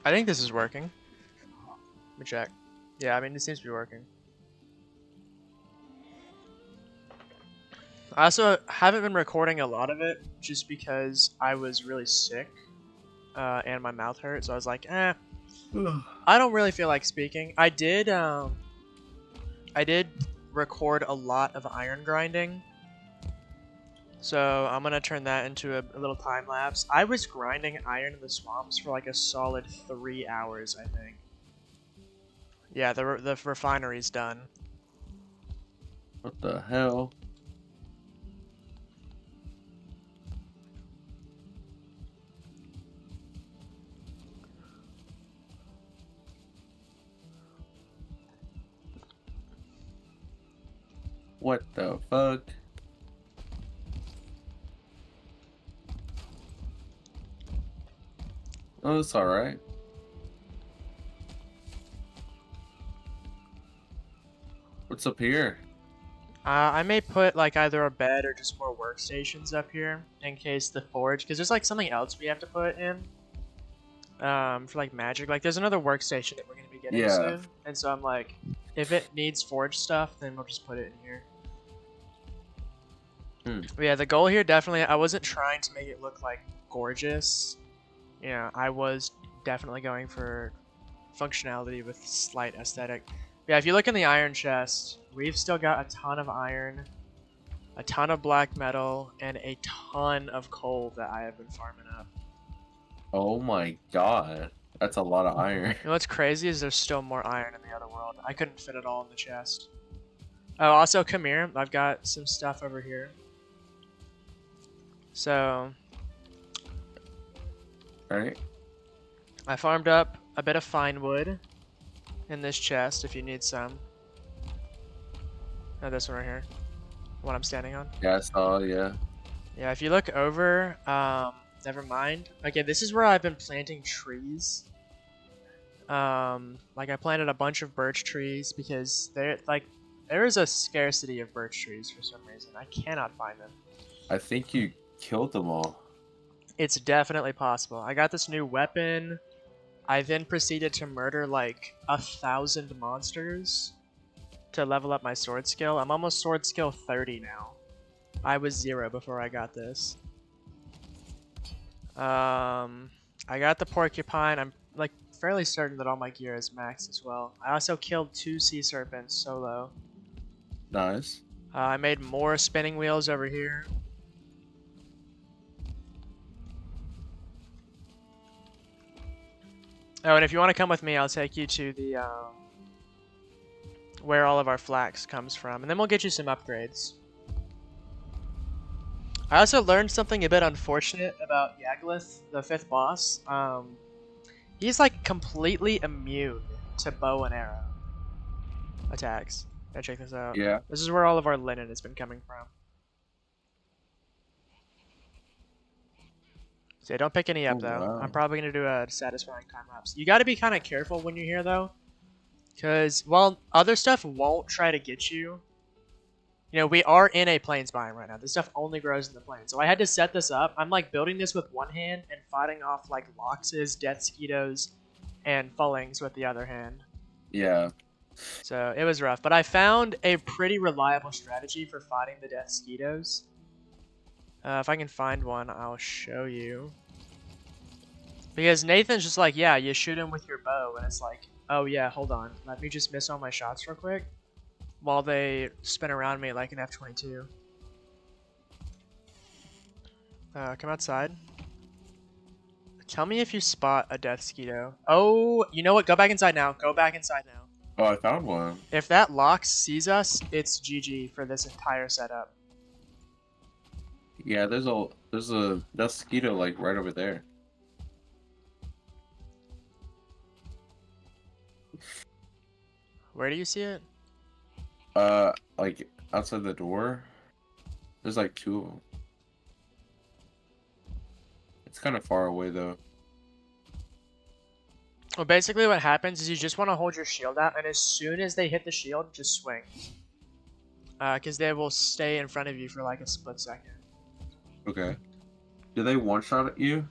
I think this is working. Let me check. Yeah, I mean, it seems to be working. I also haven't been recording a lot of it just because I was really sick and my mouth hurt. So I was like, I don't really feel like speaking. I did record a lot of iron grinding. So I'm gonna turn that into a little time lapse. I was grinding iron in the swamps for like a solid 3 hours, I think. Yeah, the refinery's done. What the hell? What the fuck? Oh, it's alright. What's up here? I may put like either a bed or just more workstations up here in case the forge, because there's like something else we have to put in for like magic. Like there's another workstation that we're gonna be getting Yeah. soon, and so I'm like, if it needs forge stuff, then we'll just put it in here. But yeah, the goal here definitely. I wasn't trying to make it look like gorgeous. You know, I was definitely going for functionality with slight aesthetic. Yeah, if you look in the iron chest, we've still got a ton of iron, a ton of black metal, and a ton of coal that I have been farming up. Oh my god. That's a lot of iron. You know what's crazy is there's still more iron in the other world. I couldn't fit it all in the chest. Oh, also, come here. I've got some stuff over here. So, Alright. I farmed up a bit of fine wood in this chest if you need some. Oh, this one right here. The one I'm standing on. Yeah, I saw, yeah. Yeah, if you look over, never mind. Okay, this is where I've been planting trees. Like I planted a bunch of birch trees because there is a scarcity of birch trees for some reason. I cannot find them. I think you killed them all. It's definitely possible. I got this new weapon. I then proceeded to murder like 1,000 monsters to level up my sword skill. I'm almost sword skill 30 now. I was 0 before I got this. I got the porcupine. I'm like fairly certain that all my gear is maxed as well. I also killed 2 sea serpents solo. Nice. I made more spinning wheels over here. Oh, and if you want to come with me, I'll take you to the where all of our flax comes from, and then we'll get you some upgrades. I also learned something a bit unfortunate about Yagluth, the 5th boss. He's like completely immune to bow and arrow attacks. Now check this out. Yeah. This is where all of our linen has been coming from. So yeah, don't pick any up though. Wow. I'm probably gonna do a satisfying time lapse. You got to be kind of careful when you're here though, because while other stuff won't try to get you, you know, we are in a plains biome right now. This stuff only grows in the plains. So I had to set this up. I'm like building this with one hand and fighting off like loxes, death skeetos, and fullings with the other hand. Yeah. So it was rough. But I found a pretty reliable strategy for fighting the death skeetos. If I can find one, I'll show you. Because Nathan's just like, yeah, you shoot him with your bow. And it's like, oh yeah, hold on. Let me just miss all my shots real quick. While they spin around me like an F-22. Come outside. Tell me if you spot a death skeeto. Oh, you know what? Go back inside now. Go back inside now. Oh, I found one. If that Lox sees us, it's GG for this entire setup. Yeah, there's a mosquito like right over there. Where do you see it? Like outside the door. There's like 2 of them. It's kind of far away though. Well, basically what happens is you just want to hold your shield out, and as soon as they hit the shield, just swing. Because they will stay in front of you for like a split second. Okay. Do they one shot at you?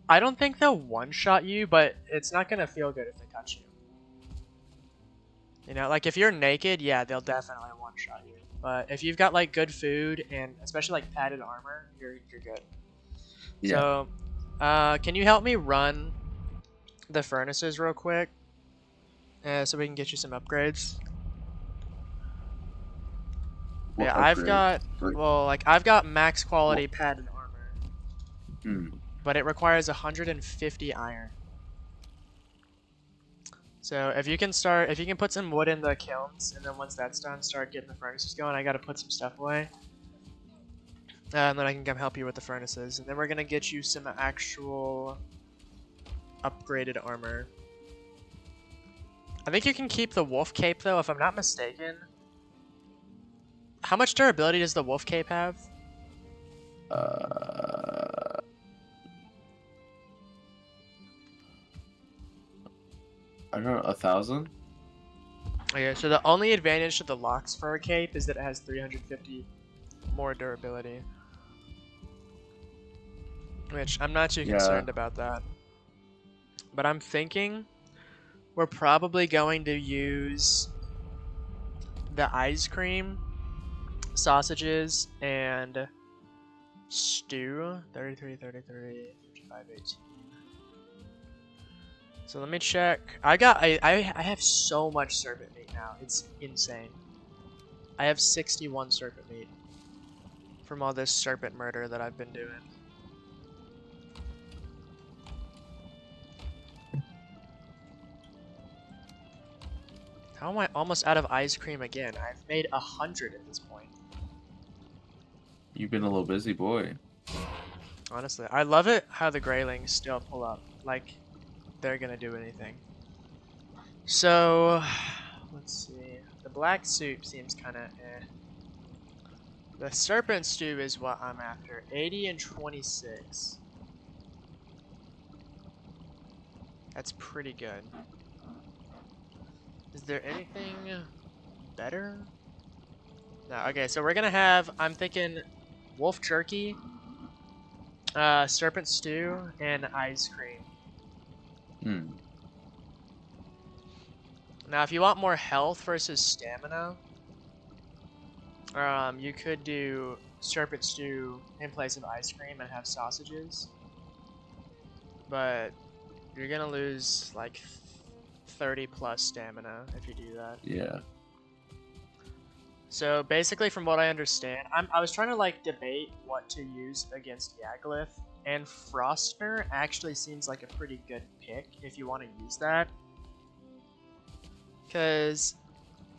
I don't think they'll one-shot you, but it's not gonna feel good if they touch you. You know, like if you're naked, yeah, they'll definitely one-shot you. But if you've got like good food and especially like padded armor, you're good. Yeah. So, can you help me run the furnaces real quick, so we can get you some upgrades? What Yeah, I've upgrade? got Like, like I've got max quality padded armor, hmm. but it requires 150 iron. So if you can put some wood in the kilns, and then once that's done, start getting the furnaces going. I gotta put some stuff away. And then I can come help you with the furnaces. And then we're gonna get you some actual upgraded armor. I think you can keep the wolf cape though, if I'm not mistaken. How much durability does the wolf cape have? I don't know, 1,000? Okay, so the only advantage to the Lox fur cape is that it has 350 more durability. Which, I'm not too concerned about that. But I'm thinking we're probably going to use the ice cream, sausages, and stew. 33, 33, 55, 18. So let me check. I have so much serpent meat now. It's insane. I have 61 serpent meat from all this serpent murder that I've been doing. How am I almost out of ice cream again? I've made 100 at this point. You've been a little busy boy. Honestly, I love it how the Greylings still pull up. Like, they're gonna do anything. So, let's see. The black soup seems kind of eh. The serpent stew is what I'm after. 80 and 26. That's pretty good. Is there anything better? No, okay, so we're gonna have, I'm thinking wolf jerky, serpent stew, and ice cream. Hmm. Now, if you want more health versus stamina, you could do serpent stew in place of ice cream and have sausages. But you're gonna lose like 30 plus stamina if you do that. Yeah. So basically, from what I understand, I was trying to like debate what to use against Yagluth, and Frostner actually seems like a pretty good pick if you want to use that. Because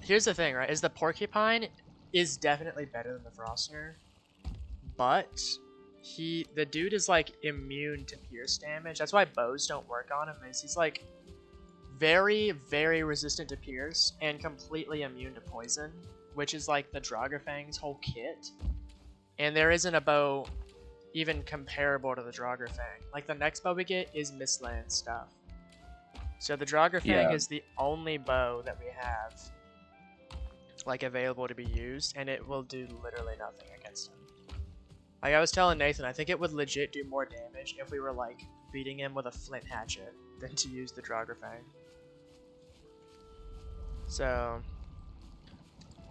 here's the thing, right? Is the Porcupine is definitely better than the Frostner, but the dude is like immune to pierce damage. That's why bows don't work on him. Is he's like very, very resistant to pierce and completely immune to poison, which is like the Draugr whole kit. And there isn't a bow even comparable to the Draugr. Like the next bow we get is Mistland stuff. So the Draugr is the only bow that we have like available to be used, and it will do literally nothing against him. Like I was telling Nathan, I think it would legit do more damage if we were like beating him with a flint hatchet than to use the Draugr. So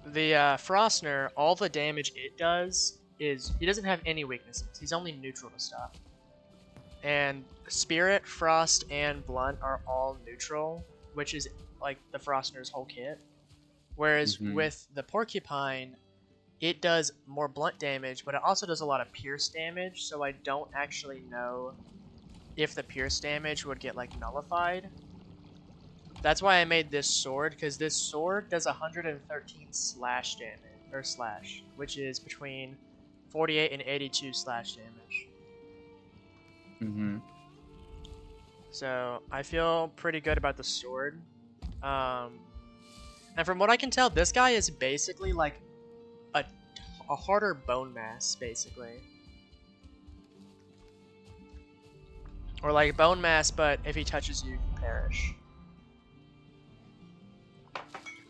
the Frostner, all the damage it does is he doesn't have any weaknesses. He's only neutral to stuff. And Spirit, Frost, and Blunt are all neutral, which is like the Frostner's whole kit. Whereas with the Porcupine, it does more blunt damage, but it also does a lot of pierce damage, so I don't actually know if the pierce damage would get like nullified. That's why I made this sword, because this sword does 113 slash damage, or slash, which is between 48 and 82 slash damage. So I feel pretty good about the sword. And from what I can tell, this guy is basically like a harder bone mass, basically. Or like bone mass, but if he touches you, you perish.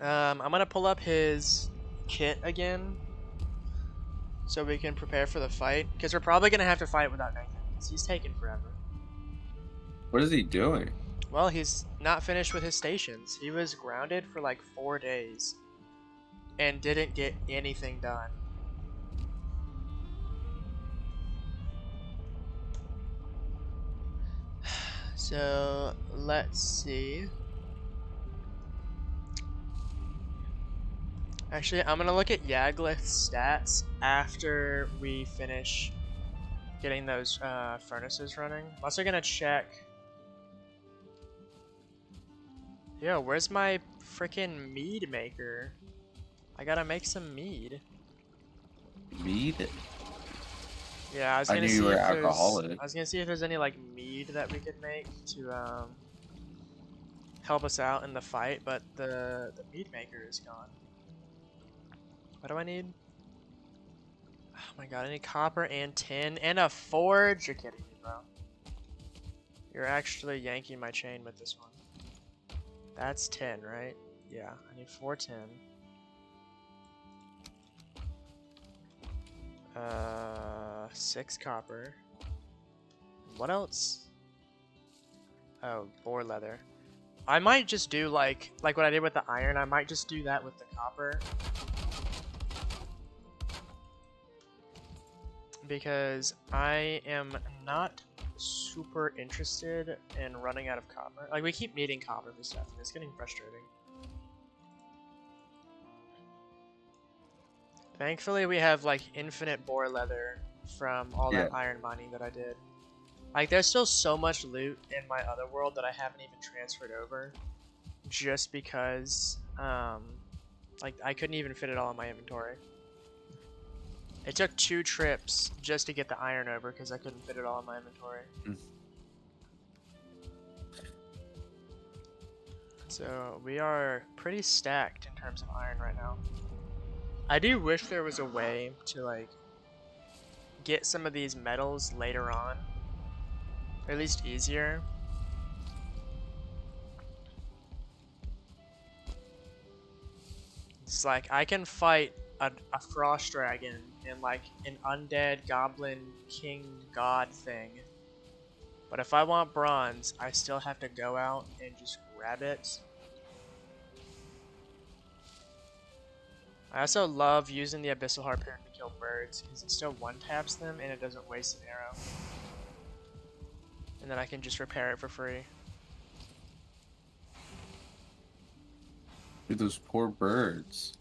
I'm gonna pull up his kit again, so we can prepare for the fight, because we're probably gonna have to fight without Nathan, because he's taking forever. What is he doing? Well, he's not finished with his stations. He was grounded for like 4 days and didn't get anything done. So, let's see. Actually, I'm gonna look at Yaglith's stats after we finish getting those furnaces running. I'm also gonna check. Yo, where's my freaking mead maker? I gotta make some mead. Mead? Yeah, I was I gonna knew you see were if alcoholic. I was gonna see if there's any like mead that we could make to help us out in the fight, but the mead maker is gone. What do I need? Oh my god, I need copper and tin and a forge. You're kidding me, bro. You're actually yanking my chain with this one. That's 10, right? Yeah, I need 4 tin. 6 copper. What else? Oh, boar leather. I might just do like what I did with the iron. I might just do that with the copper. Because I am not super interested in running out of copper. Like, we keep needing copper for stuff, and it's getting frustrating. Thankfully, we have, like, infinite boar leather from all that iron mining that I did. Like, there's still so much loot in my other world that I haven't even transferred over. Just because, like, I couldn't even fit it all in my inventory. It took 2 trips just to get the iron over because I couldn't fit it all in my inventory. So we are pretty stacked in terms of iron right now. I do wish there was a way to like get some of these metals later on, or at least easier. It's like I can fight a frost dragon and like an undead goblin king god thing. But if I want bronze, I still have to go out and just grab it. I also love using the Abyssal Harpoon to kill birds because it still one-taps them and it doesn't waste an arrow. And then I can just repair it for free. Dude, those poor birds.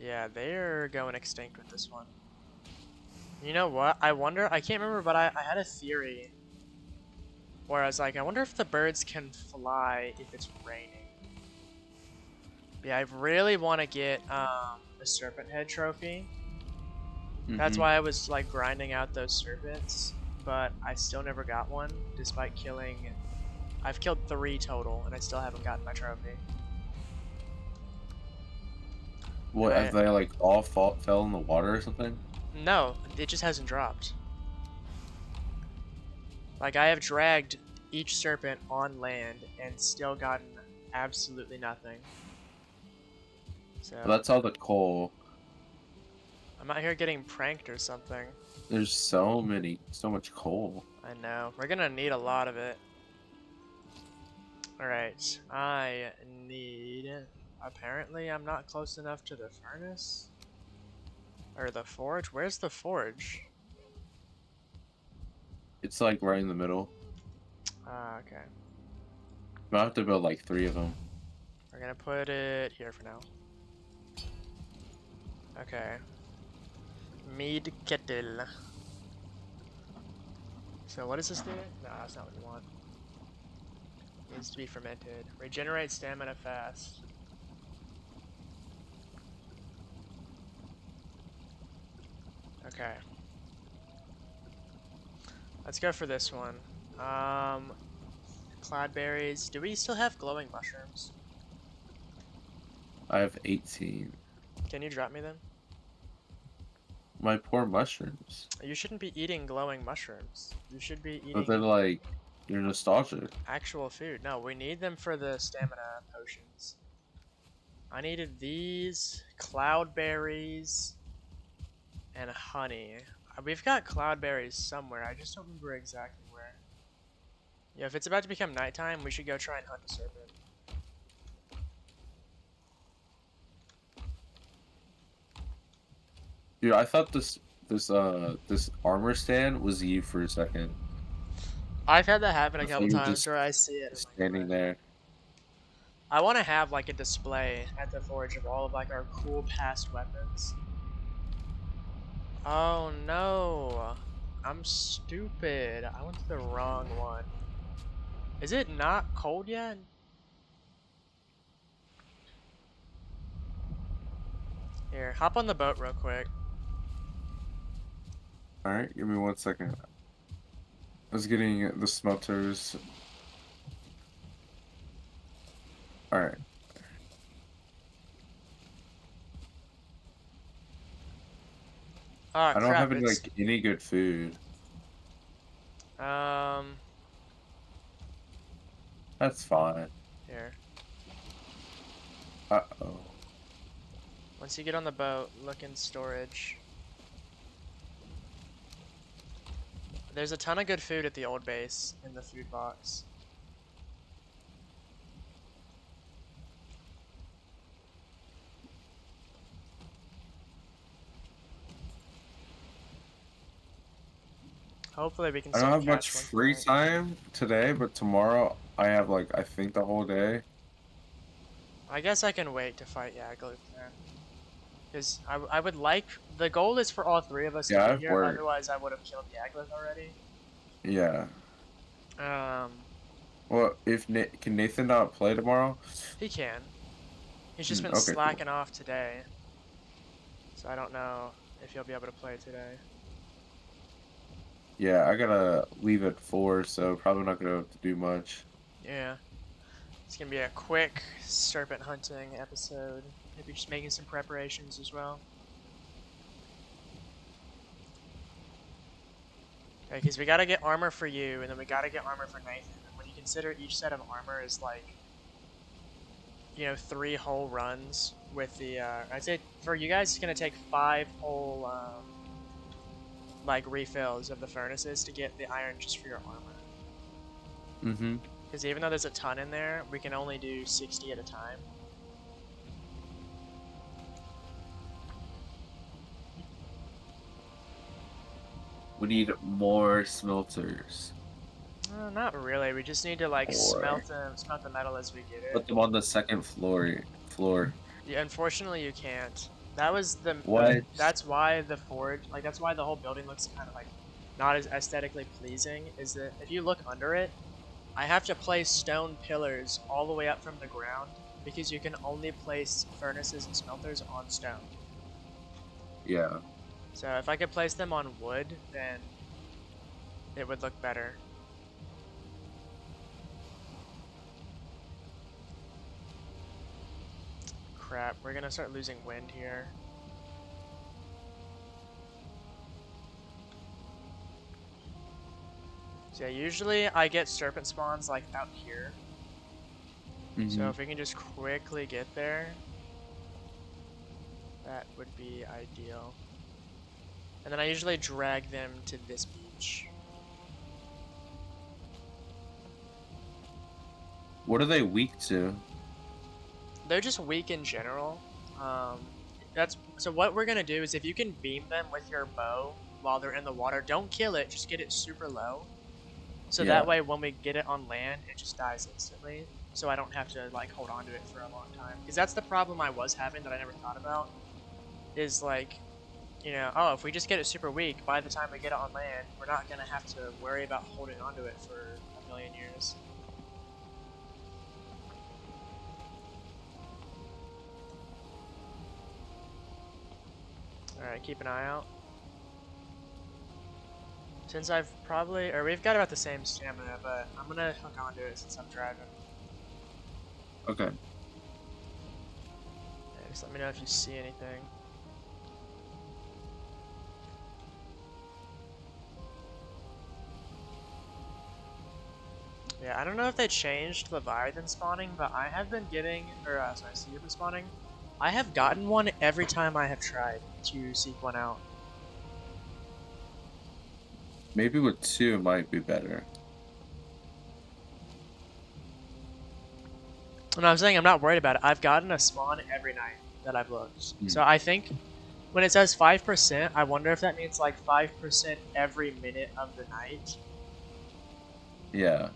Yeah, they're going extinct with this one. You know what? I wonder, I can't remember, but I had a theory where I was like, I wonder if the birds can fly if it's raining. Yeah, I really want to get the serpent head trophy. That's why I was like grinding out those serpents, but I still never got one, despite killing. I've killed 3 total, and I still haven't gotten my trophy. What, have they like all fell in the water or something? No, it just hasn't dropped. Like, I have dragged each serpent on land and still gotten absolutely nothing. So Well, that's all the coal. I'm out here getting pranked or something. There's so much coal. I know. We're gonna need a lot of it. Alright, I need... Apparently I'm not close enough to the furnace? Or the forge? Where's the forge? It's like right in the middle. Ah, okay. I'll have to build like 3 of them. We're gonna put it here for now. Okay. Mead kettle. So what does this do? No, that's not what we want. Needs to be fermented. Regenerate stamina fast. Okay. Let's go for this one. Cloudberries. Do we still have glowing mushrooms? I have 18. Can you drop me them? My poor mushrooms. You shouldn't be eating glowing mushrooms. You should be But they're eating like, you're nostalgic. actual food. No, we need them for the stamina potions. I needed these, cloudberries, and honey. We've got cloudberries somewhere. I just don't remember exactly where. Yeah, if it's about to become nighttime, we should go try and hunt a serpent. Dude, I thought this armor stand was you for a second. I've had that happen a I thought couple you were times just where I see it. I'm like, standing what? there. I want to have like a display at the forge of all of like our cool past weapons. Oh no, I'm stupid. I went to the wrong one. Is it not cold yet? Here, hop on the boat real quick. All right, give me 1 second. I was getting the smelters. All right. Ah, I don't have crap, any it's... like any good food. Um, That's fine. here. Uh-oh. Once you get on the boat, look in storage. There's a ton of good food at the old base in the food box. Hopefully we can I don't still have much catch one free tonight. time today, but tomorrow I have like I think the whole day. I guess I can wait to fight Yagluth then. Because I would like... The goal is for all three of us to Yeah, I be have here, work. otherwise I would have killed Yagluth already. Yeah. Um, Well, if can Nathan not play tomorrow? he can. He's just been Okay, cool. slacking off today. So I don't know if he'll be able to play today. Yeah, I gotta leave at 4, so probably not gonna have to do much. Yeah. It's gonna be a quick serpent hunting episode. Maybe just making some preparations as well. Okay, because we gotta get armor for you, and then we gotta get armor for Nathan. And when you consider each set of armor is like, you know, 3 whole runs with the, I'd say for you guys it's gonna take 5 whole, like refills of the furnaces to get the iron just for your armor. Mm-hmm. Because even though there's a ton in there, we can only do 60 at a time. We need more smelters. Not really. We just need to like Or smelt the metal as we get it. put them on the second floor. Yeah, unfortunately you can't. That was What? that's why the forge, like that's why the whole building looks kind of like not as aesthetically pleasing, is that if you look under it, I have to place stone pillars all the way up from the ground because you can only place furnaces and smelters on stone. Yeah. So if I could place them on wood, then it would look better. Crap, we're gonna start losing wind here. So yeah, usually I get serpent spawns like out here. Mm-hmm. So if we can just quickly get there, that would be ideal. And then I usually drag them to this beach. What are they weak to? They're just weak in general. So what we're gonna do is if you can beam them with your bow while they're in the water, don't kill it, just get it super low. So Yeah. that way when we get it on land, it just dies instantly. So I don't have to like hold on to it for a long time. Because that's the problem I was having that I never thought about. Is like, you know, oh, if we just get it super weak, by the time we get it on land, we're not gonna have to worry about holding onto it for a million years. Alright, keep an eye out. Since we've got about the same stamina, but I'm gonna hook onto it since I'm driving. Okay. Yeah, just let me know if you see anything. Yeah, I don't know if they changed Leviathan spawning, but I have been getting, Seeker spawning. I have gotten one every time I have tried to seek one out. Maybe with 2 it might be better. And I'm saying I'm not worried about it. I've gotten a spawn every night that I've looked. So I think when it says 5%, I wonder if that means like 5% every minute of the night. Yeah.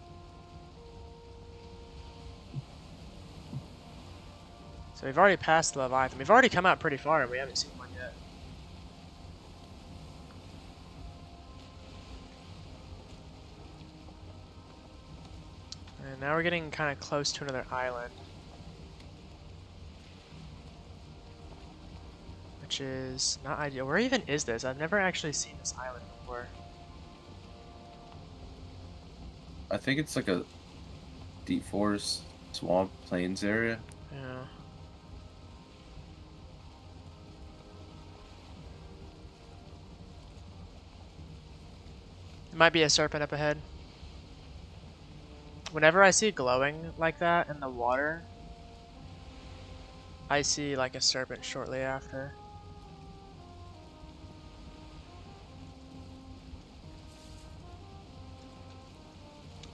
So we've already passed the Leviathan. We've already come out pretty far and we haven't seen one yet. And now we're getting kind of close to another island. Which is not ideal. Where even is this? I've never actually seen this island before. I think it's like a deep forest, swamp, plains area. Yeah. It might be a serpent up ahead. Whenever I see glowing like that in the water, I see like a serpent shortly after.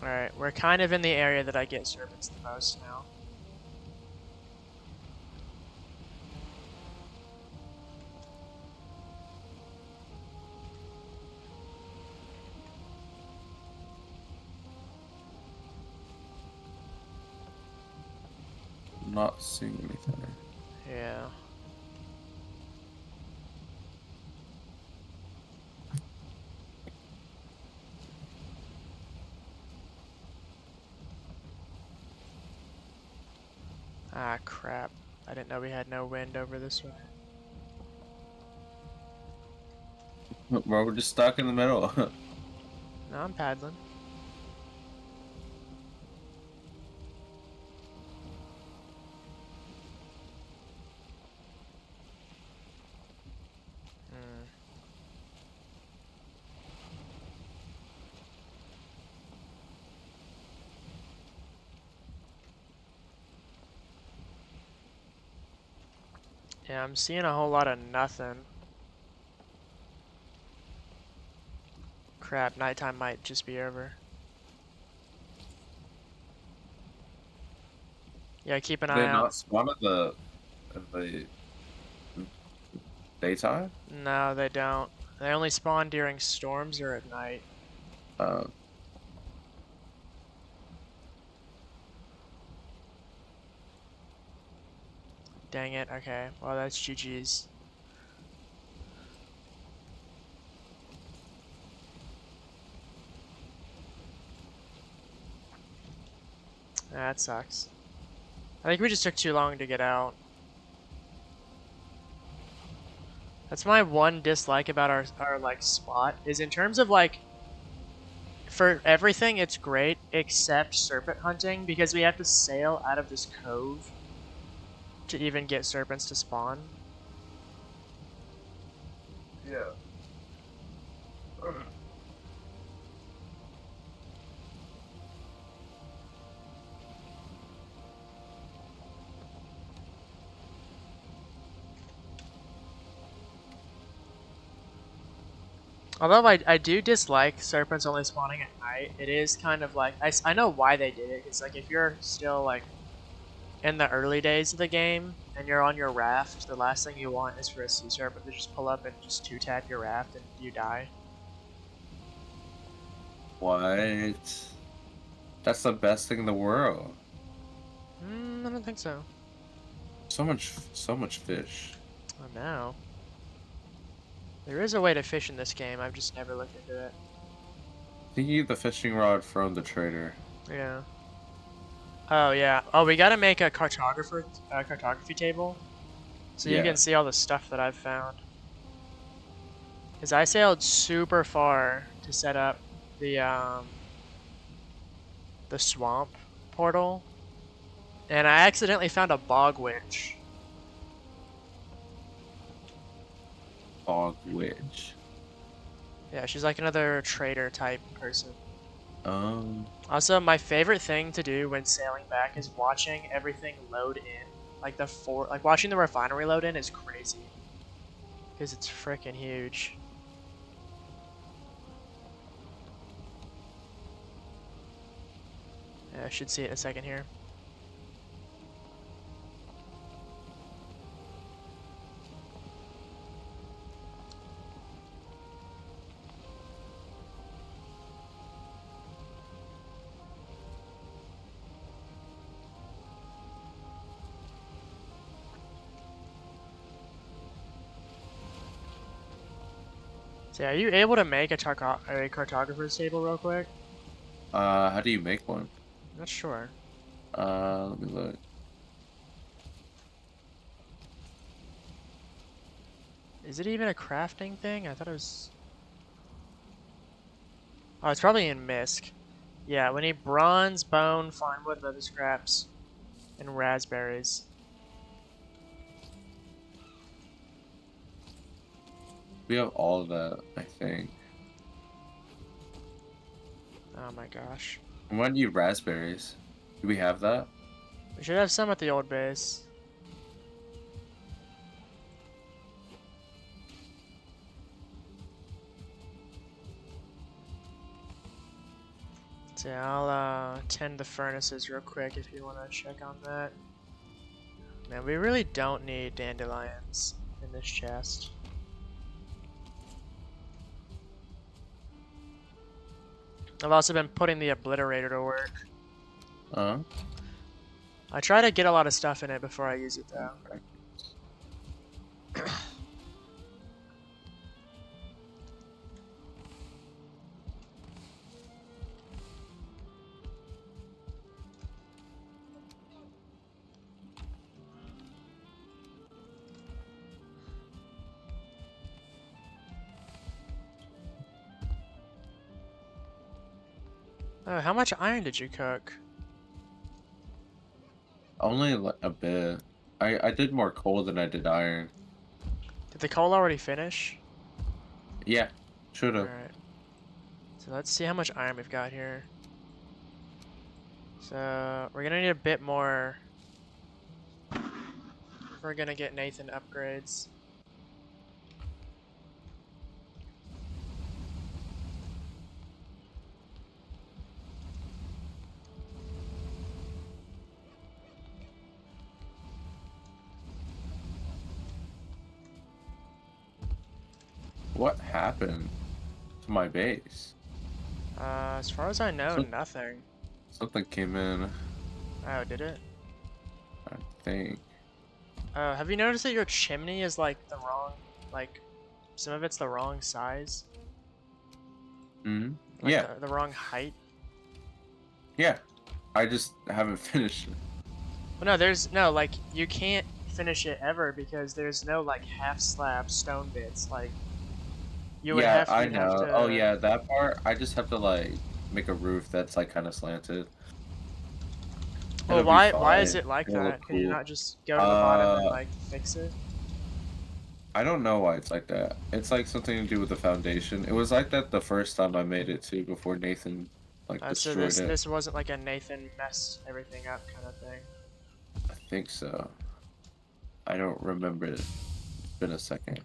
Alright, we're kind of in the area that I get serpents the most now. I'm not seeing anything. Yeah. Ah, crap. I didn't know we had no wind over this way. Bro, we're just stuck in the middle. No, I'm paddling. Hmm. Yeah, I'm seeing a whole lot of nothing. Crap, nighttime might just be over. Yeah, keep an They eye not out. spawn in the daytime? No, they don't. They only spawn during storms or at night. Uh, Dang it, okay. Well, that's GG's. That sucks. I think we just took too long to get out. That's my one dislike about our like spot, is in terms of like, for everything it's great except serpent hunting, because we have to sail out of this cove to even get serpents to spawn. yeah. Although I do dislike serpents only spawning at night, it is kind of like, I know why they did it. It's like if you're still like in the early days of the game and you're on your raft, the last thing you want is for a sea serpent to just pull up and just two-tap your raft and you die. What? That's the best thing in the world. I don't think so. So much fish. Oh no. There is a way to fish in this game, I've just never looked into it. I think you get the fishing rod from the trader. Yeah. Oh yeah. Oh, we gotta make a cartography table, so you Yeah. can see all the stuff that I've found. Cause I sailed super far to set up the swamp portal, and I accidentally found a bog witch. Bog witch. Yeah, she's like another trader type person. Um. Also, my favorite thing to do when sailing back is watching everything load in. Like watching the refinery load in is crazy. Because it's freaking huge. Yeah, I should see it in a second here. So are you able to make a cartographer's table real quick? How do you make one? Not sure. Let me look. Is it even a crafting thing? I thought it was... Oh, it's probably in Misk. Yeah, we need bronze, bone, fine wood, leather scraps, and raspberries. We have all of that, I think. Oh my gosh. I might need raspberries. Do we have that? We should have some at the old base. So yeah, I'll tend the furnaces real quick if you want to check on that. Man, we really don't need dandelions in this chest. I've also been putting the obliterator to work. I try to get a lot of stuff in it before I use it though. Oh, how much iron did you cook? Only a bit. I did more coal than I did iron. Did the coal already finish? Yeah, should have. Alright. So let's see how much iron we've got here. So we're gonna need a bit more. We're gonna get Nathan upgrades. What happened to my base? As far as I know, nothing. Something came in, Oh, did it? I think. Have you noticed that your chimney is like the wrong, like, some of it's the wrong size? Hmm. Like Yeah. the wrong height? Yeah. I just haven't finished it. Well, no, like, you can't finish it ever because there's no, like, half slab stone bits. Like, you would Yeah, have, I you'd have know. to... Oh yeah, that part. I just have to like make a roof that's like kind of slanted. Well, It'll be why is fine. it like It'll that? look Can you cool. not just go to the bottom and, like, fix it? I don't know why it's like that. It's like something to do with the foundation. It was like that the first time I made it too, before Nathan like So destroyed it. this wasn't like a Nathan messed everything up kind of thing. I think so. I don't remember it. It's been a second.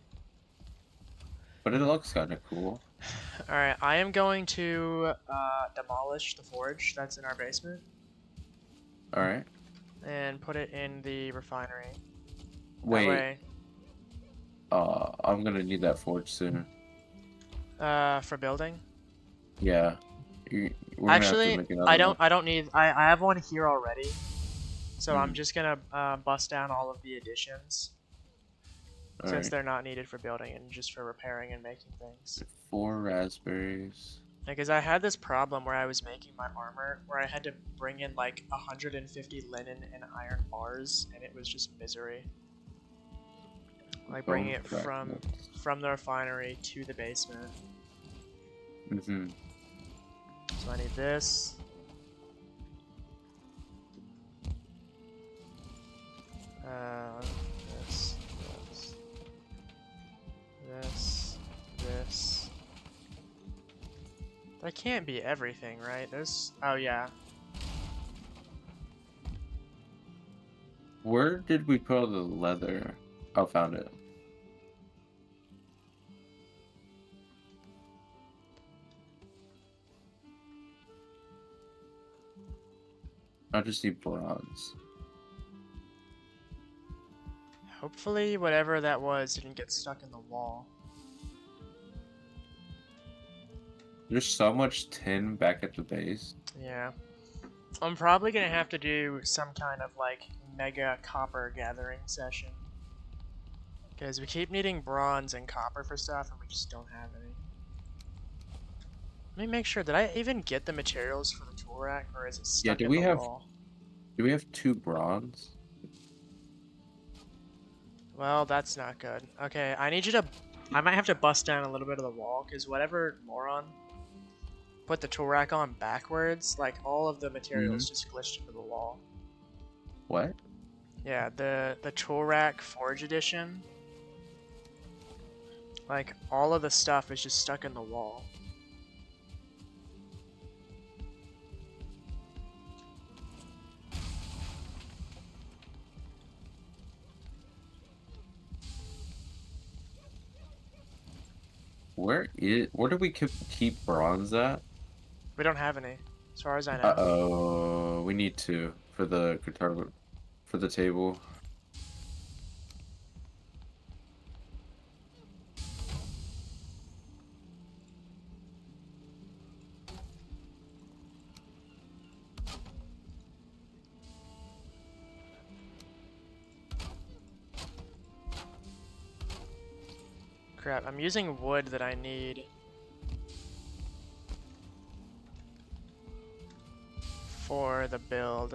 But it looks kind of cool. Alright, I am going to demolish the forge that's in our basement Alright. and put it in the refinery. Wait. That way, I'm gonna need that forge soon. for building. Yeah. We're gonna have to Actually, make another one. I don't need, I have one here already. So I'm Hmm. just gonna bust down all of the additions since Alright. they're not needed for building and just for repairing and making things. 4 raspberries. Because I had this problem where I was making my armor where I had to bring in like 150 linen and iron bars, and it was just misery. Like bringing it from the refinery to the basement. Mm-hmm. So I need this. This. That can't be everything, right? There's... Oh, yeah. Where did we put all the leather? Oh, found it. I just need bronze. Hopefully whatever that was didn't get stuck in the wall. There's so much tin back at the base. Yeah. I'm probably gonna have to do some kind of like mega copper gathering session. Because we keep needing bronze and copper for stuff and we just don't have any. Let me make sure. Did I even get the materials for the tool rack, or is it Yeah, stuck do in we the have wall? 2 bronze? Well, that's not good. Okay, I need you to... I might have to bust down a little bit of the wall, because whatever moron put the tool rack on backwards, like, all of the Mm-hmm. materials just glitched into the wall. What? Yeah, the tool rack Forge Edition, like, all of the stuff is just stuck in the wall. Where do we keep bronze at? We don't have any, as far as I know. Uh-oh, we need to for the guitar for the table. Crap, I'm using wood that I need for the build.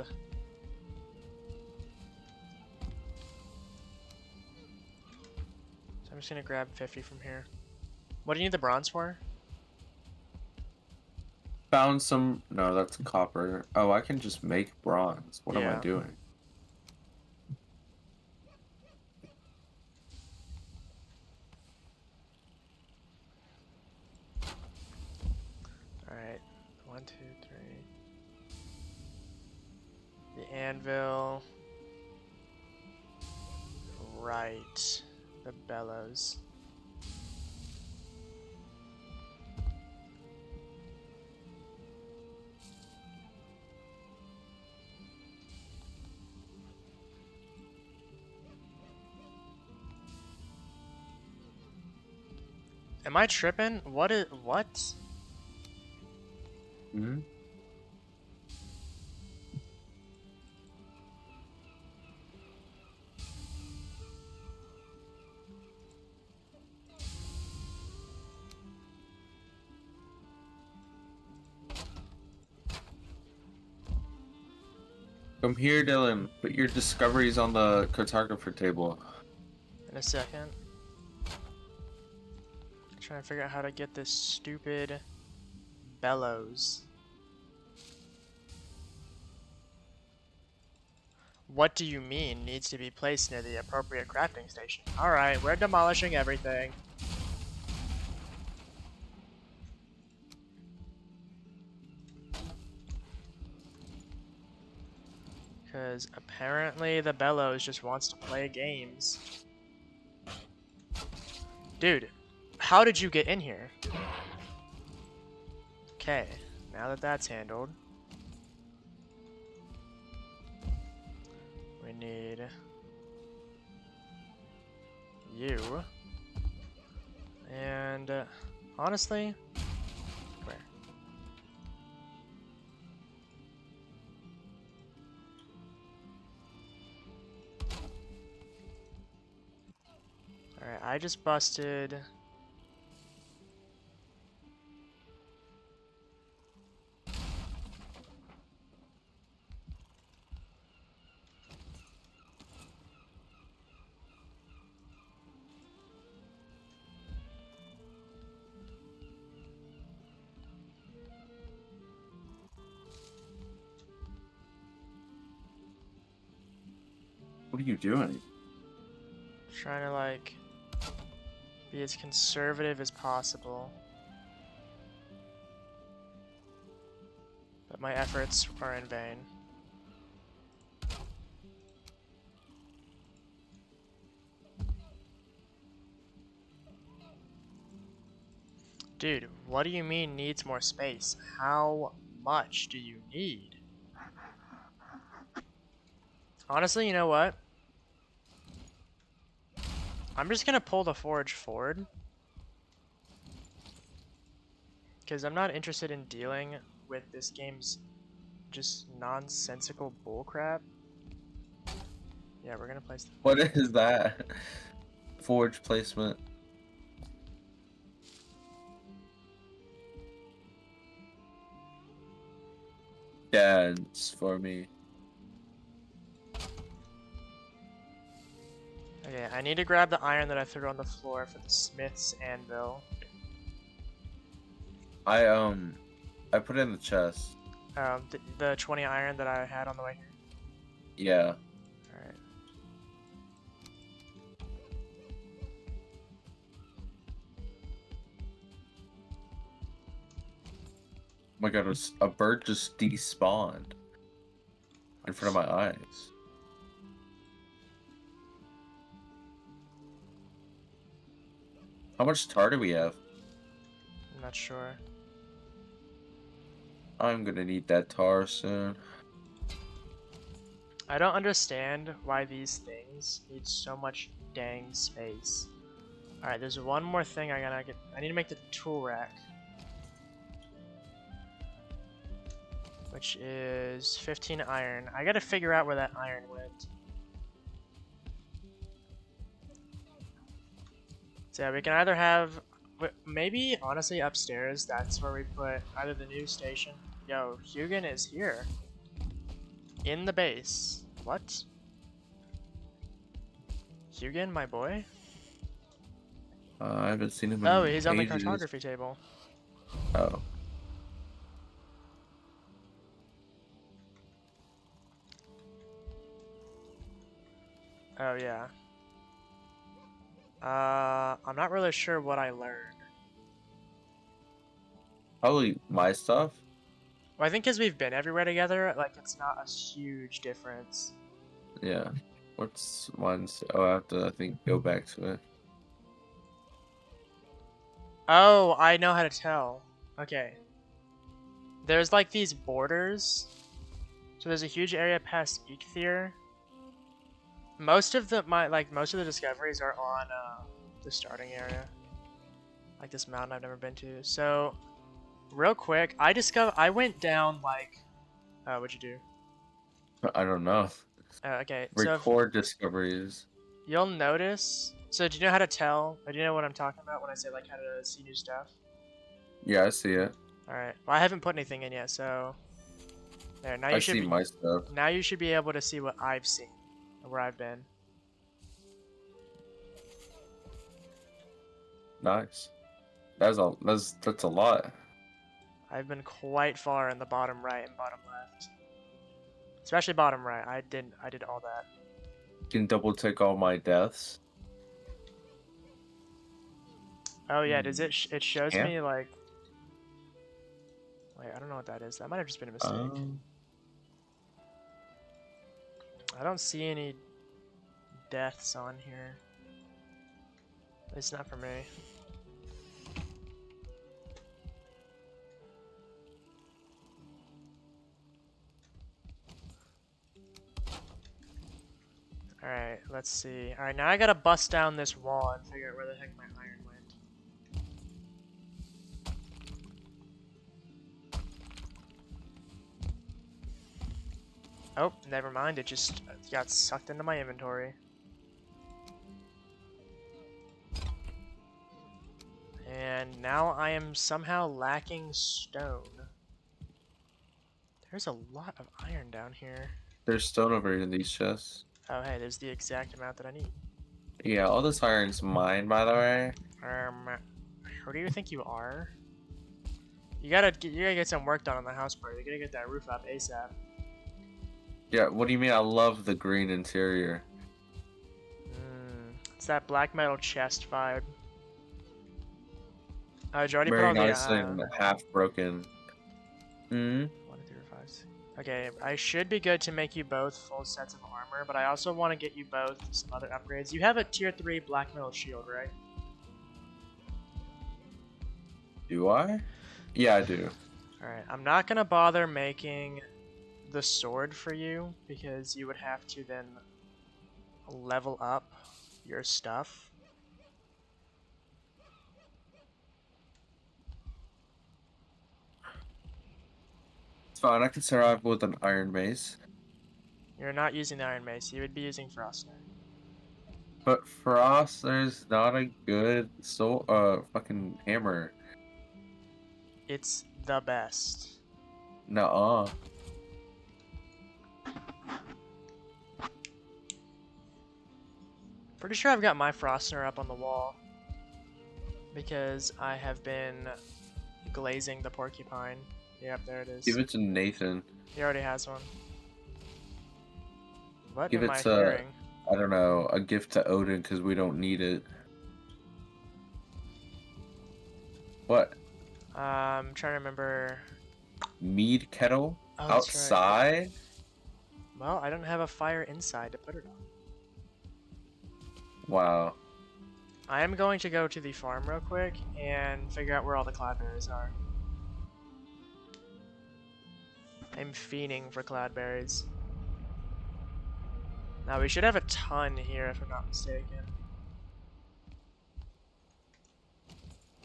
So I'm just gonna grab 50 from here. What do you need the bronze for? Found some. No, that's copper. Oh, I can just make bronze. What am I Yeah. doing? Alright. 1, 2, 3. The anvil. Right. The bellows. Am I tripping? What? Hmm. Come here, Dylan. Put your discoveries on the cartographer table. In a second. Trying to figure out how to get this stupid bellows. What do you mean needs to be placed near the appropriate crafting station? Alright, we're demolishing everything. Because apparently the bellows just wants to play games. Dude, how did you get in here? Okay, now that that's handled, we need you. And honestly, come here. Alright, I just busted. What are you doing? Trying to like be as conservative as possible. But my efforts are in vain. Dude, what do you mean needs more space? How much do you need? Honestly, you know what? I'm just gonna pull the forge forward. Because I'm not interested in dealing with this game's just nonsensical bullcrap. Yeah, we're gonna place the What is that? Forge placement. dance for me. Okay, I need to grab the iron that I threw on the floor for the smith's anvil. I put it in the chest. The 20 iron that I had on the way here. Yeah. Alright. Oh my god, a bird just despawned in front of my eyes. How much tar do we have? I'm not sure. I'm gonna need that tar soon. I don't understand why these things need so much dang space. Alright, there's one more thing I gotta get. I need to make the tool rack. Which is 15 iron. I gotta figure out where that iron went. So yeah, we can either have, maybe honestly upstairs, that's where we put either the new station. Yo, Hugin is here. In the base. What? Hugin, my boy? I haven't seen him in Oh, he's on the ages. cartography table. Oh. Oh, yeah. I'm not really sure what I learned. Probably my stuff. Well, I think because we've been everywhere together, like, it's not a huge difference. Yeah. What's one's? Oh, I have to, I think, go back to it. Oh, I know how to tell. Okay. There's, like, these borders. So there's a huge area past Eikthyr. Most of the discoveries are on the starting area, like this mountain I've never been to. So, real quick, I went down like, what'd you do? I don't know. Okay, Record discoveries. You'll notice. So, do you know how to tell? Or do you know what I'm talking about when I say like how to see new stuff? Yeah, I see it. All right. Well, I haven't put anything in yet, so there. Now you I should see be, my stuff. Now you should be able to see what I've seen, or where I've been. Nice. That's a lot. I've been quite far in the bottom right and bottom left. Especially bottom right. I did all that. You can double take all my deaths. Oh yeah, does it it shows Yeah. me like, wait, I don't know what that is. That might have just been a mistake. I don't see any deaths on here. It's not for me. Alright, let's see. Alright, now I gotta bust down this wall and figure out where the heck my iron went. Oh, never mind. It just got sucked into my inventory. And now I am somehow lacking stone. There's a lot of iron down here. There's stone over in these chests. Oh hey, there's the exact amount that I need. Yeah, all this iron's mine, by the way. Who do you think you are? You gotta get some work done on the house, bro. You gotta get that roof up ASAP. Yeah, what do you mean? I love the green interior. It's that black metal chest vibe. Did you already Very put all nice the and half broken. 1, 2, 3, 5, 6. Okay, I should be good to make you both full sets of armor, but I also want to get you both some other upgrades. You have a tier 3 black metal shield, right? Do I? Yeah, I do. Alright, I'm not gonna bother making the sword for you because you would have to then level up your stuff. It's fine, I can survive with an iron mace. You're not using the iron mace, you would be using Frostner. But Frost, there's not a good fucking hammer. It's the best. Nuh-uh. Pretty sure I've got my Frostner up on the wall because I have been glazing the porcupine. Yep, there it is. Give it to Nathan. He already has one. What Give am it I to, hearing? I don't know, a gift to Odin because we don't need it. What? I'm trying to remember. Mead kettle? Oh, that's Outside? right. Well, I don't have a fire inside to put it on. Wow. I am going to go to the farm real quick and figure out where all the cloudberries are. I'm fiending for cloudberries. Now we should have a ton here if I'm not mistaken.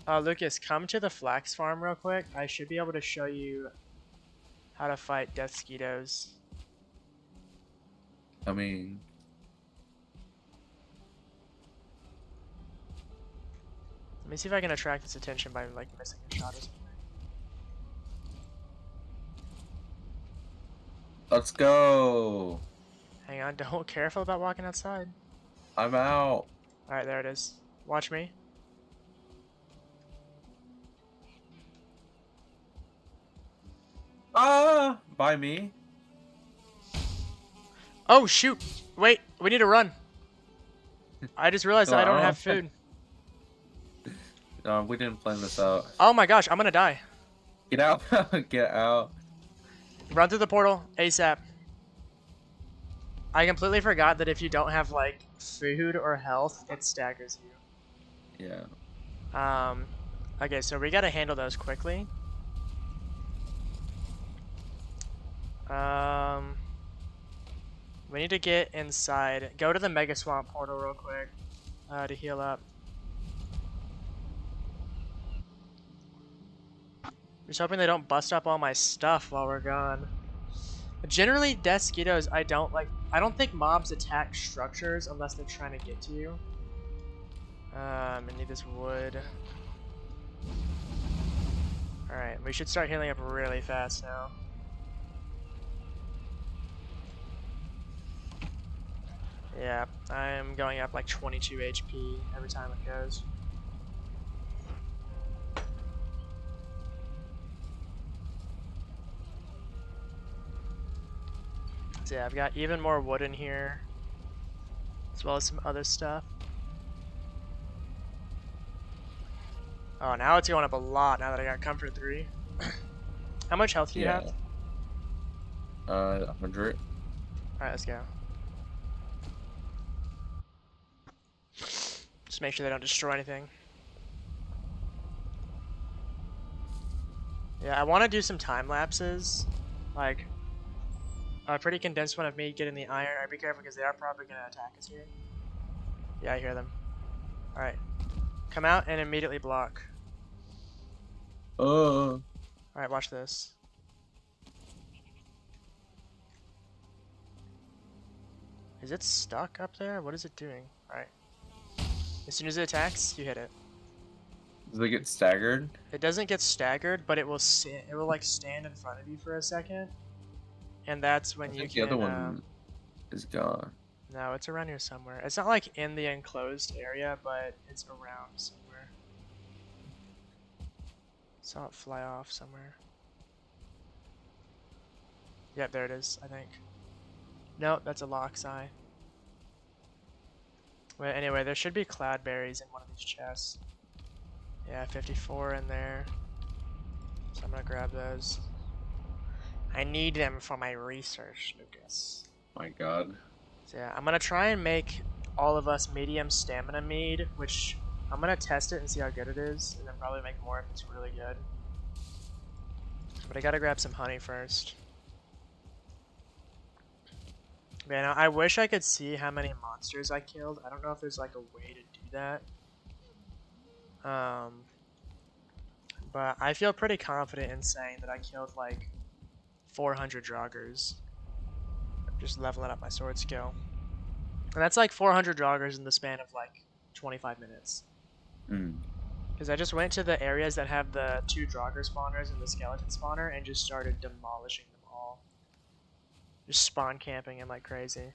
Lucas, come to the flax farm real quick. I should be able to show you how to fight death skeetos. I mean... Let me see if I can attract its attention by like missing a shot or something. Let's go! Hang on, don't careful about walking outside. I'm out! Alright, there it is. Watch me. Ah! By me? Oh shoot! Wait, we need to run. I just realized that I don't have food. No, we didn't plan this out. Oh my gosh, I'm gonna die. Get out! Get out! Run through the portal ASAP. I completely forgot that if you don't have like food or health, it staggers you. Yeah. Okay, so we gotta handle those quickly. We need to get inside. Go to the Mega Swamp portal real quick to heal up. Just hoping they don't bust up all my stuff while we're gone. Generally, death skeetos, I don't think mobs attack structures unless they're trying to get to you. I need this wood. Alright, we should start healing up really fast now. Yeah, I'm going up like 22 HP every time it goes. So yeah, I've got even more wood in here, as well as some other stuff. Oh, now it's going up a lot now that I got Comfort 3. How much health do you have? 100. Alright, let's go. Just make sure they don't destroy anything. Yeah, I want to do some time lapses, like a pretty condensed one of me getting the iron. Alright, be careful because they are probably going to attack us here. Yeah, I hear them. Alright. Come out and immediately block. Alright, watch this. Is it stuck up there? What is it doing? Alright. As soon as it attacks, you hit it. Does it get staggered? It doesn't get staggered, but it will like stand in front of you for a second. And that's when I you think can... the other one is gone. No, it's around here somewhere. It's not like in the enclosed area, but it's around somewhere. Saw it fly off somewhere. Yep, there it is, I think. Nope, that's a lock's eye. Wait, anyway, there should be cloudberries in one of these chests. Yeah, 54 in there. So I'm gonna grab those. I need them for my research, Lucas. My god. So yeah, I'm gonna try and make all of us medium stamina mead, which I'm gonna test it and see how good it is, and then probably make more if it's really good. But I gotta grab some honey first. Man, I wish I could see how many monsters I killed. I don't know if there's like a way to do that. But I feel pretty confident in saying that I killed like 400 Draugrs. Just leveling up my sword skill. And that's like 400 Draugrs in the span of like 25 minutes. Because I just went to the areas that have the 2 Draugr spawners and the skeleton spawner and just started demolishing them all. Just spawn camping them like crazy.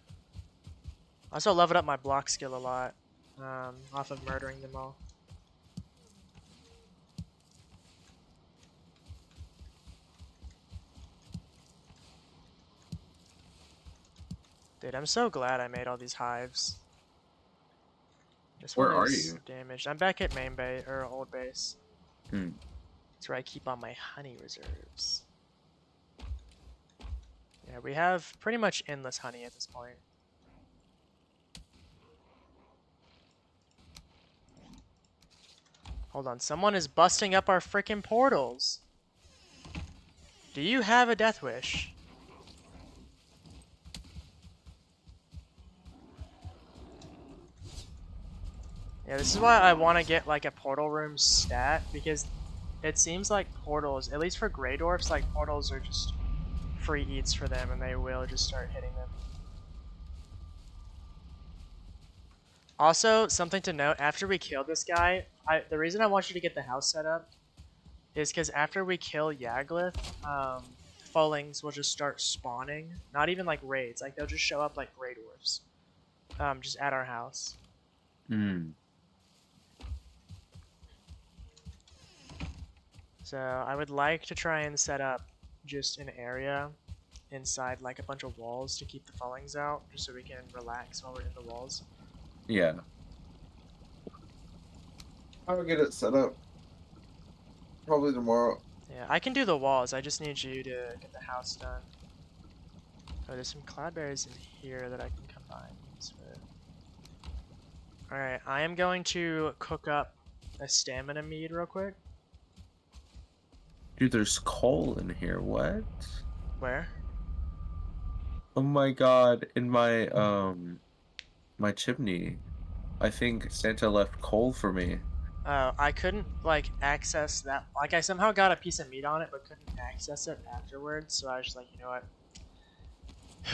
I also leveled up my block skill a lot, off of murdering them all. Dude, I'm so glad I made all these hives. This Where one are is you? damaged. I'm back at main base, or old base. Hmm. That's where I keep all my honey reserves. Yeah, we have pretty much endless honey at this point. Hold on, someone is busting up our freaking portals. Do you have a death wish? Yeah, this is why I want to get like a portal room stat, because it seems like portals, at least for Grey Dwarfs, like portals are just free eats for them and they will just start hitting them. Also, something to note, after we kill this guy, the reason I want you to get the house set up is because after we kill Yaglith, Follings will just start spawning. Not even like raids, like they'll just show up like Grey Dwarfs, just at our house. Hmm. So I would like to try and set up just an area inside like a bunch of walls to keep the Follings out, just so we can relax while we're in the walls. Yeah. I'll get it set up. Probably tomorrow. Yeah, I can do the walls. I just need you to get the house done. Oh, there's some cloudberries in here that I can combine these with. Alright, I am going to cook up a stamina mead real quick. Dude, there's coal in here. What? Where? Oh my god, in my chimney. I think Santa left coal for me. Oh, I couldn't, like, access that. Like, I somehow got a piece of meat on it, but couldn't access it afterwards, so I was just like, you know what?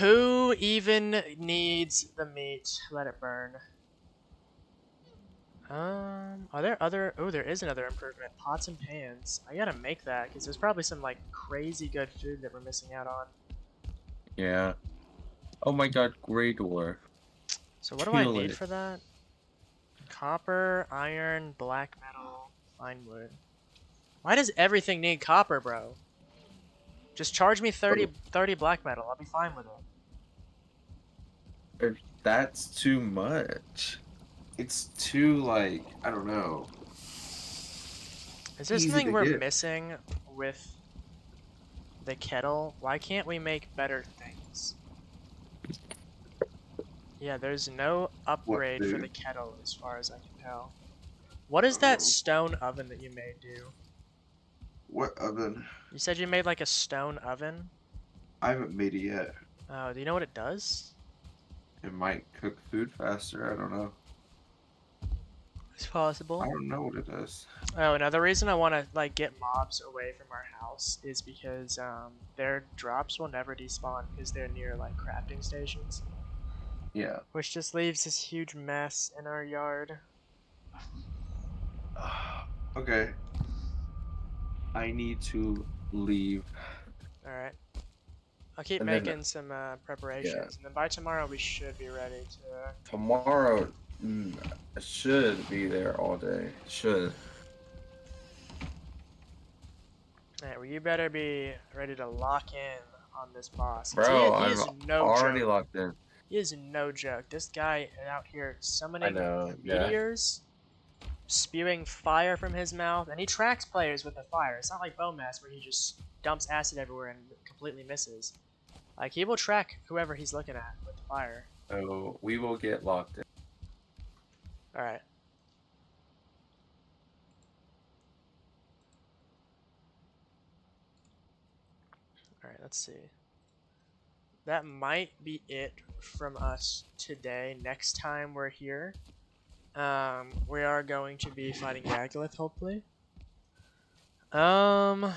Who even needs the meat? Let it burn. Are there other... Oh, there is another improvement. Pots and pans. I gotta make that, because there's probably some, like, crazy good food that we're missing out on. Yeah. Oh my god, Grey Dwarf. So what do I Kill need it. for that? Copper, iron, black metal, fine wood. Why does everything need copper, bro? Just charge me 30 black metal. I'll be fine with it. That's too much. It's too, like, I don't know. Is there Easy something to we're get. missing with the kettle? Why can't we make better things? Yeah, there's no What, upgrade for the dude? kettle as far as I can tell. What does that stone oven that you made do? What oven? You said you made like a stone oven? I haven't made it yet. Oh, do you know what it does? It might cook food faster. I don't know. It's possible. I don't know what it does. Oh, another reason I want to like get mobs away from our house is because their drops will never despawn because they're near like crafting stations, Yeah. which just leaves this huge mess in our yard. Okay. I need to leave. All right, I'll keep And then, making some yeah, preparations, and then by tomorrow we should be ready to. tomorrow I should be there all day. Should. Alright, well you better be ready to lock in on this boss. 'Cause Bro, he I'm is no already joke. locked in. He is no joke. This guy out here I summoning know, yeah. meteors, spewing fire from his mouth, and he tracks players with the fire. It's not like Bowmass where he just dumps acid everywhere and completely misses. Like, he will track whoever he's looking at with the fire. So we will get locked in. Alright. Alright, let's see. That might be it from us today. Next time we're here, we are going to be fighting Yaglith, hopefully. I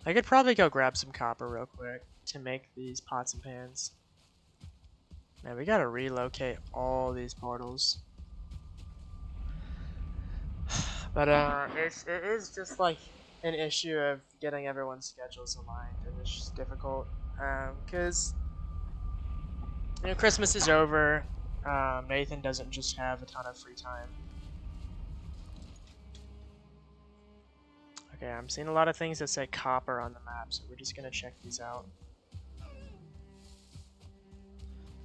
could probably go grab some copper real quick to make these pots and pans. Man, we gotta relocate all these portals. But it is just like an issue of getting everyone's schedules aligned, and it's just difficult. Cause You know, Christmas is over. Nathan doesn't just have a ton of free time. Okay, I'm seeing a lot of things that say copper on the map, so we're just gonna check these out.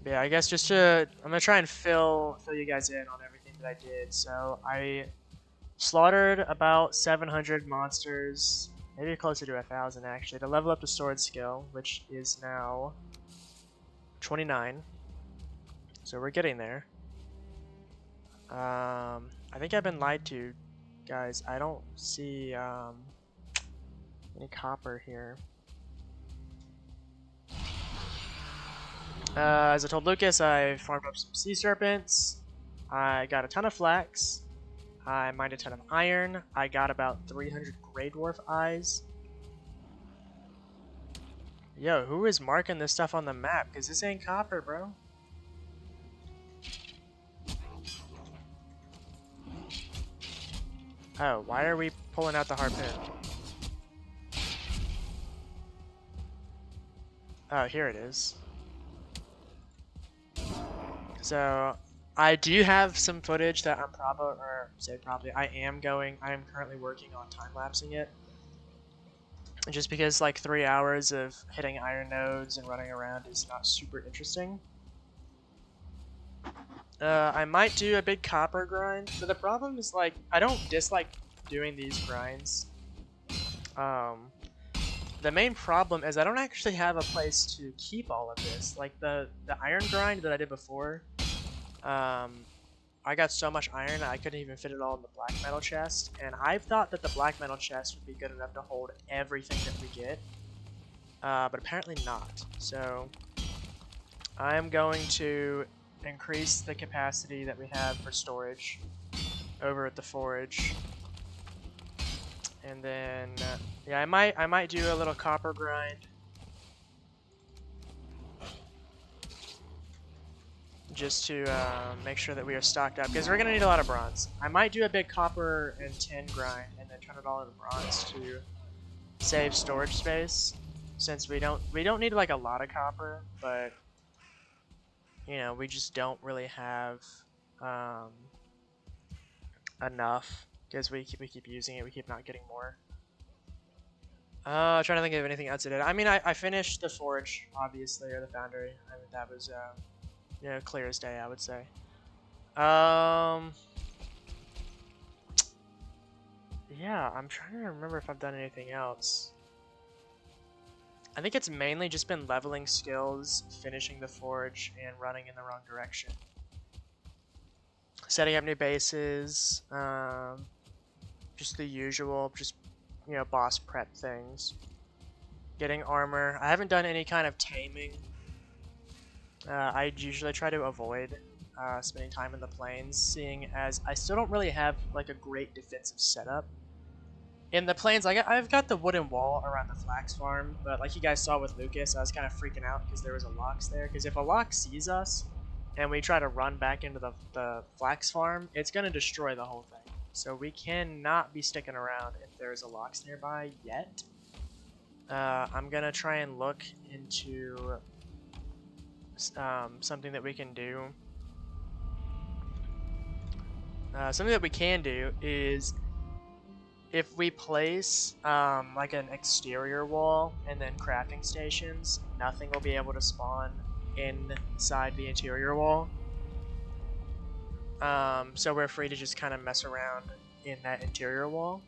But yeah, I guess I'm gonna try and fill you guys in on everything that I did. So I slaughtered about 700 monsters, maybe closer to 1,000 actually, to level up the sword skill, which is now 29. So we're getting there. I think I've been lied to, guys. I don't see any copper here. As I told Lucas, I farmed up some sea serpents. I got a ton of flax. I mined a ton of iron. I got about 300 Grey Dwarf eyes. Yo, who is marking this stuff on the map? Because this ain't copper, bro. Oh, why are we pulling out the harpoon? Oh, here it is. So, I do have some footage that I'm I am currently working on time-lapsing it. Just because like 3 hours of hitting iron nodes and running around is not super interesting. I might do a big copper grind, but the problem is like I don't dislike doing these grinds. The main problem is I don't actually have a place to keep all of this. Like the iron grind that I did before, I got so much iron I couldn't even fit it all in the black metal chest, and I thought that the black metal chest would be good enough to hold everything that we get, but apparently not. So I'm going to increase the capacity that we have for storage over at the forge, and then yeah, I might do a little copper grind. Just to make sure that we are stocked up, because we're going to need a lot of bronze. I might do a big copper and tin grind and then turn it all into bronze to save storage space, since we don't need like a lot of copper, but you know, we just don't really have enough, because we keep using it, we keep not getting more. Trying to think of anything else I did. I mean, I finished the forge, obviously, or the foundry. I mean, that was you know, clear as day, I would say. Yeah, I'm trying to remember if I've done anything else. I think it's mainly just been leveling skills, finishing the forge, and running in the wrong direction. Setting up new bases, just the usual, just, you know, boss prep things. Getting armor. I haven't done any kind of taming. I usually try to avoid spending time in the plains, seeing as I still don't really have like a great defensive setup. In the plains, I've got the wooden wall around the flax farm, but like you guys saw with Lucas, I was kind of freaking out because there was a lox there. Because if a lox sees us and we try to run back into the flax farm, it's going to destroy the whole thing. So we cannot be sticking around if there's a lox nearby yet. I'm going to try and look into something that we can do. Something that we can do is, if we place like an exterior wall and then crafting stations, nothing will be able to spawn inside the interior wall. So we're free to just kind of mess around in that interior wall.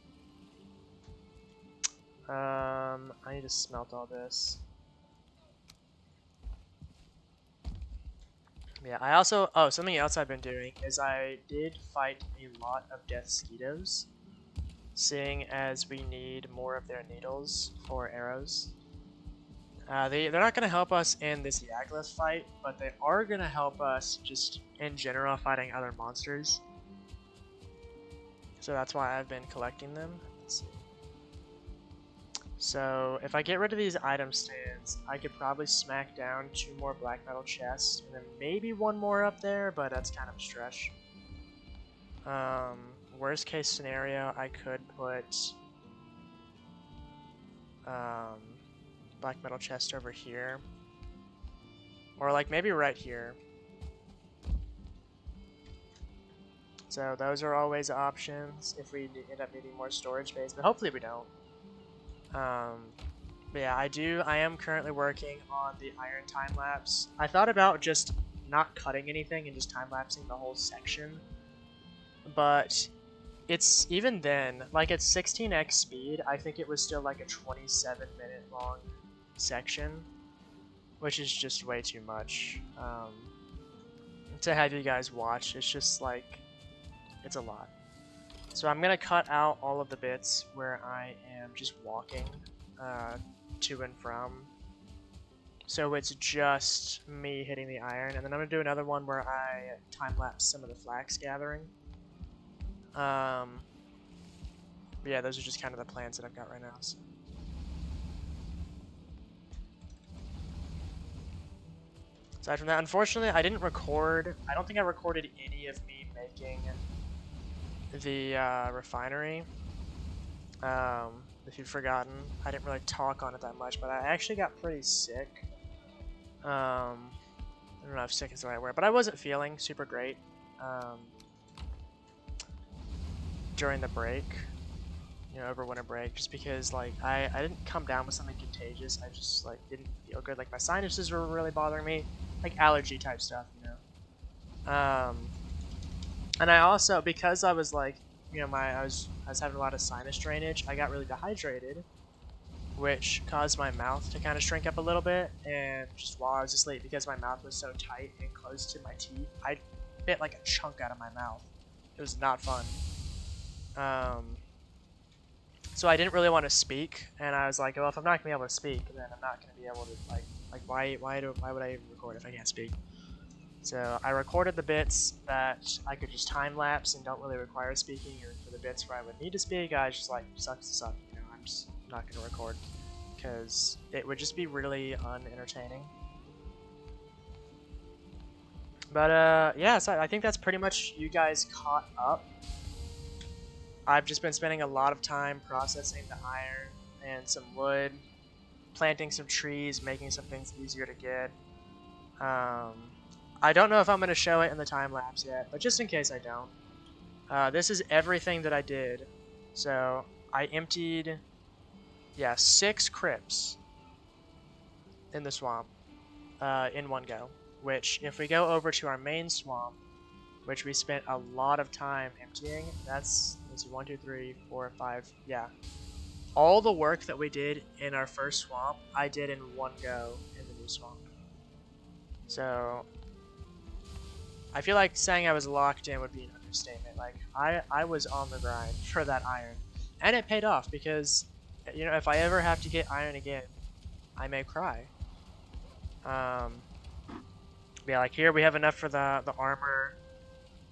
I need to smelt all this. Yeah, I also, something else I've been doing is I did fight a lot of death skeetos, seeing as we need more of their needles for arrows. They're not going to help us in this Yaglith fight, but they are going to help us just in general fighting other monsters. So that's why I've been collecting them. Let's see. So if I get rid of these item stands, I could probably smack down 2 more black metal chests, and then maybe 1 more up there, but that's kind of a stretch. Worst case scenario, I could put black metal chest over here, Or like maybe right here. So those are always options if we end up needing more storage space, but hopefully we don't. But yeah, I am currently working on the iron time lapse. I thought about just not cutting anything and just time lapsing the whole section, but it's even then, like at 16x speed, I think it was still like a 27-minute long section, which is just way too much to have you guys watch. It's just like, it's a lot. So I'm gonna cut out all of the bits where I am just walking to and from. So it's just me hitting the iron, and then I'm gonna do another one where I time lapse some of the flax gathering. But yeah, those are just kind of the plans that I've got right now. So. Aside from that, unfortunately, I didn't record. I don't think I recorded any of me making the refinery. If you've forgotten, I didn't really talk on it that much, but I actually got pretty sick. I don't know if sick is the right word, but I wasn't feeling super great during the break, you know, over winter break, just because like I didn't come down with something contagious. I just like didn't feel good. Like my sinuses were really bothering me, like allergy type stuff, you know. And I also, because I was like, you know, I was having a lot of sinus drainage, I got really dehydrated, which caused my mouth to kind of shrink up a little bit. And just while I was asleep, because my mouth was so tight and close to my teeth, I bit like a chunk out of my mouth. It was not fun. So I didn't really want to speak, and I was like, well, if I'm not gonna be able to speak, then I'm not gonna be able to like why would I even record if I can't speak? So I recorded the bits that I could just time lapse and don't really require speaking, or for the bits where I would need to speak, I just like sucks to suck. You know, I'm just not gonna record because it would just be really unentertaining. But yeah, so I think that's pretty much you guys caught up. I've just been spending a lot of time processing the iron and some wood, planting some trees, making some things easier to get. I don't know if I'm going to show it in the time lapse yet, but just in case I don't. This is everything that I did. So I emptied, yeah, 6 crypts in the swamp in one go, which if we go over to our main swamp, which we spent a lot of time emptying, that's, let's see, 1, 2, 3, 4, 5, yeah. All the work that we did in our first swamp, I did in one go in the new swamp. So I feel like saying I was locked in would be an understatement. Like, I was on the grind for that iron. And it paid off because, you know, if I ever have to get iron again, I may cry. Yeah, like here we have enough for the armor.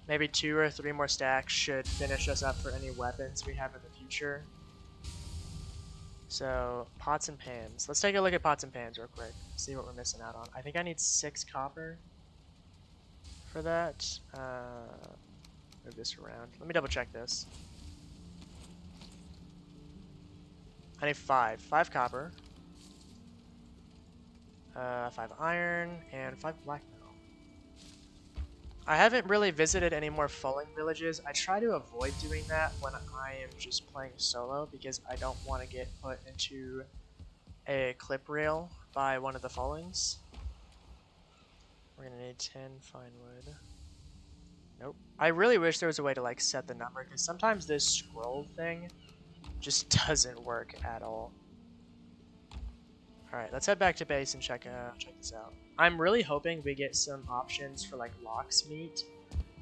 Maybe 2 or 3 more stacks should finish us up for any weapons we have in the future. So, pots and pans. Let's take a look at pots and pans real quick. See what we're missing out on. I think I need 6 copper for that. Move this around. Let me double check this. I need 5. 5 copper. 5 iron, and 5 black metal. I haven't really visited any more falling villages. I try to avoid doing that when I am just playing solo because I don't want to get put into a clip reel by one of the fallings. We're gonna need 10 fine wood. Nope. I really wish there was a way to like set the number because sometimes this scroll thing just doesn't work at all. Alright, let's head back to base and check this out. I'm really hoping we get some options for like lox meat,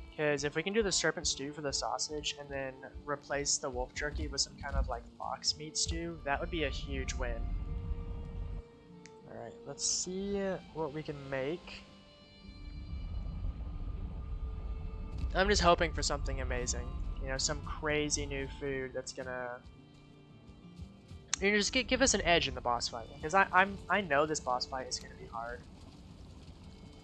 because if we can do the serpent stew for the sausage and then replace the wolf jerky with some kind of like lox meat stew, that would be a huge win. Alright, let's see what we can make. I'm just hoping for something amazing. You know, some crazy new food that's gonna... You know, just give us an edge in the boss fight, because I know this boss fight is gonna be hard.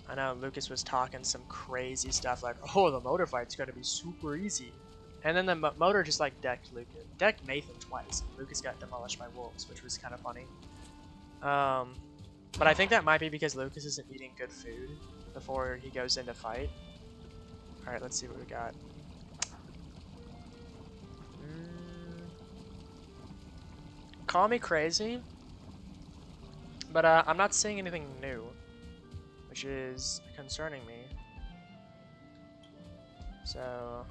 I know Lucas was talking some crazy stuff like, oh, the motor fight's gonna be super easy, and then the motor just like decked Nathan twice. Lucas got demolished by wolves, which was kind of funny. But I think that might be because Lucas isn't eating good food before he goes into fight. Alright, let's see what we got. Call me crazy, but I'm not seeing anything new, which is concerning me. So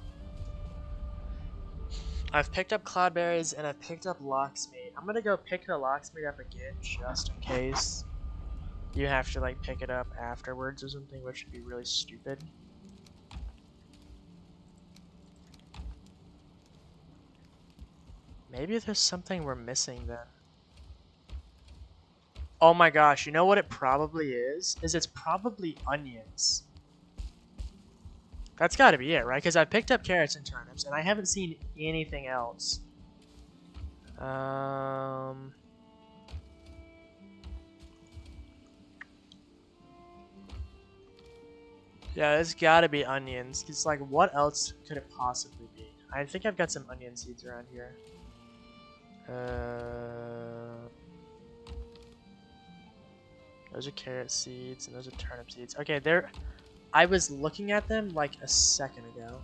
I've picked up cloudberries and I've picked up locksmeat. I'm gonna go pick the locksmeat up again just in case you have to like pick it up afterwards or something, which would be really stupid. Maybe there's something we're missing then. Oh my gosh, you know what it probably is? It's probably onions. That's gotta be it, right? Because I picked up carrots and turnips and I haven't seen anything else. Yeah, it's gotta be onions. Cause like, what else could it possibly be? I think I've got some onion seeds around here. Those are carrot seeds and those are turnip seeds. Okay, they're. I was looking at them like a second ago.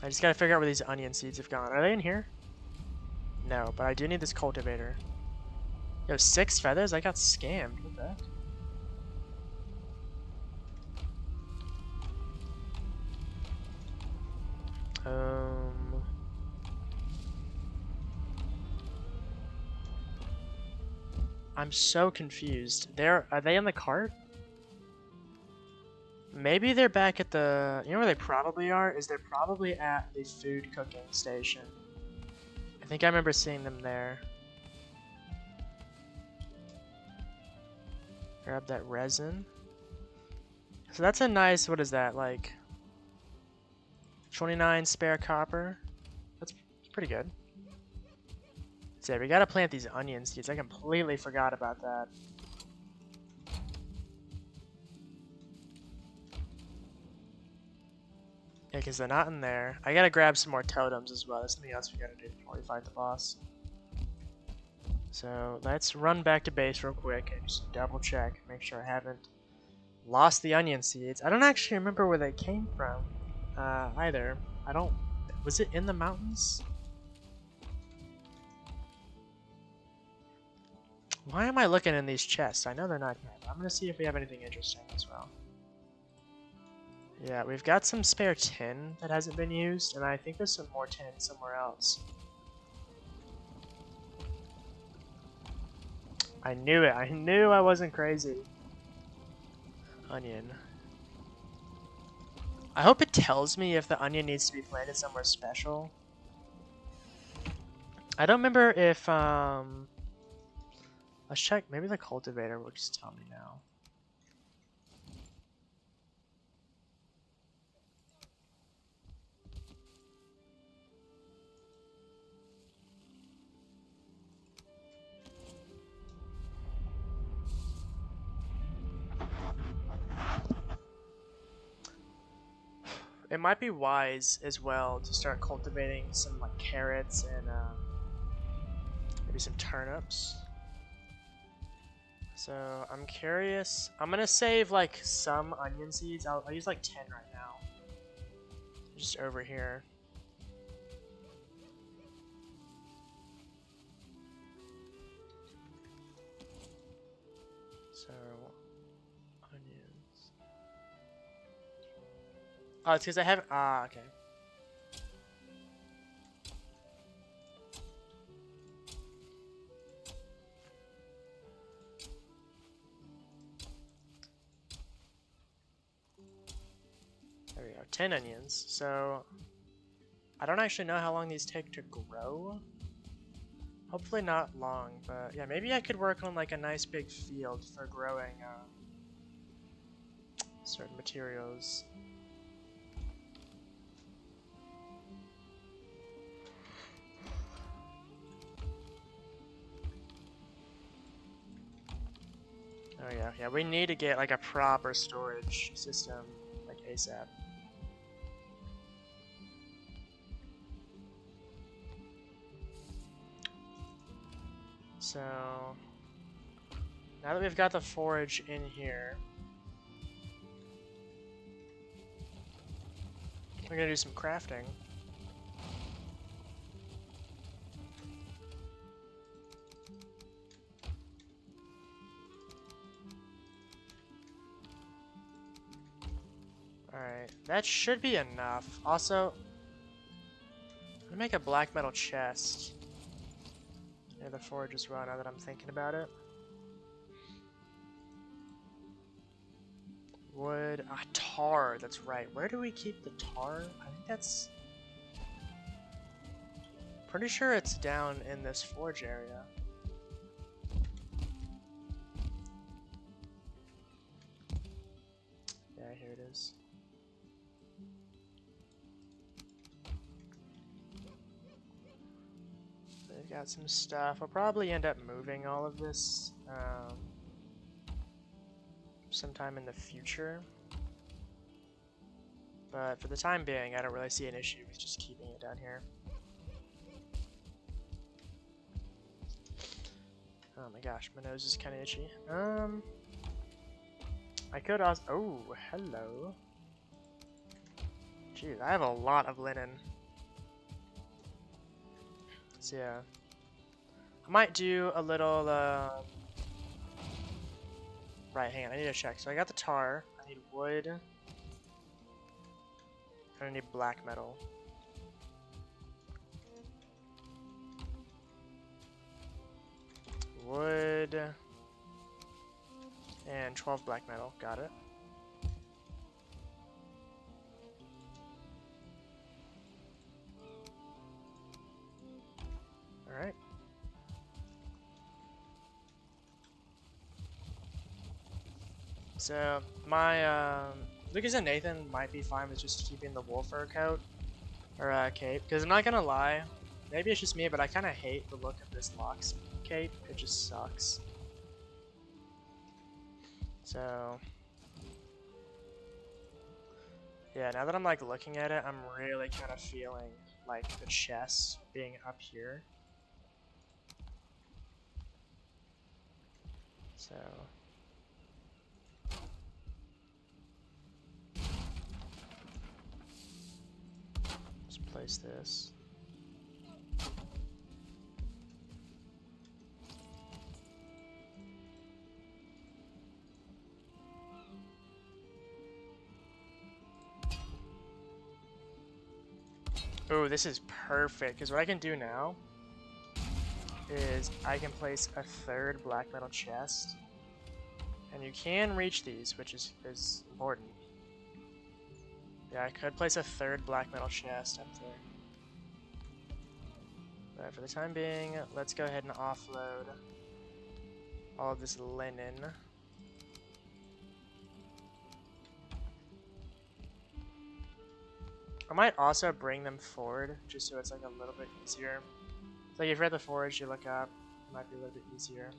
I just gotta figure out where these onion seeds have gone. Are they in here? No, but I do need this cultivator. Yo, 6 feathers? I got scammed. What the heck? I'm so confused. Are they in the cart? Maybe they're back at the... You know where they probably are? Is they're probably at the food cooking station. I think I remember seeing them there. Grab that resin. So that's a nice... What is that? Like... 29 spare copper. That's pretty good. So yeah, we gotta plant these onion seeds. I completely forgot about that. Yeah, because they're not in there. I gotta grab some more totems as well. There's something else we gotta do before we fight the boss. So let's run back to base real quick and just double check. Make sure I haven't lost the onion seeds. I don't actually remember where they came from either. I don't... Was it in the mountains? Why am I looking in these chests? I know they're not here, but I'm gonna see if we have anything interesting as well. Yeah, we've got some spare tin that hasn't been used, and I think there's some more tin somewhere else. I knew it. I knew I wasn't crazy. Onion. I hope it tells me if the onion needs to be planted somewhere special. I don't remember if, let's check. Maybe the cultivator will just tell me now. It might be wise as well to start cultivating some like carrots and maybe some turnips. So I'm curious. I'm gonna save like some onion seeds. I'll use like 10 right now. Just over here. So onions. Oh, it's because I haven't. Ah, okay. There we go, 10 onions. So, I don't actually know how long these take to grow. Hopefully not long, but yeah, maybe I could work on like a nice big field for growing certain materials. Oh yeah, we need to get like a proper storage system, like ASAP. So now that we've got the forage in here, we're gonna do some crafting. Alright, that should be enough. Also, I'm gonna make a black metal chest. Yeah, the forage as well, now that I'm thinking about it. Wood, tar, that's right. Where do we keep the tar? I think that's... Pretty sure it's down in this forge area. Yeah, here it is. They've got some stuff. I'll probably end up moving all of this sometime in the future. But for the time being, I don't really see an issue with just keeping it down here. Oh my gosh, my nose is kind of itchy. I could also... Oh, hello. Jeez, I have a lot of linen. So yeah. I might do a little... Right, hang on, I need to check. So I got the tar. I need wood. And I need black metal. Wood. And 12 black metal. Got it. Alright. So, my, Lucas and Nathan might be fine with just keeping the wool fur coat, or, cape, because I'm not gonna lie, maybe it's just me, but I kind of hate the look of this locksmith cape. It just sucks. So, yeah, now that I'm, like, looking at it, I'm really kind of feeling, like, the chest being up here. So... place this. Oh, this is perfect, because what I can do now is I can place a third black metal chest, and you can reach these, which is important. Yeah, I could place a third black metal chest up there. But for the time being, let's go ahead and offload all of this linen. I might also bring them forward, just so it's like a little bit easier. So like if you're at the forge, you look up, it might be a little bit easier.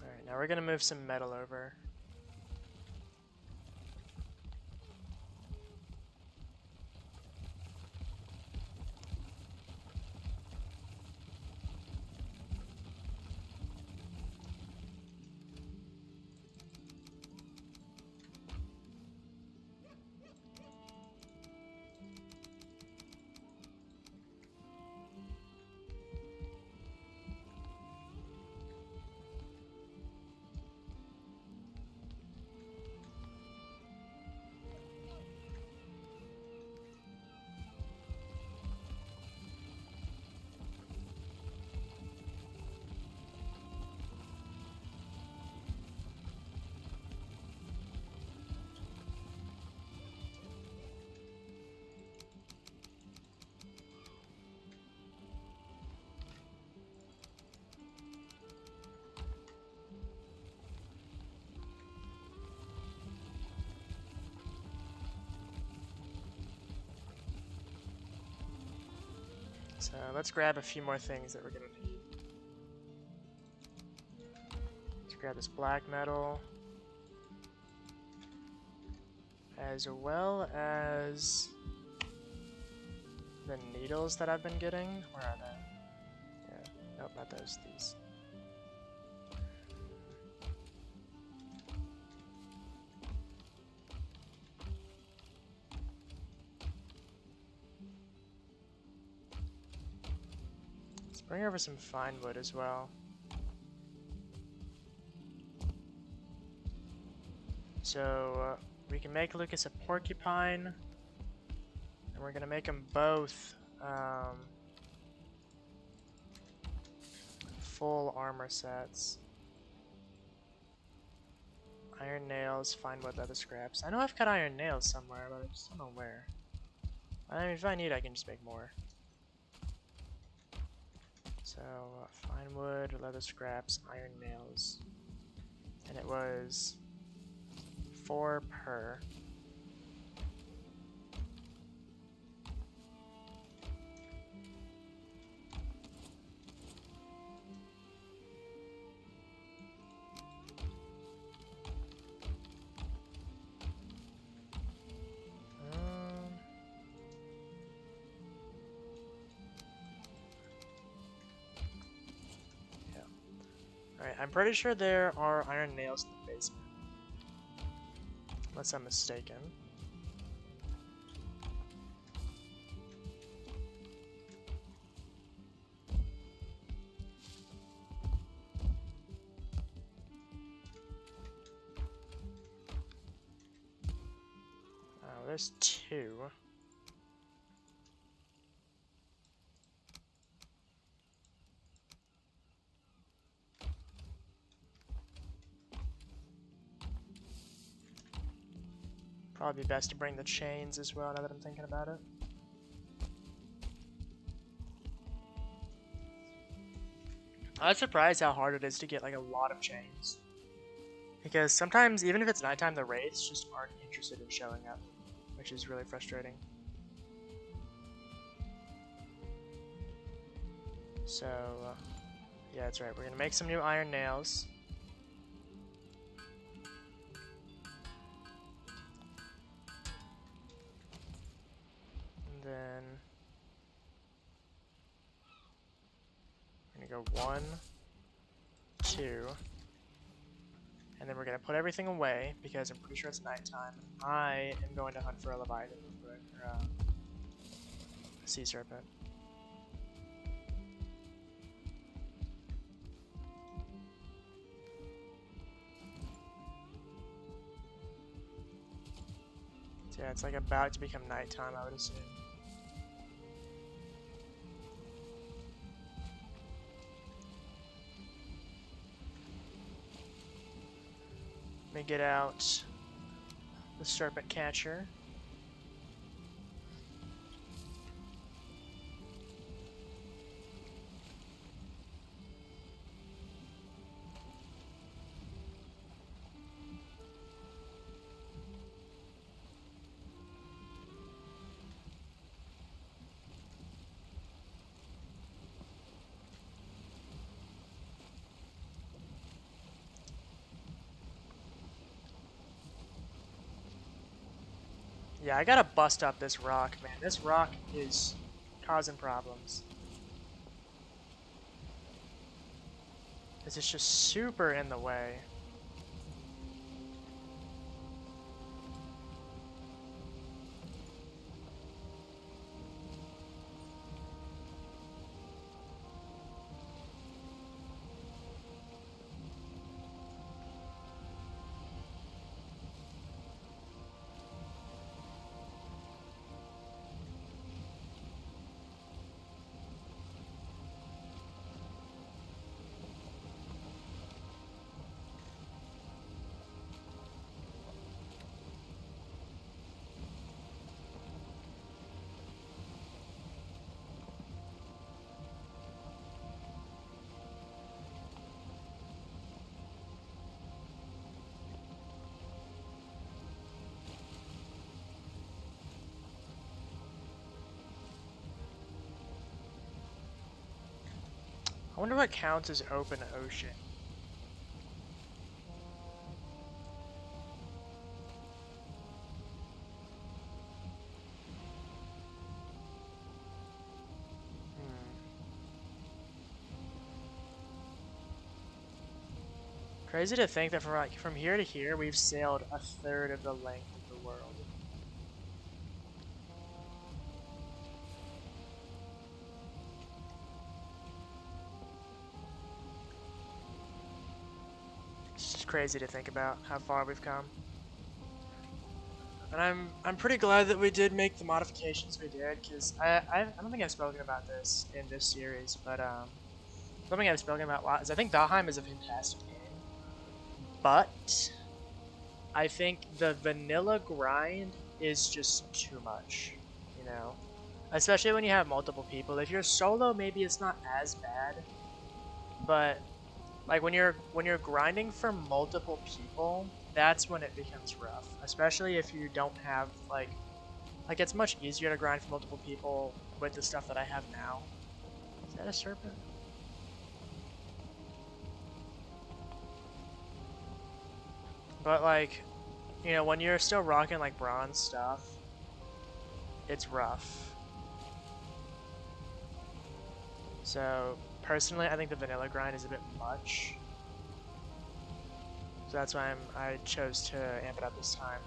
Alright, now we're gonna move some metal over. So let's grab a few more things that we're gonna need. Let's grab this black metal, as well as the needles that I've been getting. Where are they? Yeah, nope, not those, these. Let's bring over some fine wood as well. So we can make Lucas a porcupine, and we're gonna make them both full armor sets. Iron nails, fine wood, leather scraps. I know I've got iron nails somewhere, but I just don't know where. I mean, if I need, I can just make more. So fine wood, leather scraps, iron nails, and it was 4 per. Yeah. Alright, I'm pretty sure there are iron nails in the basement. Unless I'm mistaken. Oh, there's 2. Probably best to bring the chains as well now that I'm thinking about it. I was surprised how hard it is to get like a lot of chains. Because sometimes, even if it's nighttime, the wraiths just aren't interested in showing up, which is really frustrating. So, yeah, that's right. We're gonna make some new iron nails. And then we're gonna go 1, 2. And then we're gonna put everything away because I'm pretty sure it's nighttime. I am going to hunt for a Leviathan real quick, or a sea serpent. So yeah, it's like about to become nighttime, I would assume. Let me get out the serpent catcher. Yeah, I gotta bust up this rock, man. This rock is causing problems. This is just super in the way. I wonder what counts as open ocean. Crazy to think that from here to here, we've sailed a third of the length of the world. It's just crazy to think about how far we've come. And I'm pretty glad that we did make the modifications we did, because I don't think I've spoken about this in this series, but something I've spoken about a lot is I think Valheim is a fantastic game, but I think the vanilla grind is just too much, you know? Especially when you have multiple people. If you're solo, maybe it's not as bad, but like when you're grinding for multiple people, that's when it becomes rough. Especially if you don't have like it's much easier to grind for multiple people with the stuff that I have now. Is that a serpent? But like, you know, when you're still rocking like bronze stuff, it's rough. So personally, I think the vanilla grind is a bit much. So that's why I chose to amp it up this time.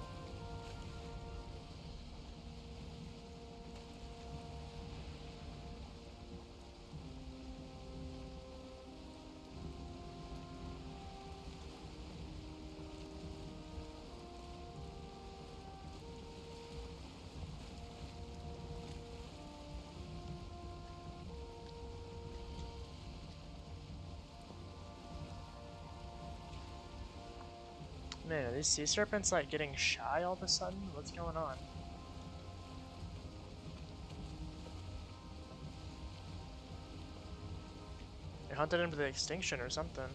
Man, are these sea serpents like getting shy all of a sudden? What's going on? They hunted him to the extinction or something.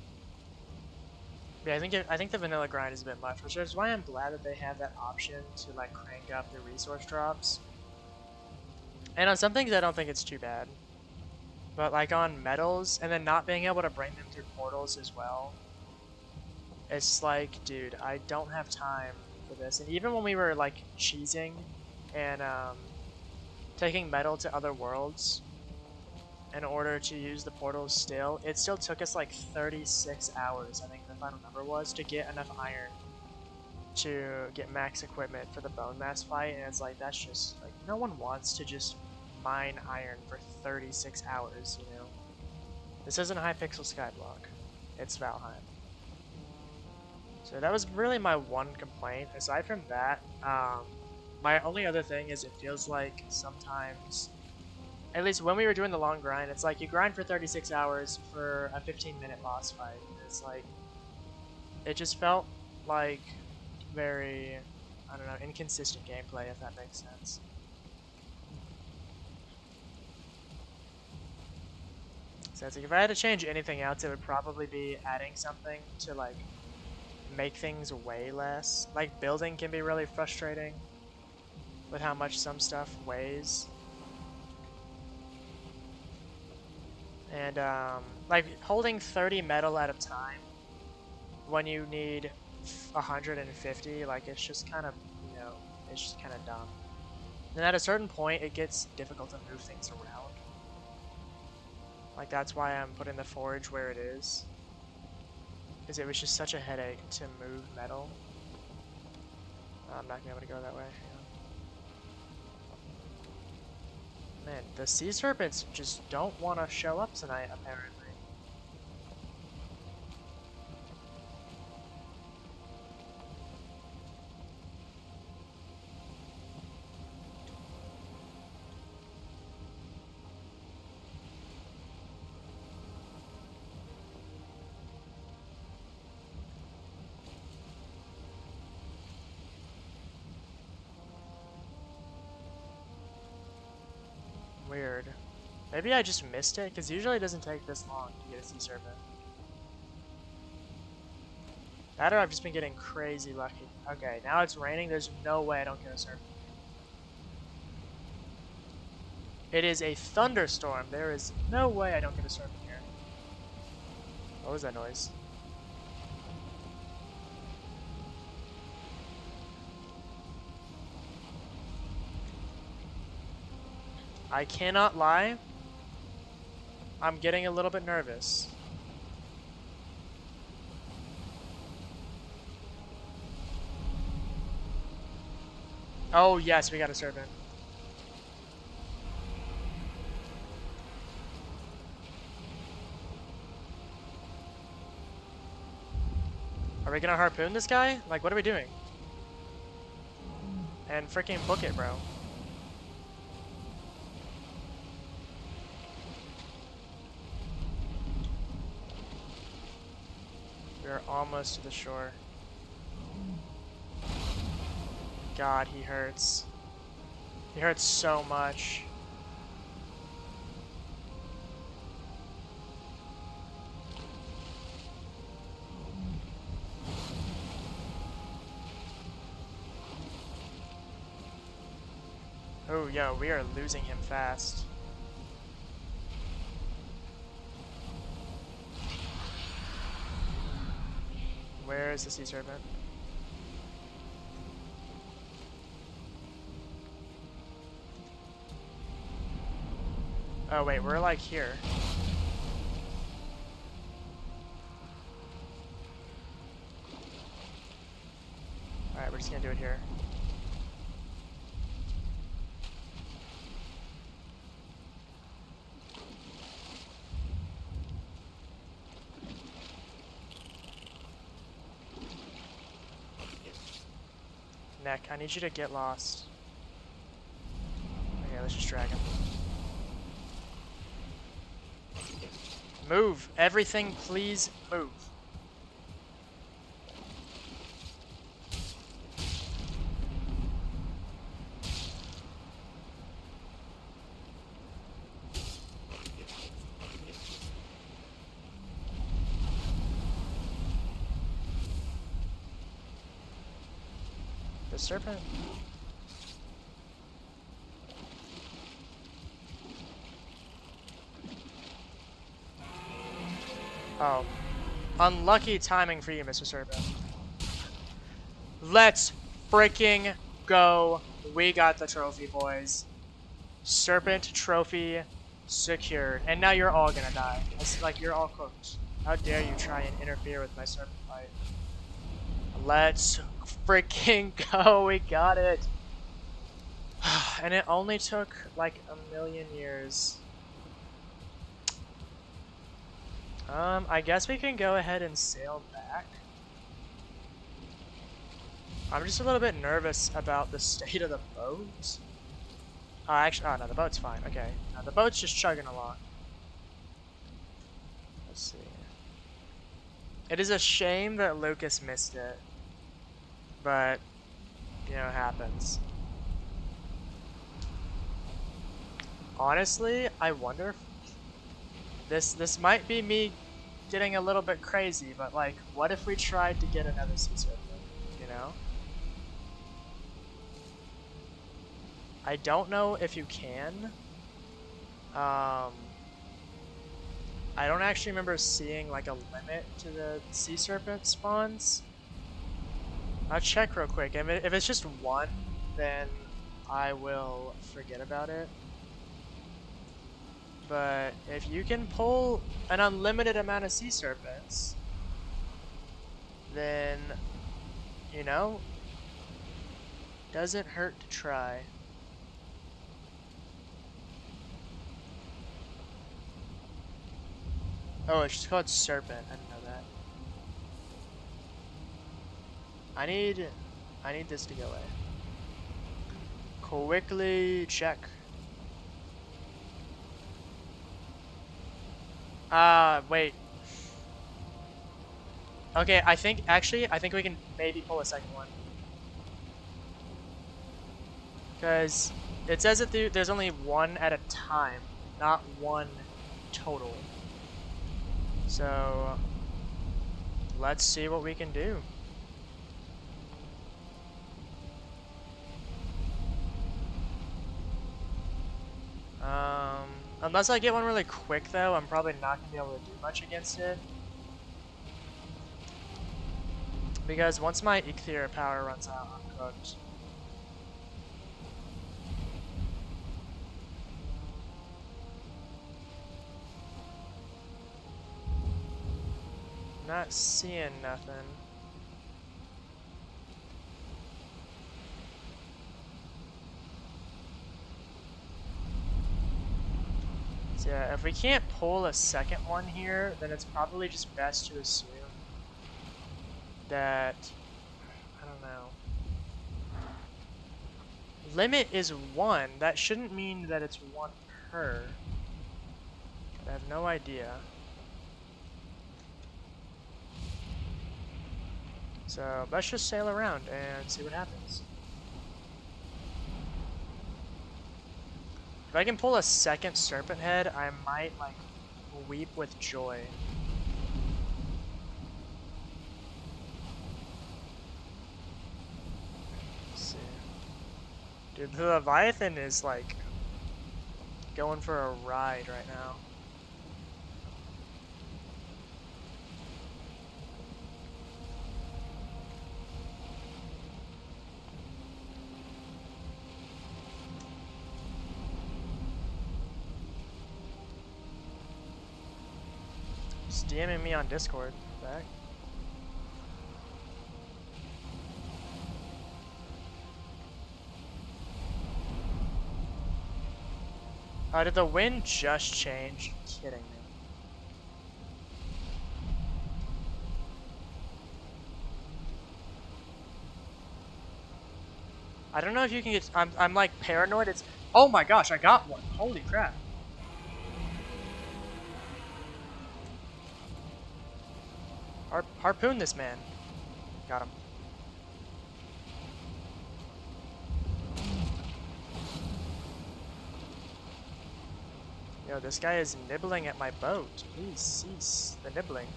Yeah, I think the vanilla grind is a bit much, which is why I'm glad that they have that option to like crank up the resource drops. And on some things I don't think it's too bad. But like on metals, and then not being able to bring them through portals as well. It's like, dude, I don't have time for this. And even when we were like cheesing and taking metal to other worlds in order to use the portals still, it still took us like 36 hours, I think the final number was, to get enough iron to get max equipment for the bone mass fight. And it's like, that's just like, no one wants to just mine iron for 36 hours, you know? This isn't a Hypixel Skyblock, it's Valheim. So that was really my one complaint. Aside from that, my only other thing is it feels like sometimes, at least when we were doing the long grind, it's like you grind for 36 hours for a 15-minute boss fight. It's like, it just felt like very, I don't know, inconsistent gameplay, if that makes sense. So it's like, if I had to change anything else, it would probably be adding something to like make things way less. Like building can be really frustrating with how much some stuff weighs. And like holding 30 metal at a time when you need 150, like it's just kind of, you know, it's just kind of dumb. And at a certain point, it gets difficult to move things around. Like that's why I'm putting the forge where it is. Because it was just such a headache to move metal. I'm not gonna be able to go that way. Yeah. Man, the sea serpents just don't want to show up tonight, apparently. Weird. Maybe I just missed it, because usually it doesn't take this long to get a sea serpent. That or I've just been getting crazy lucky. Okay, now it's raining, there's no way I don't get a serpent. It is a thunderstorm, there is no way I don't get a serpent here. What was that noise? I cannot lie, I'm getting a little bit nervous. Oh, yes, we got a serpent. Are we gonna harpoon this guy? Like, what are we doing? And freaking book it, bro. We're almost to the shore. God, he hurts. He hurts so much. Oh, yo, we are losing him fast. Where is the sea serpent? Oh, wait, we're like here. Alright, we're just gonna do it here. Neck, I need you to get lost. Okay, let's just drag him. Move! Everything, please move. The serpent? Oh. Unlucky timing for you, Mr. Serpent. Let's freaking go. We got the trophy, boys. Serpent trophy secured. And now you're all gonna die. It's like you're all cooked. How dare you try and interfere with my serpent fight. Let's freaking go. We got it. And it only took like 1,000,000 years. I guess we can go ahead and sail back. I'm just a little bit nervous about the state of the boat. Actually, oh no, the boat's fine. Okay, no, the boat's just chugging along. Let's see. It is a shame that Lucas missed it, but you know, it happens. Honestly, I wonder if this might be me getting a little bit crazy, but like, what if we tried to get another sea serpent? You know? I don't know if you can. I don't actually remember seeing like a limit to the sea serpent spawns. I'll check real quick. If it's just one, then I will forget about it. But if you can pull an unlimited amount of sea serpents, then, you know, doesn't hurt to try. Oh, it's just called serpent. I didn't know that. I need this to go away. Quickly check. Wait. Okay, I think we can maybe pull a second one. Because it says that there's only one at a time, not one total. So, let's see what we can do. Unless I get one really quick though, I'm probably not going to be able to do much against it. Because once my Ichthyer power runs out, I'm cooked. Not seeing nothing. So yeah, if we can't pull a second one here, then it's probably just best to assume that, I don't know. Limit is 1. That shouldn't mean that it's 1 per. I have no idea. So let's just sail around and see what happens. If I can pull a second serpent head, I might like weep with joy. Let's see. Dude, the Leviathan is like going for a ride right now. He's DMing me on Discord. Back. Did the wind just change? You're kidding me. I don't know if you can get. I'm like paranoid. It's. Oh my gosh! I got one. Holy crap! Harpoon this man. Got him. Yo, this guy is nibbling at my boat. Please cease the nibbling.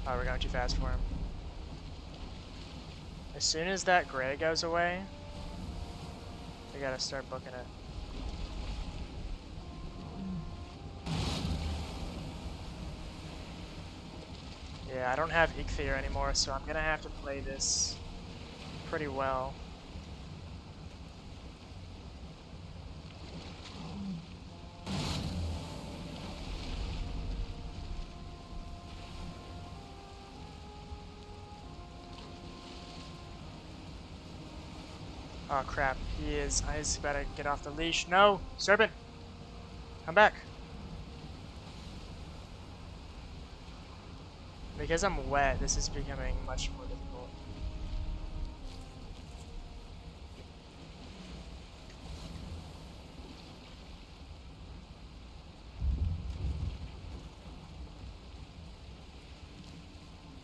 Oh, we're going too fast for him. As soon as that gray goes away, we gotta start booking it. Yeah, I don't have Ichthyr anymore, so I'm gonna have to play this pretty well. Oh crap, he is. I just better get off the leash. No! Serpent! Come back! Because I'm wet, this is becoming much more difficult.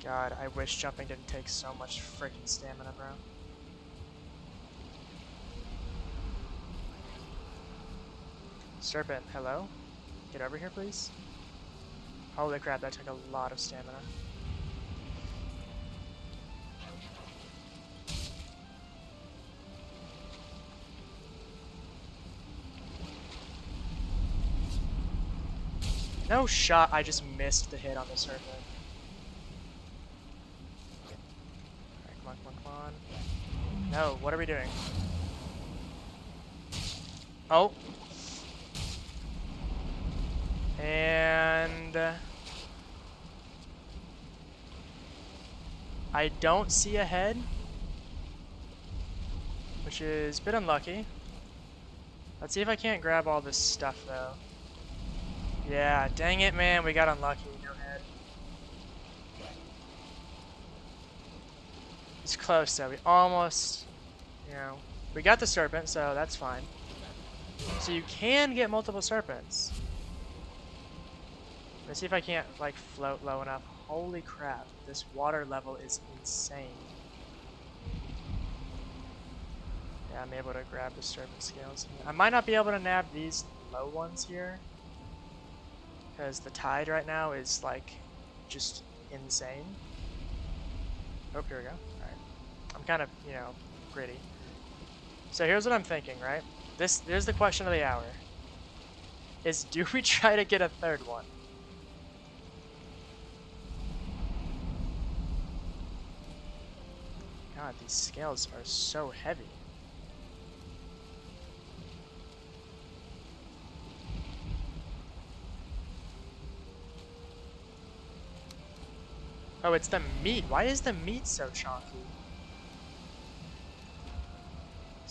God, I wish jumping didn't take so much freaking stamina, bro. Serpent, hello? Get over here, please. Holy crap, that took a lot of stamina. No shot, I just missed the hit on the serpent. Alright, come on, come on, come on. No, what are we doing? Oh. And I don't see a head, which is a bit unlucky. Let's see if I can't grab all this stuff though. Yeah, dang it, man, we got unlucky. No head. It's close though. We almost, you know, we got the serpent, so that's fine. So you can get multiple serpents. Let's see if I can't like float low enough. Holy crap, this water level is insane. Yeah, I'm able to grab the serpent scales. I might not be able to nab these low ones here, because the tide right now is like just insane. Oh, here we go. Alright. I'm kind of, you know, gritty. So here's what I'm thinking, right? Here's the question of the hour. Is do we try to get a third one? God, these scales are so heavy. Oh, it's the meat. Why is the meat so chunky?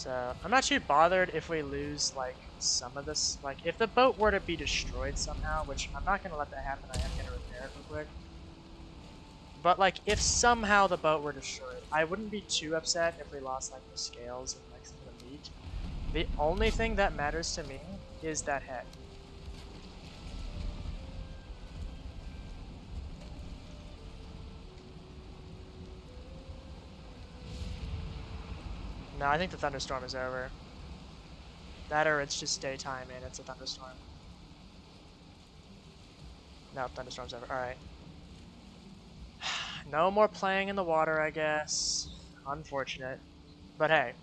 So I'm not too bothered if we lose like some of this. Like if the boat were to be destroyed somehow, which I'm not gonna let that happen. I am gonna repair it real quick. But like if somehow the boat were destroyed, I wouldn't be too upset if we lost like the scales and like some of the meat. The only thing that matters to me is that head. No, I think the thunderstorm is over. That or it's just daytime and it's a thunderstorm. No, thunderstorm's over. Alright. No more playing in the water, I guess. Unfortunate. But hey.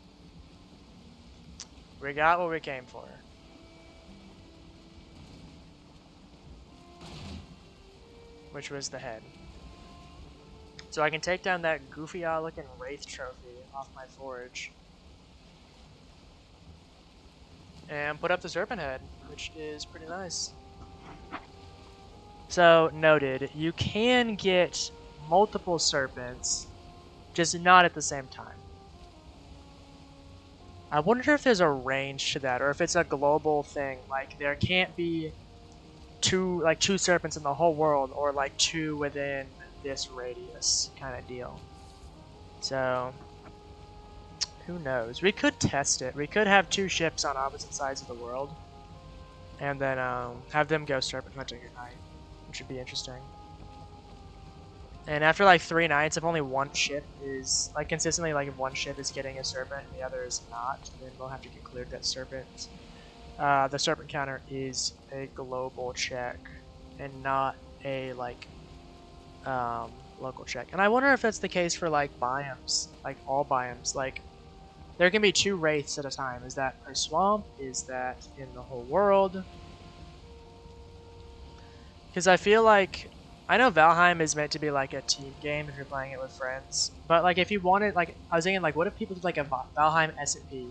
We got what we came for. Which was the head. So I can take down that goofy looking Wraith trophy off my forge. And put up the serpent head, which is pretty nice. So, noted, you can get multiple serpents, just not at the same time. I wonder if there's a range to that, or if it's a global thing. Like, there can't be two serpents in the whole world, or like two within this radius kind of deal. So, who knows? We could test it. We could have two ships on opposite sides of the world, and then have them go serpent hunting at night, which would be interesting. And after like 3 nights, if only one ship is like consistently, like if one ship is getting a serpent and the other is not, then we'll have to conclude that serpent. The serpent counter is a global check and not a like local check. And I wonder if that's the case for like biomes, like all biomes. Like there can be 2 wraiths at a time. Is that per swamp? Is that in the whole world? Because I feel like I know Valheim is meant to be like a team game if you're playing it with friends. But like if you wanted, like I was thinking, like what if people did like a Valheim SMP,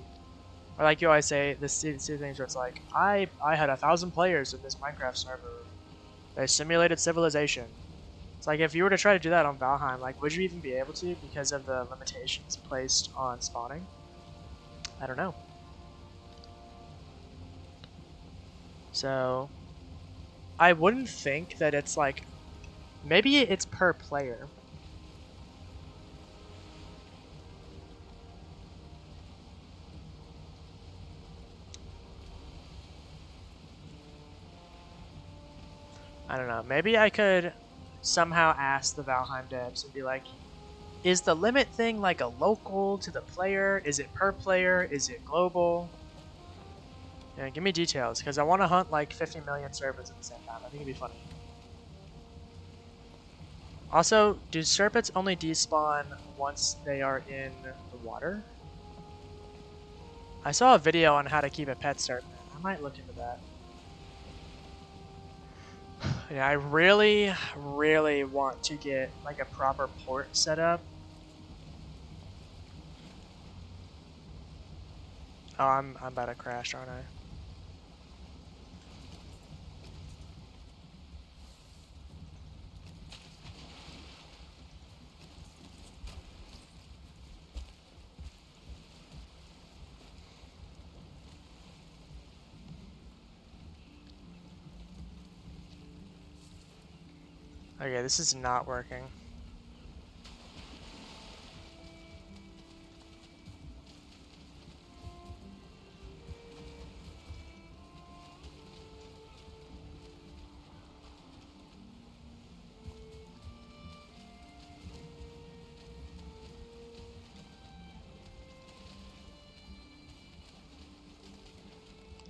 or like you always say, the things where it's like I had 1,000 players in this Minecraft server. They simulated civilization. It's like if you were to try to do that on Valheim, like would you even be able to because of the limitations placed on spawning? I don't know. So I wouldn't think that it's like, maybe it's per player. I don't know. Maybe I could somehow ask the Valheim devs and be like, is the limit thing like a local to the player? Is it per player? Is it global? Yeah, give me details, because I want to hunt like 50 million serpents at the same time. I think it'd be funny. Also, do serpents only despawn once they are in the water? I saw a video on how to keep a pet serpent. I might look into that. Yeah, I really, really want to get like a proper port set up. Oh, I'm about to crash, aren't I? Okay, this is not working.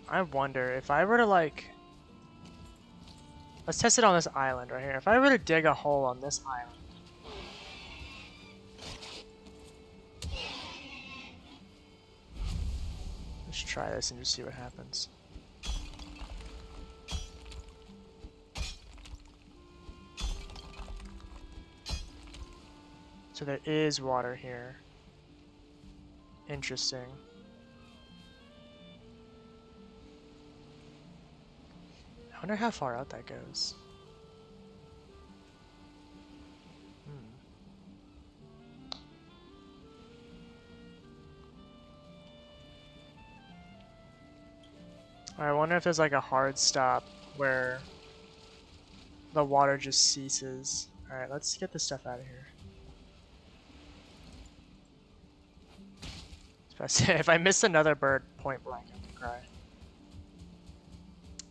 I wonder if I were to like, let's test it on this island right here. If I were to dig a hole on this island, let's try this and just see what happens. So there is water here. Interesting. I wonder how far out that goes. I wonder if there's like a hard stop where the water just ceases. Alright, let's get this stuff out of here. If I miss another bird point blank, I'm gonna cry.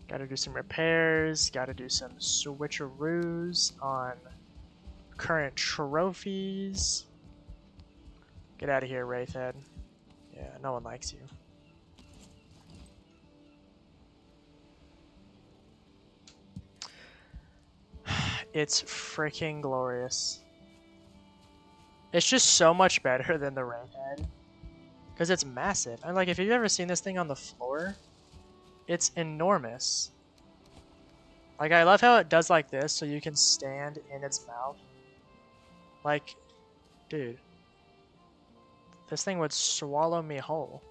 Gotta do some repairs, gotta do some switcheroos on current trophies. Get out of here, Wraithhead. Yeah, no one likes you. It's freaking glorious. It's just so much better than the Wraithhead. Because it's massive. And like, if you've ever seen this thing on the floor, it's enormous. Like, I love how it does like this, so you can stand in its mouth. Like, dude. This thing would swallow me whole.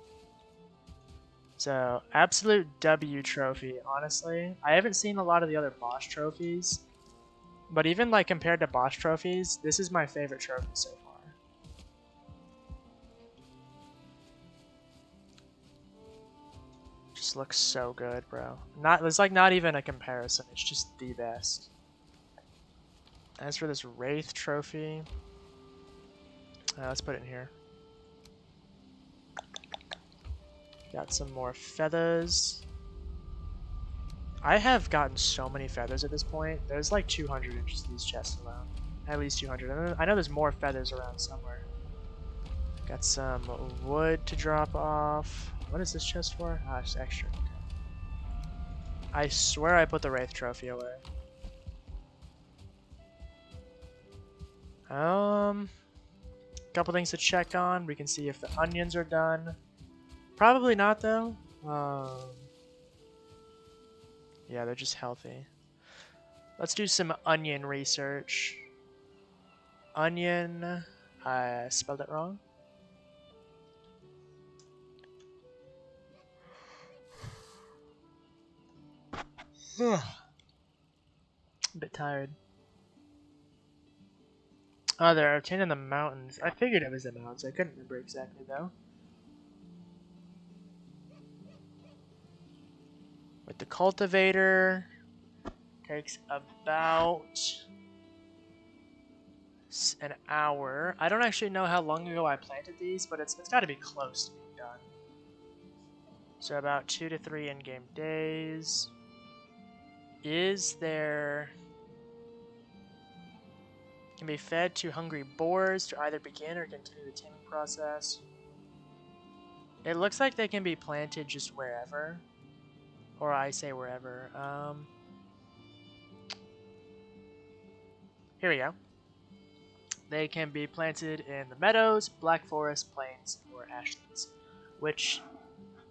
So, absolute W trophy, honestly. I haven't seen a lot of the other boss trophies. But even, like, compared to boss trophies, this is my favorite trophy so far. Just looks so good, bro. There's like not even a comparison. It's just the best. As for this Wraith trophy, let's put it in here. Got some more feathers. I have gotten so many feathers at this point. There's like 200 in just these chests alone. At least 200. And I know there's more feathers around somewhere. Got some wood to drop off. What is this chest for? Ah, it's extra. I swear I put the Wraith trophy away. Couple things to check on. We can see if the onions are done. Probably not though. Yeah, they're just healthy. Let's do some onion research. Onion. I spelled it wrong. A bit tired. Oh, they're obtained in the mountains. I figured it was the mountains. I couldn't remember exactly though. With the cultivator, takes about an hour. I don't actually know how long ago I planted these, but it's got to be close to being done. So about 2 to 3 in-game days. Is there... Can be fed to hungry boars to either begin or continue the taming process. It looks like they can be planted just wherever. Or I say wherever. Here we go. They can be planted in the meadows, black forest, plains, or ashlands. Which,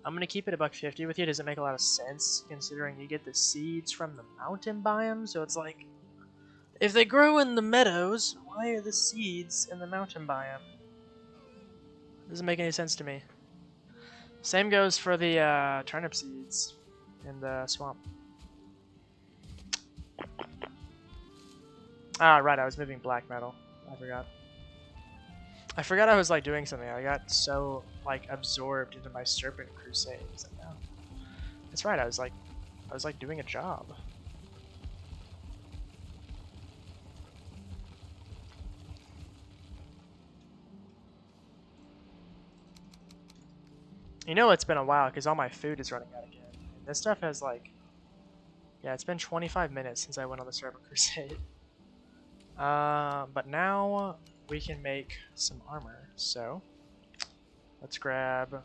I'm going to keep it $1.50 with you. It doesn't make a lot of sense, considering you get the seeds from the mountain biome. So it's like, if they grow in the meadows, why are the seeds in the mountain biome? Doesn't make any sense to me. Same goes for the turnip seeds in the swamp. Ah, right, I was moving black metal. I forgot I was like doing something. I got so like absorbed into my serpent crusades. And now, that's right. I was like doing a job. You know it's been a while because all my food is running out again. And this stuff has like, yeah, it's been 25 minutes since I went on the serpent crusade. But now we can make some armor. So let's grab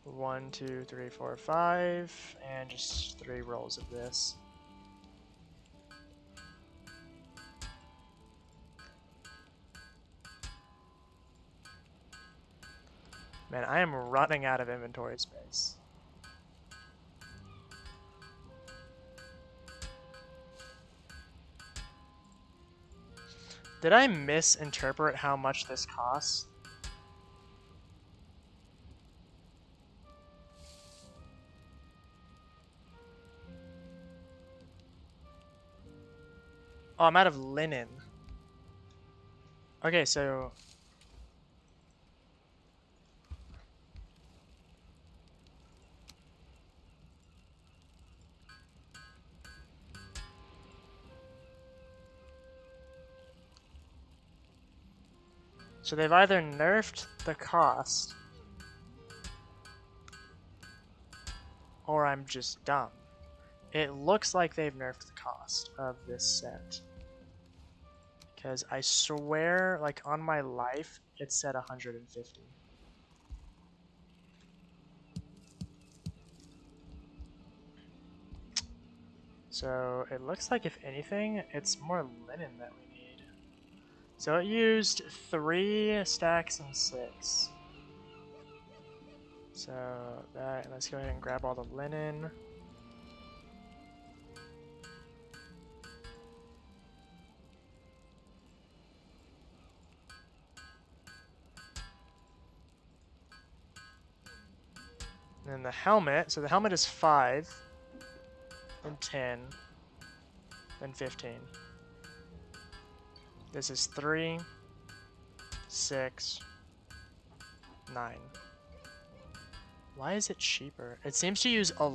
1, 2, 3, 4, 5, and just 3 rolls of this. Man, I am running out of inventory space. Did I misinterpret how much this costs? Oh, I'm out of linen. Okay, so... So they've either nerfed the cost, or I'm just dumb. It looks like they've nerfed the cost of this set. Because I swear, like on my life, it said 150. So it looks like if anything, it's more linen that we need. So it used 3 stacks and 6. So that, let's go ahead and grab all the linen. And then the helmet, so the helmet is 5, then 10, then 15. This is 3, 6, 9. Why is it cheaper? It seems to use a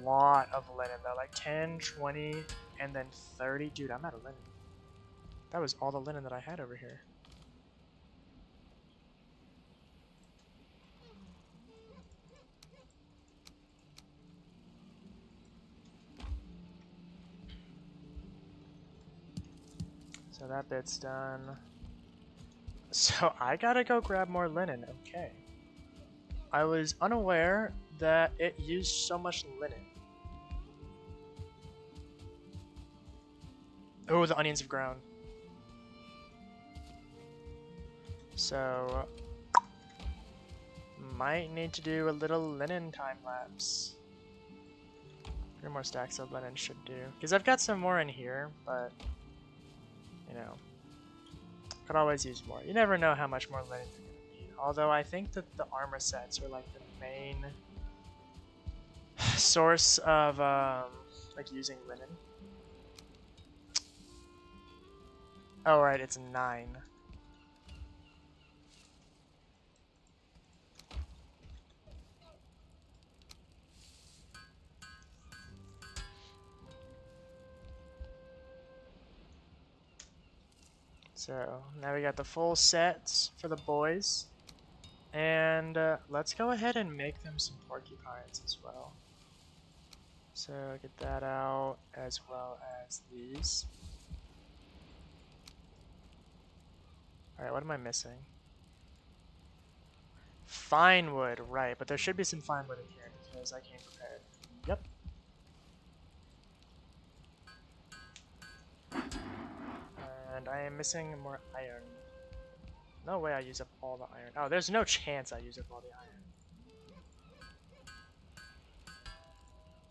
lot of linen though, like 10, 20, and then 30. Dude, I'm out of linen. That was all the linen that I had over here. So that bit's done. So I gotta go grab more linen, okay. I was unaware that it used so much linen. Oh, the onions have grown. So, might need to do a little linen time lapse. 3 more stacks of linen should do. Because I've got some more in here, but, you know, could always use more. You never know how much more linen you're going to need. Although I think that the armor sets are like the main source of, like using linen. Oh, right, it's 9. So now we got the full sets for the boys, and let's go ahead and make them some porcupines as well. So get that out as well as these. Alright, what am I missing? Fine wood, right, but there should be some fine wood in here because I came prepared. Yep. And I am missing more iron. No way I use up all the iron. Oh, there's no chance I use up all the iron.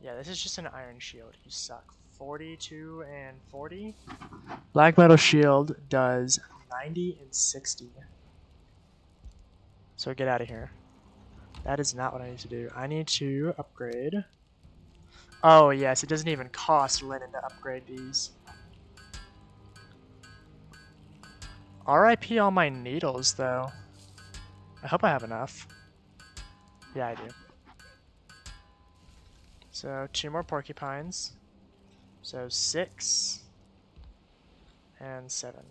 Yeah, this is just an iron shield. You suck. 42 and 40. Black metal shield does 90 and 60. So get out of here. That is not what I need to do. I need to upgrade. Oh yes, it doesn't even cost linen to upgrade these. RIP all my needles though. I hope I have enough. Yeah, I do. So 2 more porcupines. So 6 and 7.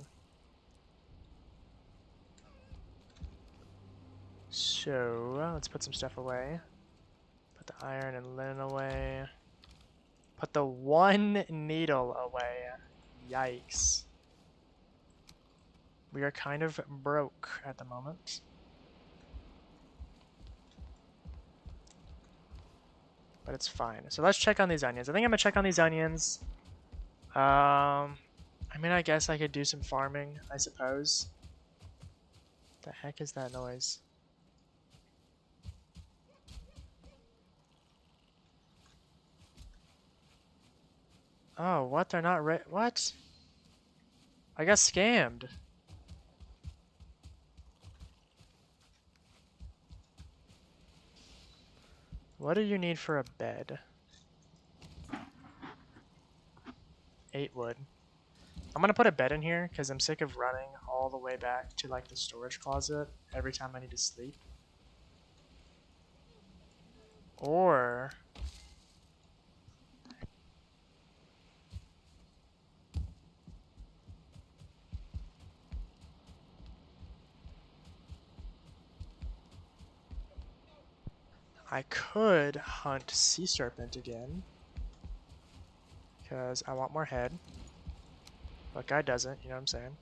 So let's put some stuff away. Put the iron and linen away. Put the 1 needle away. Yikes. We are kind of broke at the moment. But it's fine. So let's check on these onions. I think I'm gonna check on these onions. I mean, I guess I could do some farming, I suppose. The heck is that noise? Oh, what? They're not what? I got scammed. What do you need for a bed? 8 wood. I'm gonna put a bed in here because I'm sick of running all the way back to like the storage closet every time I need to sleep. Or I could hunt sea serpent again. Because I want more head. But guy doesn't, you know what I'm saying?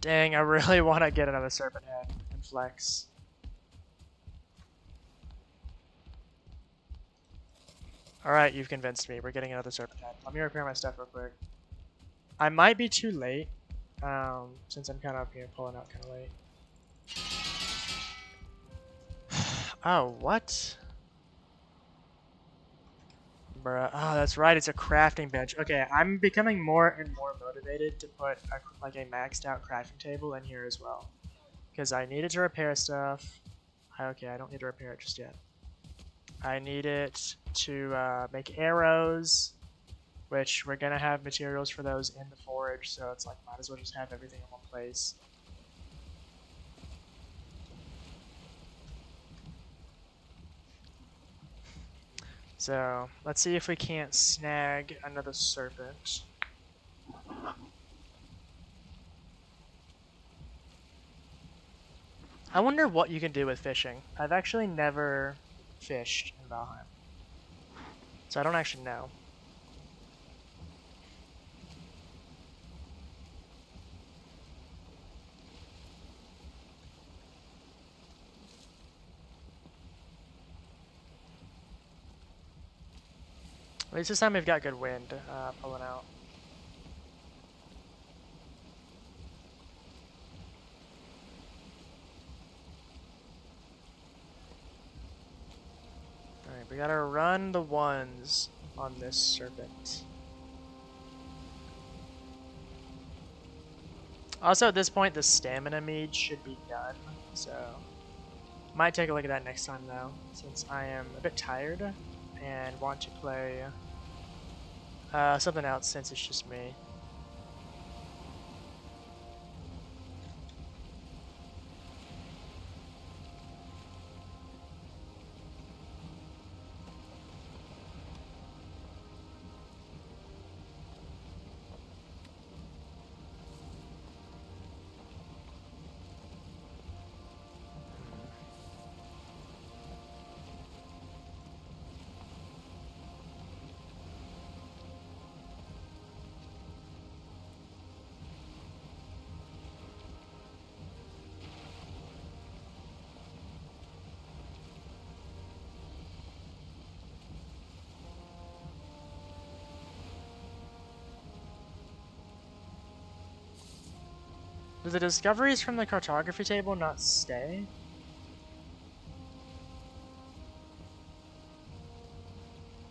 Dang, I really want to get another serpent head and flex. Alright, you've convinced me. We're getting another serpent head. Let me repair my stuff real quick. I might be too late, since I'm kind of pulling out kind of late. Oh, what? Bruh. Oh, that's right. It's a crafting bench. Okay, I'm becoming more and more motivated to put like a maxed out crafting table in here as well. Because I needed to repair stuff. Okay, I don't need to repair it just yet. I need it to make arrows, which we're going to have materials for those in the forge, so it's like might as well just have everything in one place. So, let's see if we can't snag another serpent. I wonder what you can do with fishing. I've actually never fished in Valheim, so I don't actually know. At least this time we've got good wind pulling out. Alright, we gotta run the ones on this serpent. Also, at this point, the stamina mead should be done, so might take a look at that next time though, since I am a bit tired and want to play something else since it's just me. Do the discoveries from the cartography table not stay?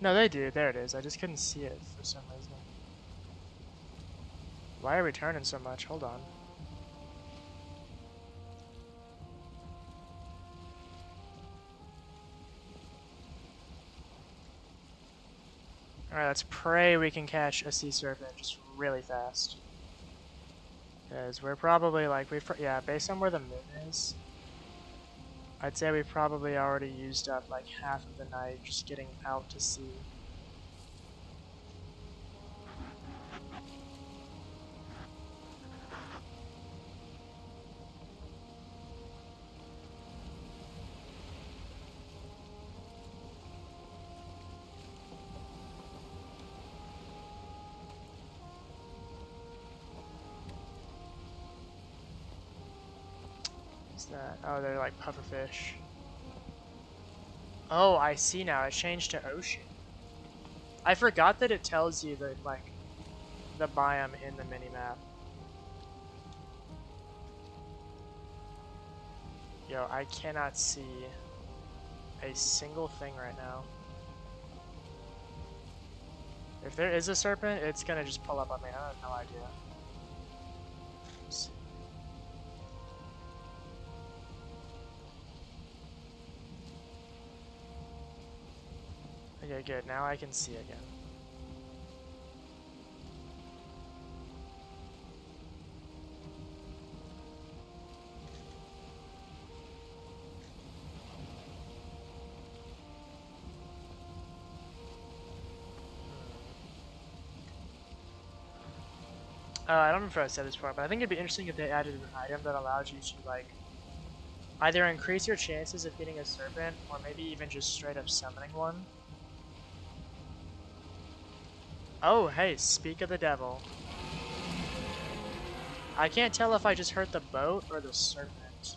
No, they do. There it is. I just couldn't see it for some reason. Why are we turning so much? Hold on. Alright, let's pray we can catch a sea serpent just really fast. Because we're probably like, yeah, based on where the moon is, I'd say we probably already used up like half of the night just getting out to sea. What's that? Oh, they're like pufferfish. Oh, I see now. It changed to ocean. I forgot that it tells you that, like, the biome in the minimap. Yo, I cannot see a single thing right now. If there is a serpent, it's gonna just pull up on me. I have no idea. Oops. Okay, good. Now I can see again. I don't remember if I said this before, but I think it'd be interesting if they added an item that allows you to, like, either increase your chances of hitting a serpent, or maybe even just straight up summoning one. Oh, hey, speak of the devil. I can't tell if I just hurt the boat or the serpent.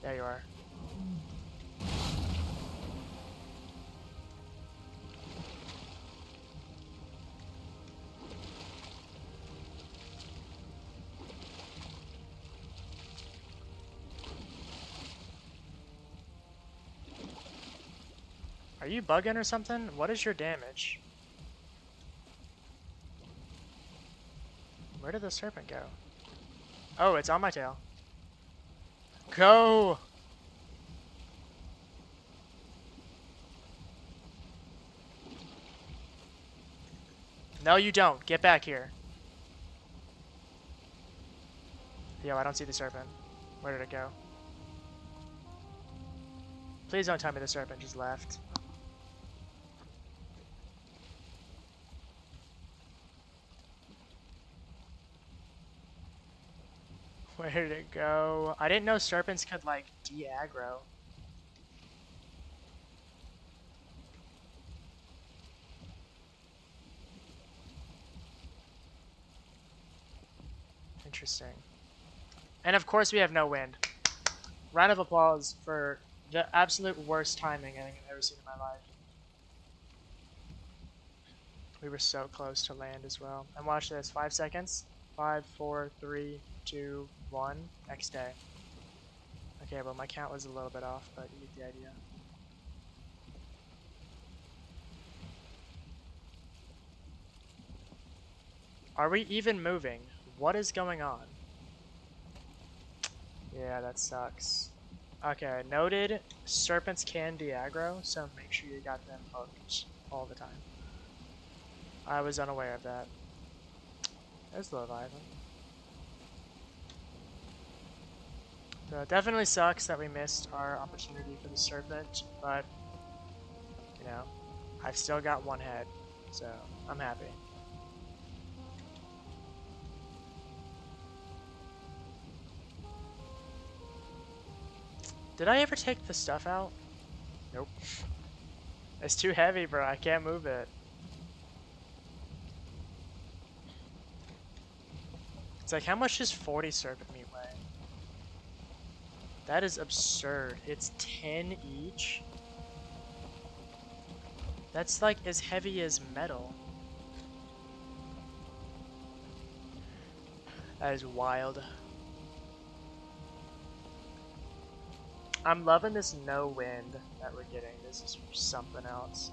There you are. Are you bugging or something? What is your damage? Where did the serpent go? Oh, it's on my tail. Go! No, you don't. Get back here. Yo, I don't see the serpent. Where did it go? Please don't tell me the serpent just left. Where did it go? I didn't know serpents could, like, de-aggro. Interesting. And of course we have no wind. Round of applause for the absolute worst timing I think I've ever seen in my life. We were so close to land as well. And watch this. 5 seconds. 5, 4, 3, 2, 1. Next day. Okay, well my count was a little bit off, but you get the idea. Are we even moving? What is going on? Yeah, that sucks. Okay, noted. Serpents can de-aggro, so make sure you got them hooked all the time. I was unaware of that. There's the Leviathan. So it definitely sucks that we missed our opportunity for the serpent, but, you know, I've still got one head, so I'm happy. Did I ever take the stuff out? Nope. It's too heavy, bro. I can't move it. It's like, how much does 40 serpent meat weigh? That is absurd. It's 10 each? That's like as heavy as metal. That is wild. I'm loving this no wind that we're getting. This is something else.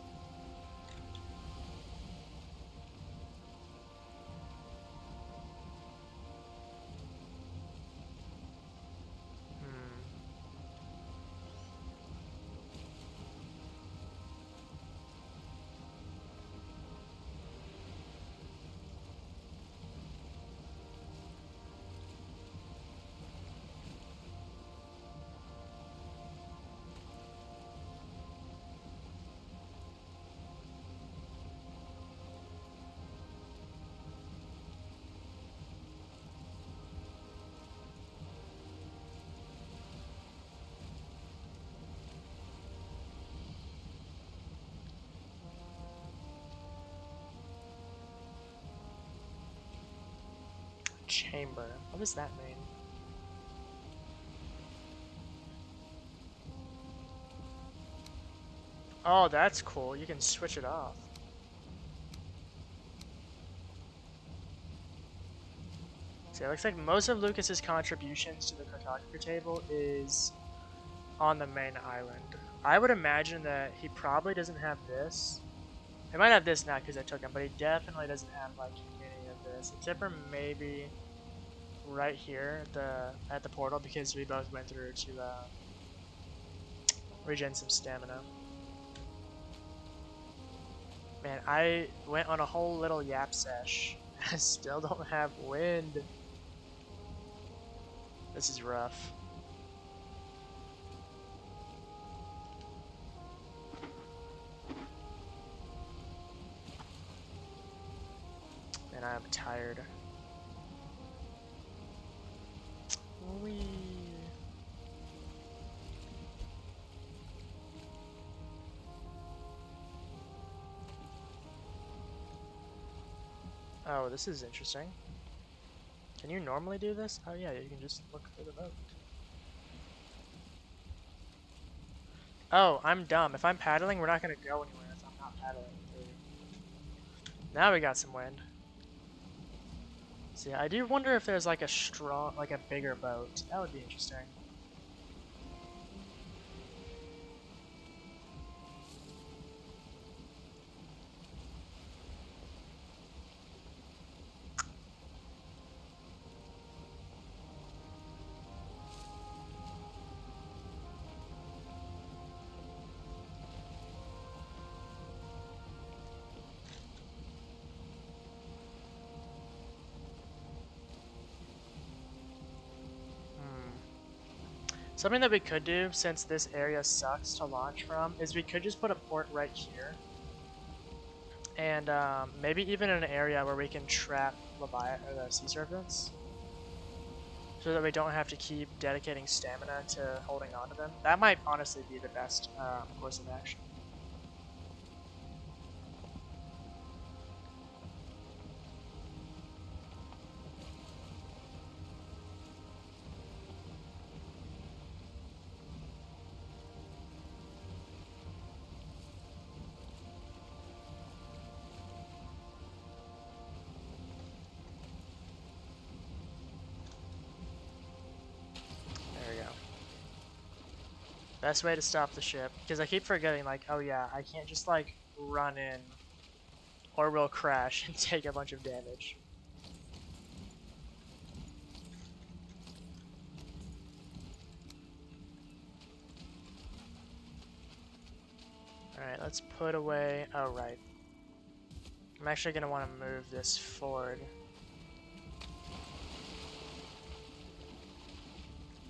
Chamber. What does that mean? Oh, that's cool. You can switch it off. So it looks like most of Lucas's contributions to the cartography table is on the main island. I would imagine that he probably doesn't have this. He might have this now because I took him, but he definitely doesn't have like any of this, except for maybe right here at the portal, because we both went through to regen some stamina. Man, I went on a whole little yap sesh. I still don't have wind. This is rough. Oh, this is interesting. Can you normally do this? Oh yeah, you can just look for the boat. Oh, I'm dumb. If I'm paddling, we're not gonna go anywhere if I'm not paddling through. Now we got some wind. See, I do wonder if there's like a strong, like a bigger boat. That would be interesting. Something that we could do, since this area sucks to launch from, is we could just put a port right here. And maybe even in an area where we can trap the sea serpents. So that we don't have to keep dedicating stamina to holding on to them. That might honestly be the best course of action. Best way to stop the ship, because I keep forgetting, like, oh yeah, I can't just, like, run in, or we'll crash and take a bunch of damage. Alright, let's put away, oh right. I'm actually going to want to move this forward.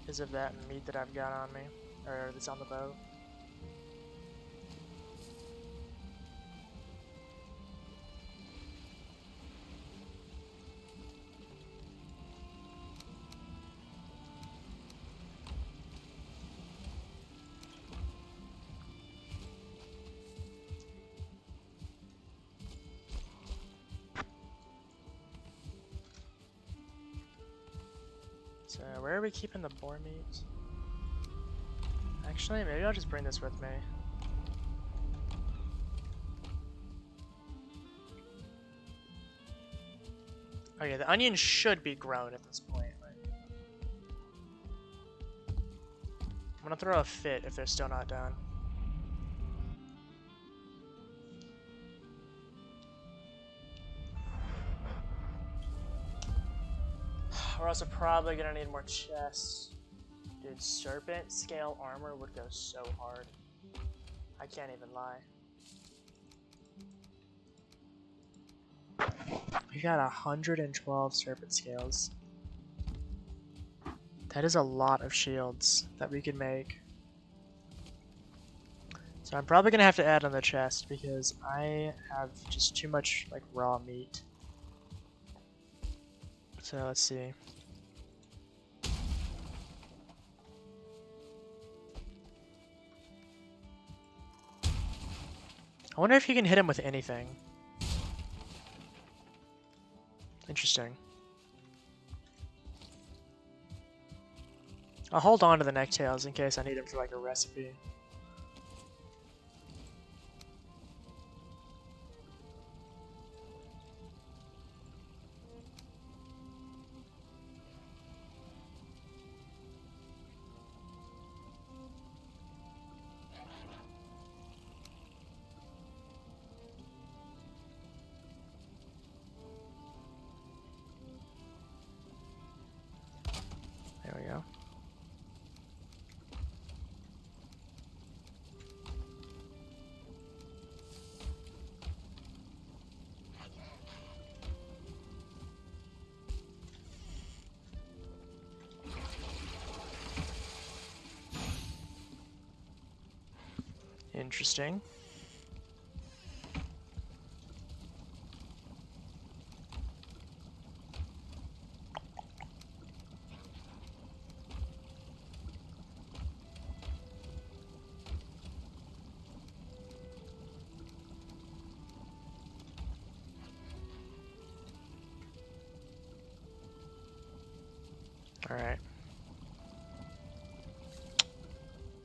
Because of that meat that I've got on me, or that's on the boat. So where are we keeping the boar meat? Actually, maybe I'll just bring this with me. Oh yeah, the onion should be grown at this point. Like, I'm gonna throw a fit if they're still not done. We're also probably gonna need more chests. Dude, serpent scale armor would go so hard. I can't even lie. We got 112 serpent scales. That is a lot of shields that we can make. So I'm probably gonna have to add on the chest because I have just too much like raw meat. So let's see. I wonder if you can hit him with anything. Interesting. I'll hold on to the necktails in case I need them for like a recipe. There we go. Interesting. Alright.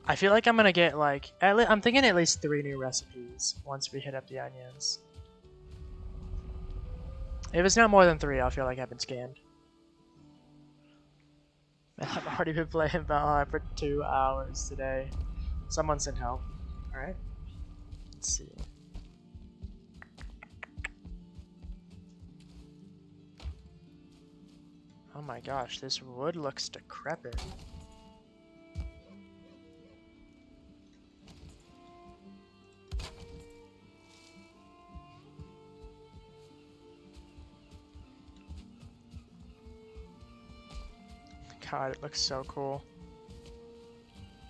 I feel like I'm gonna get like I'm thinking at least 3 new recipes once we hit up the onions. If it's not more than 3, I'll feel like I've been scammed. I've already been playing Valheim for 2 hours today. Someone send help. Alright. Let's see. Oh my gosh, this wood looks decrepit. God, it looks so cool.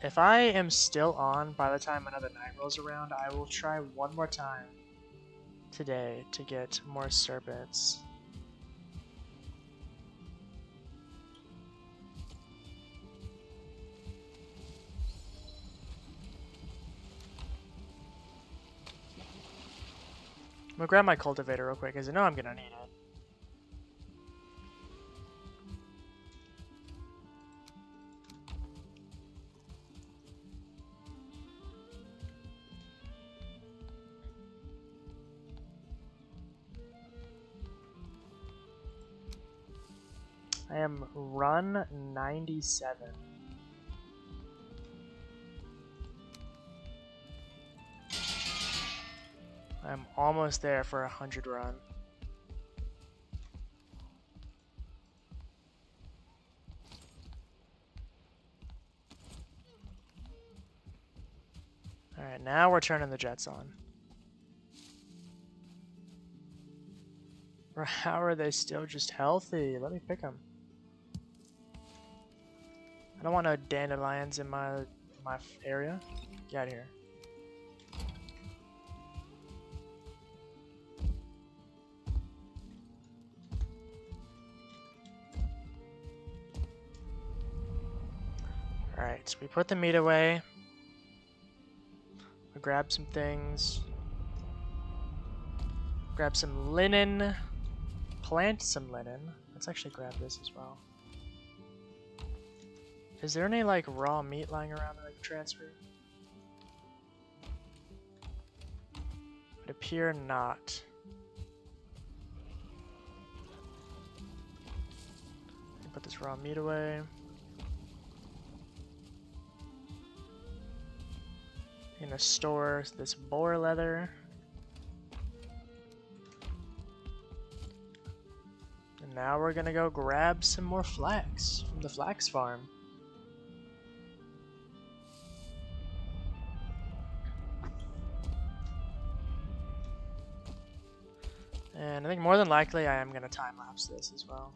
If I am still on by the time another night rolls around, I will try one more time today to get more serpents. I'm gonna grab my cultivator real quick because I know I'm gonna need it. I am run 97. I'm almost there for 100 run. Alright, now we're turning the jets on. How are they still just healthy? Let me pick them. I don't want no dandelions in my area. Get out of here. Alright, so we put the meat away. We'll grab some things. Grab some linen. Plant some linen. Let's actually grab this as well. Is there any like raw meat lying around that I can transfer? Would appear not. Put this raw meat away. I'm gonna store this boar leather. And now we're gonna go grab some more flax from the flax farm. And I think more than likely I am gonna time lapse this as well.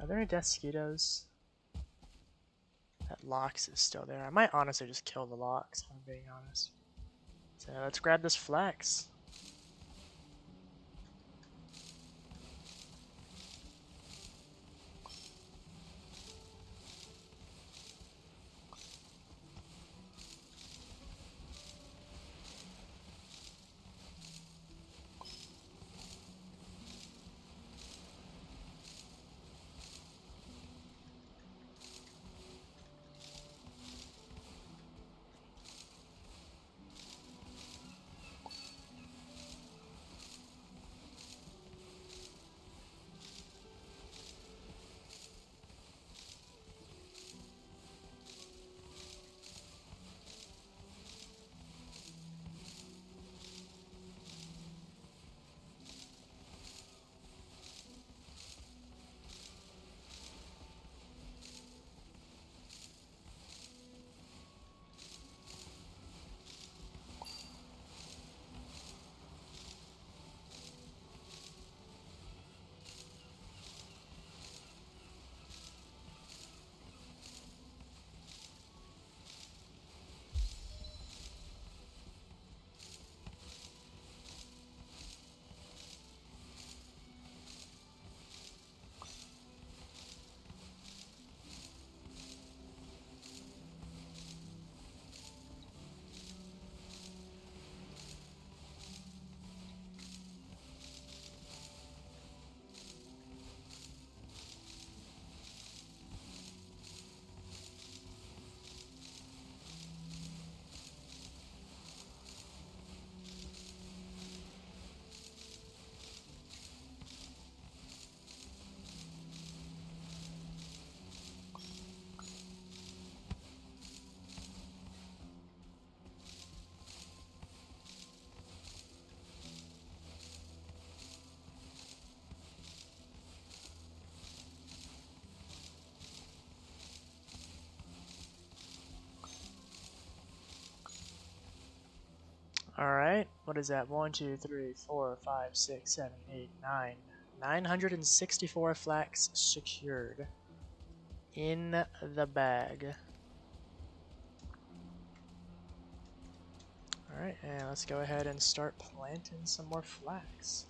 Are there any death mosquitoes? That Lox is still there. I might honestly just kill the Lox, if I'm being honest. So let's grab this flax. What is that? 1, 2, 3, 4, 5, 6, 7, 8, 9. 964 flax secured in the bag. Alright, and let's go ahead and start planting some more flax.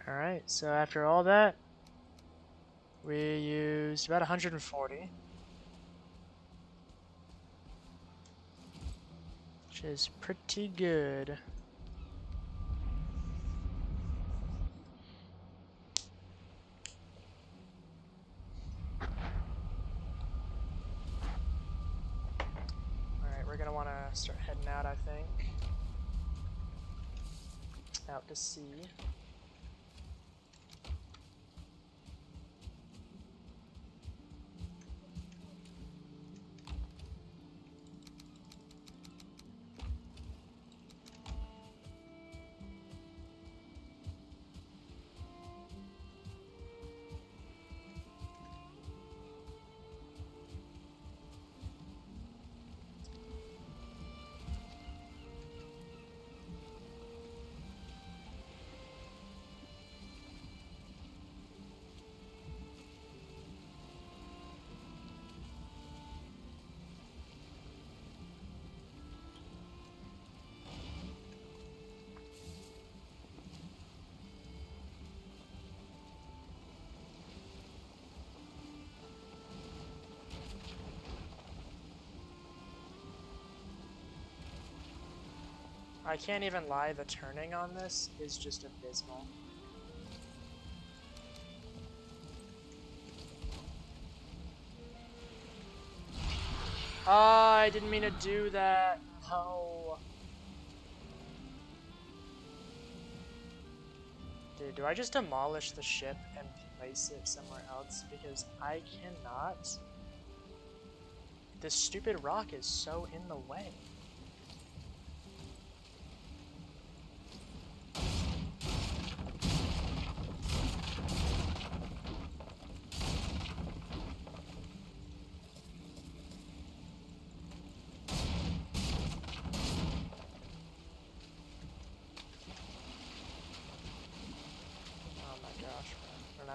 Alright, so after all that, we used about 140. Which is pretty good. Alright, we're gonna want to start heading out, I think. Out to sea. I can't even lie, the turning on this is just abysmal. I didn't mean to do that. No. Dude, do I just demolish the ship and place it somewhere else because I cannot. This stupid rock is so in the way.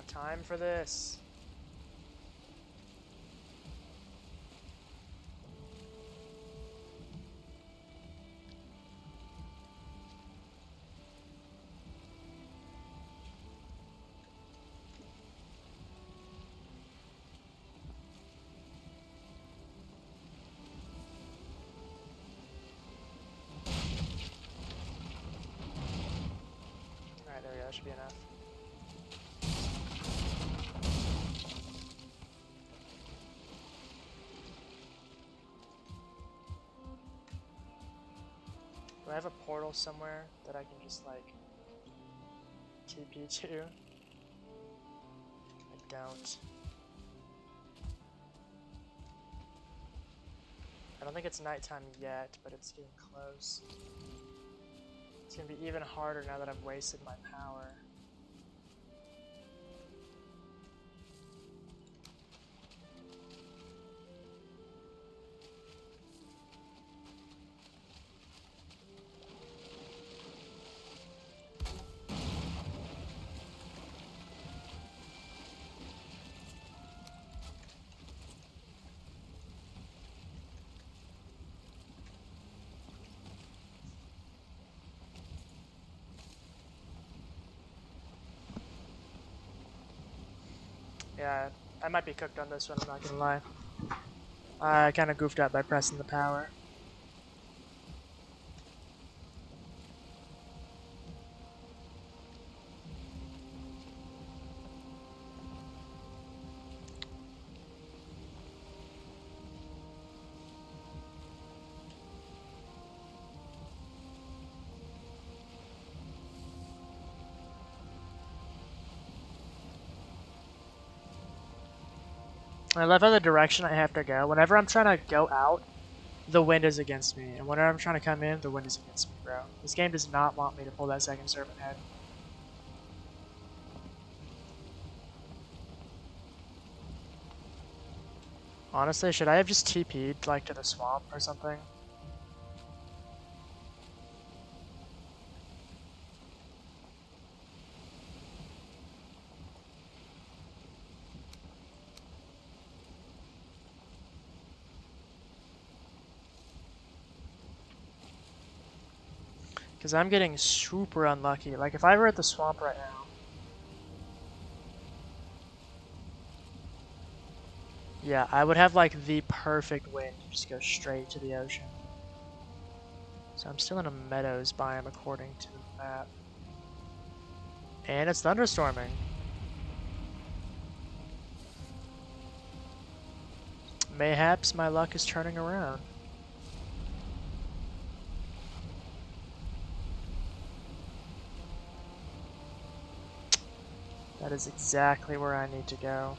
Time for this. Alright, there we go. That should be enough. Do I have a portal somewhere that I can just like TP to? I don't. I don't think it's nighttime yet, but it's getting close. It's gonna be even harder now that I've wasted my power. Yeah, I might be cooked on this one, I'm not gonna lie. I kind of goofed out by pressing the power. I love how the direction I have to go. Whenever I'm trying to go out, the wind is against me. And whenever I'm trying to come in, the wind is against me, bro. This game does not want me to pull that second serpent head. Honestly, should I have just TP'd, like, to the swamp or something? Because I'm getting super unlucky. Like, if I were at the swamp right now... Yeah, I would have, like, the perfect wind to just go straight to the ocean. So I'm still in a meadows biome according to the map. And it's thunderstorming. Mayhaps my luck is turning around. That is exactly where I need to go.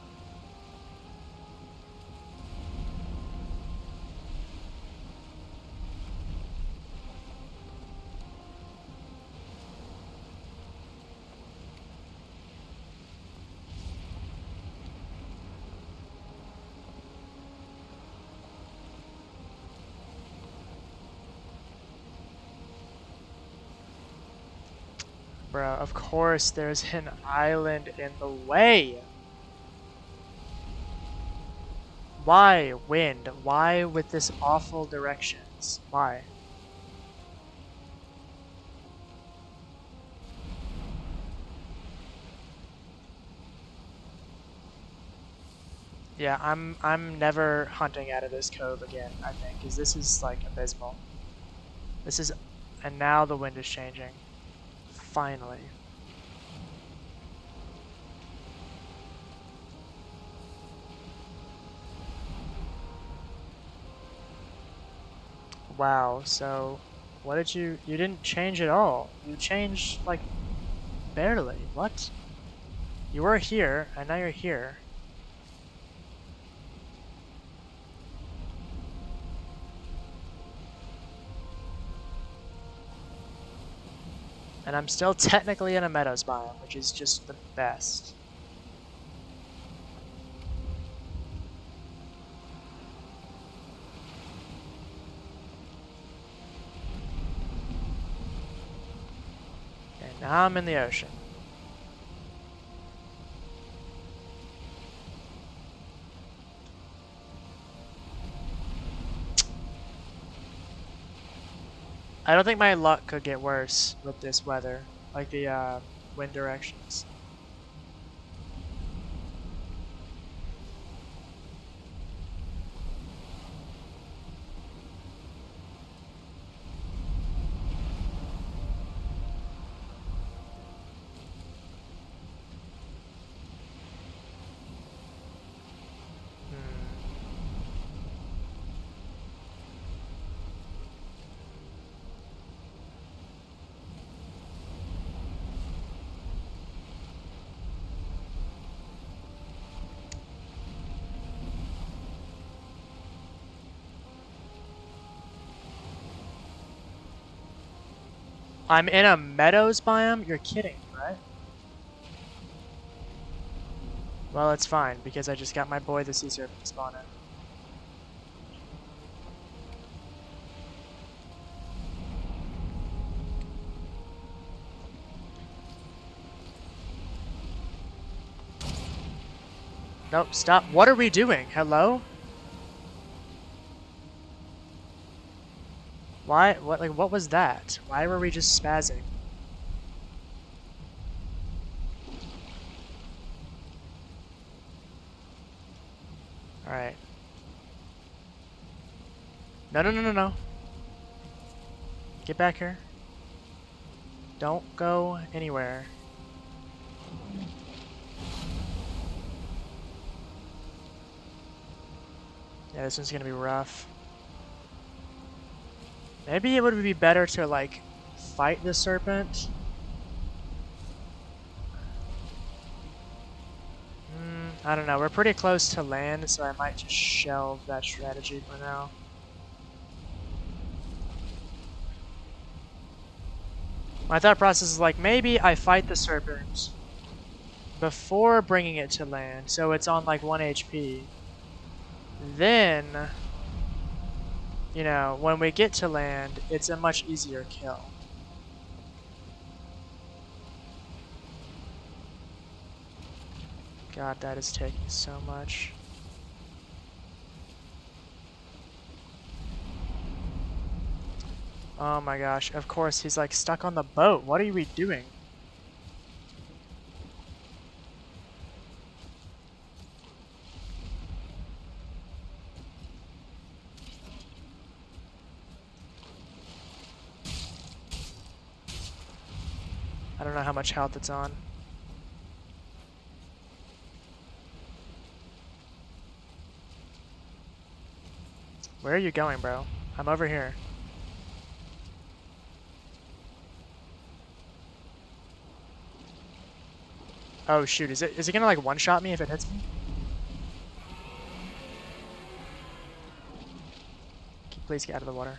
Bro, of course there's an island in the way. Why, wind? Why with this awful directions? Why? Yeah, I'm never hunting out of this cove again, I think, because this is like abysmal. This is, and now the wind is changing. Finally. Wow, so what did you didn't change at all. You changed like barely. What? You were here, and now you're here. And I'm still technically in a meadows biome, which is just the best. And now I'm in the ocean. I don't think my luck could get worse with this weather, like the wind directions. I'm in a meadows biome? You're kidding, right? Well, it's fine, because I just got my boy the sea serpent to spawn in. Nope, stop. What are we doing? Hello? Why? What was that? Why were we just spazzing? Alright. No, no, no, no, no. Get back here. Don't go anywhere. Yeah, this one's gonna be rough. Maybe it would be better to, like, fight the serpent. I don't know. We're pretty close to land, so I might just shelve that strategy for now. My thought process is like, maybe I fight the serpent before bringing it to land, so it's on like 1 HP. Then, you know, when we get to land, it's a much easier kill. God, that is taking so much. Oh my gosh, of course he's like stuck on the boat. What are we doing? I don't know how much health it's on. Where are you going, bro? I'm over here. Oh shoot, is it gonna like one-shot me if it hits me? Please get out of the water.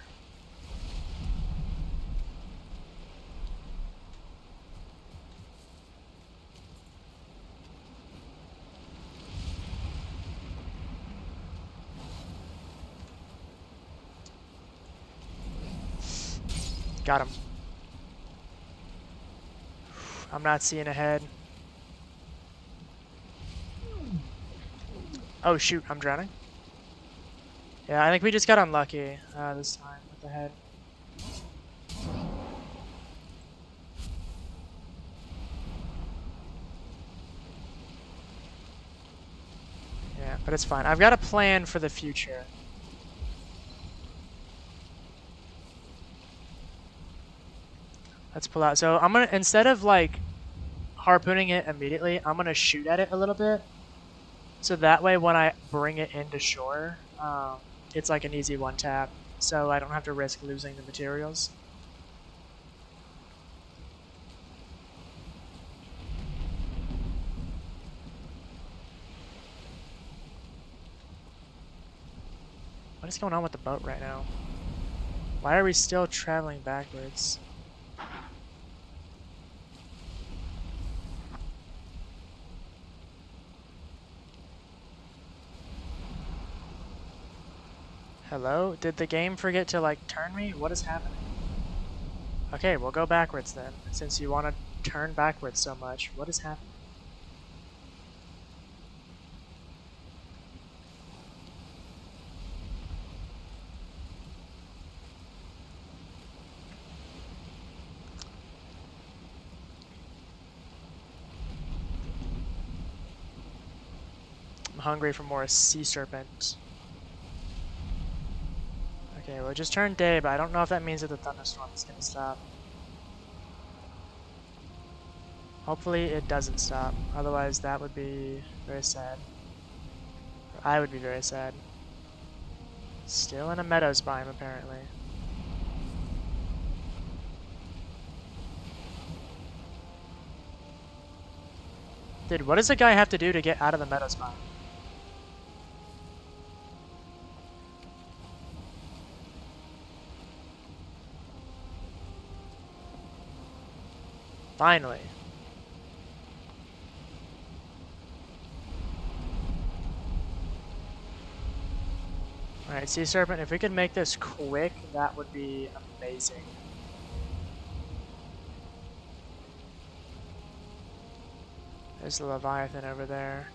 Got him. I'm not seeing ahead. Oh shoot, I'm drowning. Yeah, I think we just got unlucky this time with the head. Yeah, but it's fine. I've got a plan for the future. Let's pull out. So I'm gonna, instead of like harpooning it immediately, I'm gonna shoot at it a little bit. So that way when I bring it into shore, it's like an easy one tap. So I don't have to risk losing the materials. What is going on with the boat right now? Why are we still traveling backwards? Hello? Did the game forget to, like, turn me? What is happening? Okay, we'll go backwards then, since you want to turn backwards so much. What is happening? I'm hungry for more sea serpent. Okay, well, it just turned day, but I don't know if that means that the thunderstorm is going to stop. Hopefully it doesn't stop, otherwise that would be very sad. I would be very sad. Still in a meadows biome, apparently. Dude, what does a guy have to do to get out of the meadows biome? Finally. Alright, Sea Serpent, if we could make this quick, that would be amazing. There's the Leviathan over there.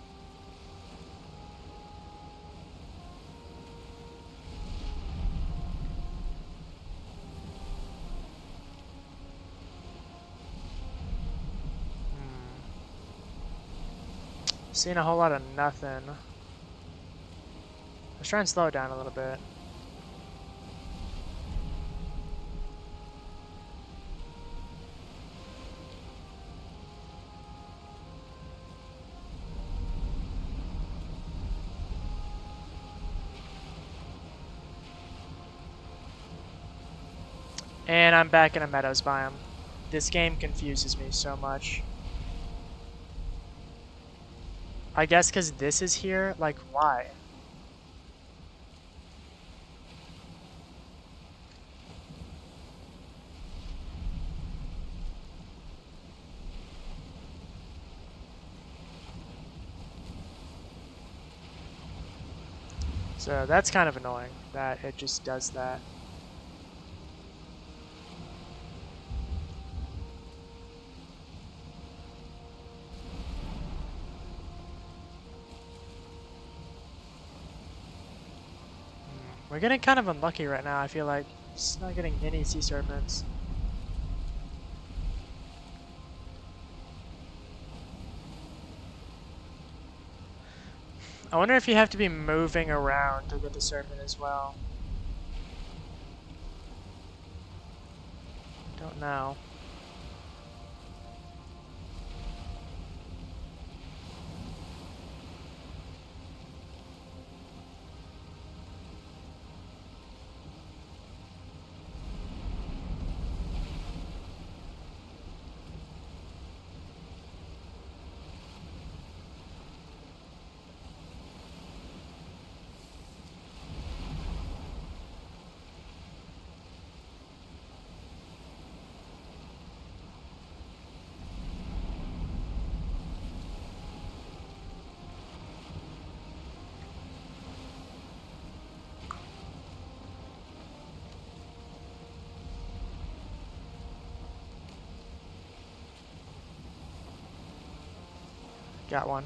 Seeing a whole lot of nothing. Let's try and slow it down a little bit. And I'm back in a meadows biome. This game confuses me so much. I guess because this is here? Like, why? So that's kind of annoying that it just does that. We're getting kind of unlucky right now, I feel like. Just not getting any sea serpents. I wonder if you have to be moving around to get the serpent as well. Don't know. Got one.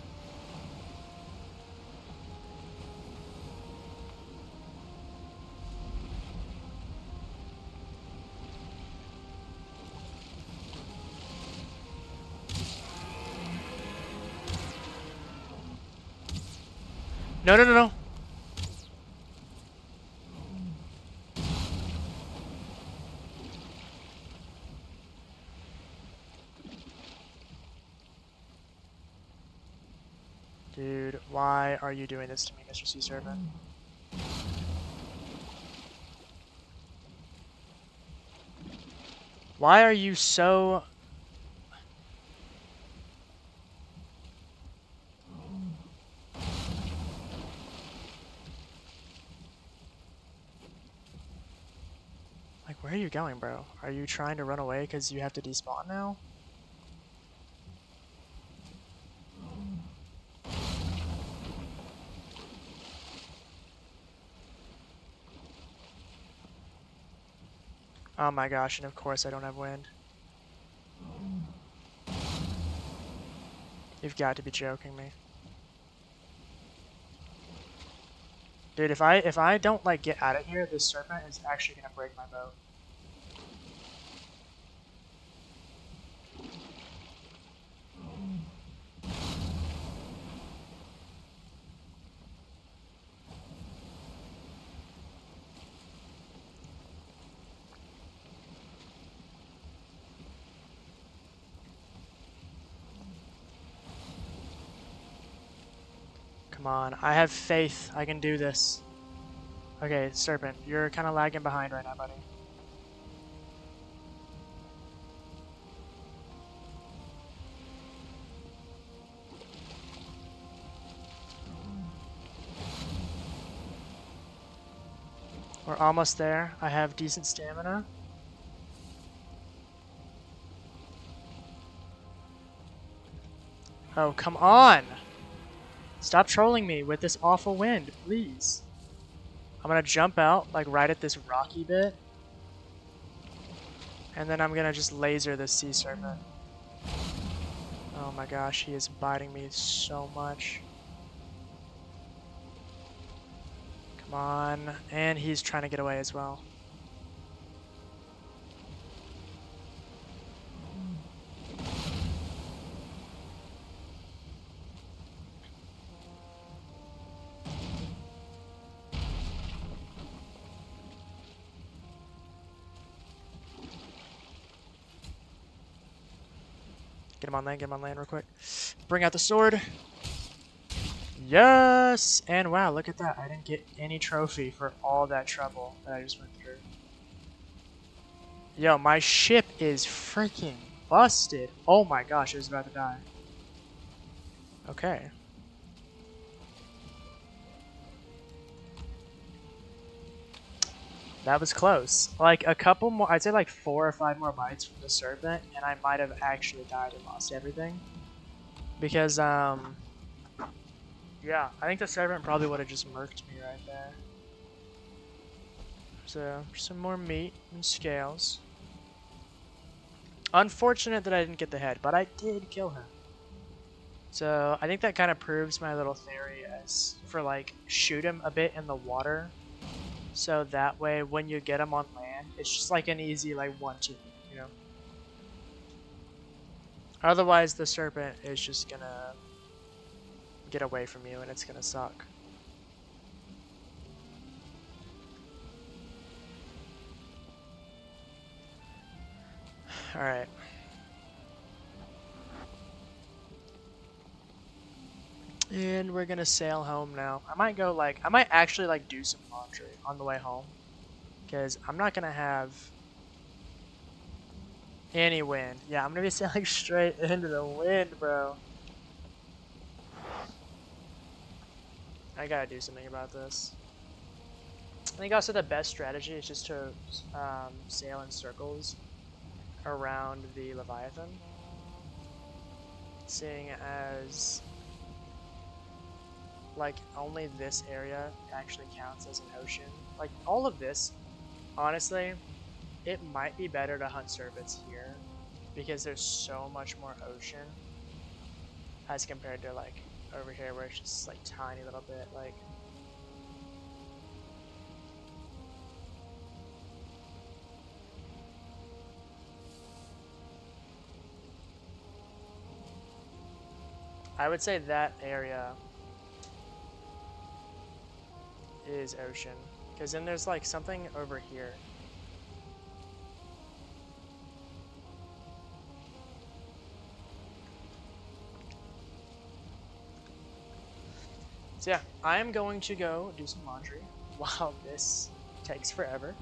No, no, no, no. Dude, why are you doing this to me, Mr. Sea Serpent? Why are you so... Where are you going, bro? Are you trying to run away because you have to despawn now? Oh my gosh, and of course I don't have wind. You've got to be joking me. Dude, if I don't like get out of here, this serpent is actually gonna break my boat. Come on, I have faith. I can do this. Okay, serpent, you're kind of lagging behind right now, buddy. We're almost there. I have decent stamina. Oh, come on! Stop trolling me with this awful wind, please. I'm gonna jump out, like right at this rocky bit. And then I'm gonna just laser this sea serpent. Oh my gosh, he is biting me so much. Come on. And he's trying to get away as well. Get him on land real quick. Bring out the sword. Yes! And wow, look at that. I didn't get any trophy for all that trouble that I just went through. Yo, my ship is freaking busted. Oh my gosh, it was about to die. Okay. That was close. Like a couple more, I'd say like 4 or 5 more bites from the serpent, and I might have actually died and lost everything. Because, yeah, I think the serpent probably would have just murked me right there. So, some more meat and scales. Unfortunate that I didn't get the head, but I did kill him. So, I think that kind of proves my little theory as for like, shoot him a bit in the water. So that way, when you get him on land, it's just like an easy like 1-2, you know? Otherwise, the serpent is just gonna get away from you and it's gonna suck. Alright. And we're gonna sail home now. I might go like, I might actually like do some laundry on the way home. Because I'm not gonna have any wind. Yeah, I'm gonna be sailing straight into the wind, bro. I gotta do something about this. I think also the best strategy is just to sail in circles around the Leviathan. Seeing as like only this area actually counts as an ocean. Like all of this, honestly, it might be better to hunt serpents here because there's so much more ocean as compared to like over here where it's just like tiny little bit like. I would say that area is ocean because then there's like something over here. So yeah, I am going to go do some laundry while this takes forever.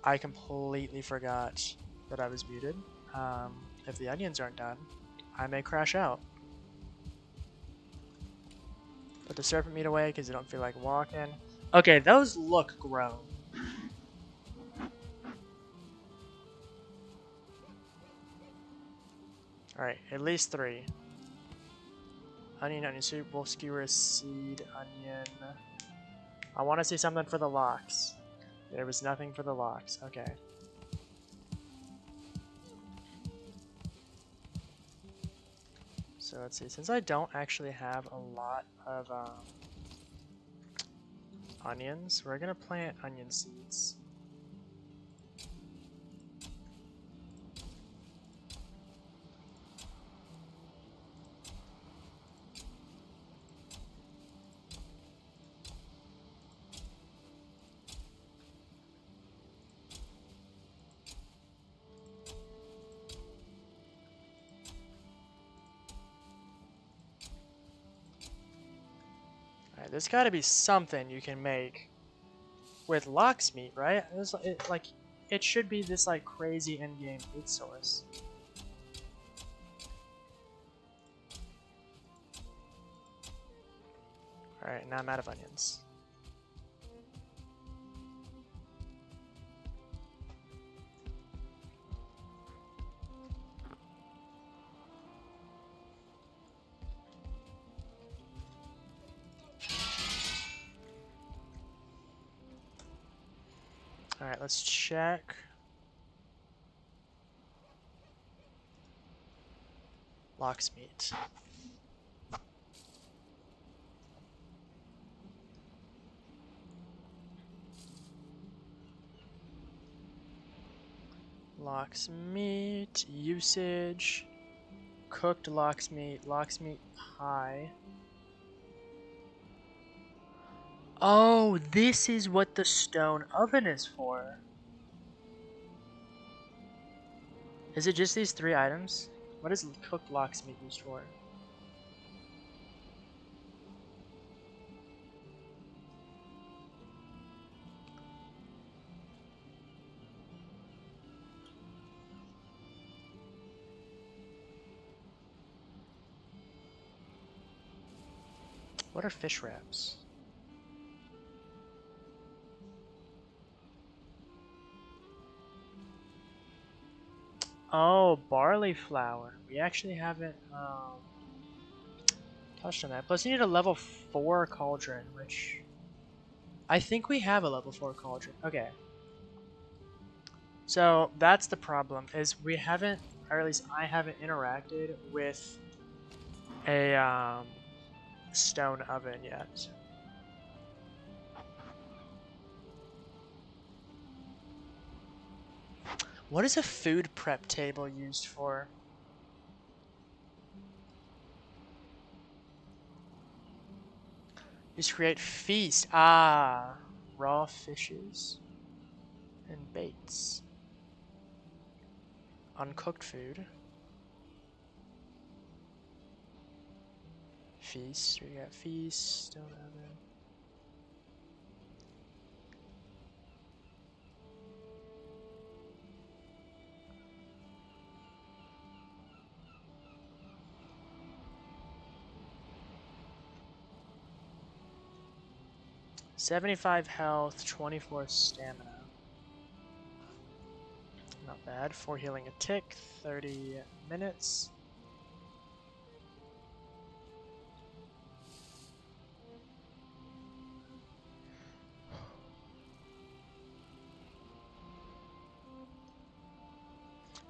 I completely forgot that I was muted. If the onions aren't done, I may crash out. Put the serpent meat away because I don't feel like walking. Okay, those look grown. Alright, at least 3. Onion soup, wolf skewer, seed, onion. I want to see something for the locks. There was nothing for the locks. Okay. So let's see. Since I don't actually have a lot of onions, we're going to plant onion seeds. Alright, there's got to be something you can make with lox meat, right? It should be this like crazy in-game meat source. Alright, now I'm out of onions. Alright, let's check. Lox meat. Lox meat, usage, cooked lox meat pie. Oh, this is what the stone oven is for. Is it just these 3 items? What is cooked lox meat used for? What are fish wraps? Oh, barley flour. We actually haven't touched on that. Plus, you need a level 4 cauldron, which I think we have a level 4 cauldron. Okay. So that's the problem, is we haven't, or at least I haven't interacted with a stone oven yet. What is a food prep table used for? Used to create feast. Ah, raw fishes and baits. Uncooked food. Feast. We got feast. Stone oven. $75 health, 24 stamina. Not bad. 4 healing a tick, 30 minutes.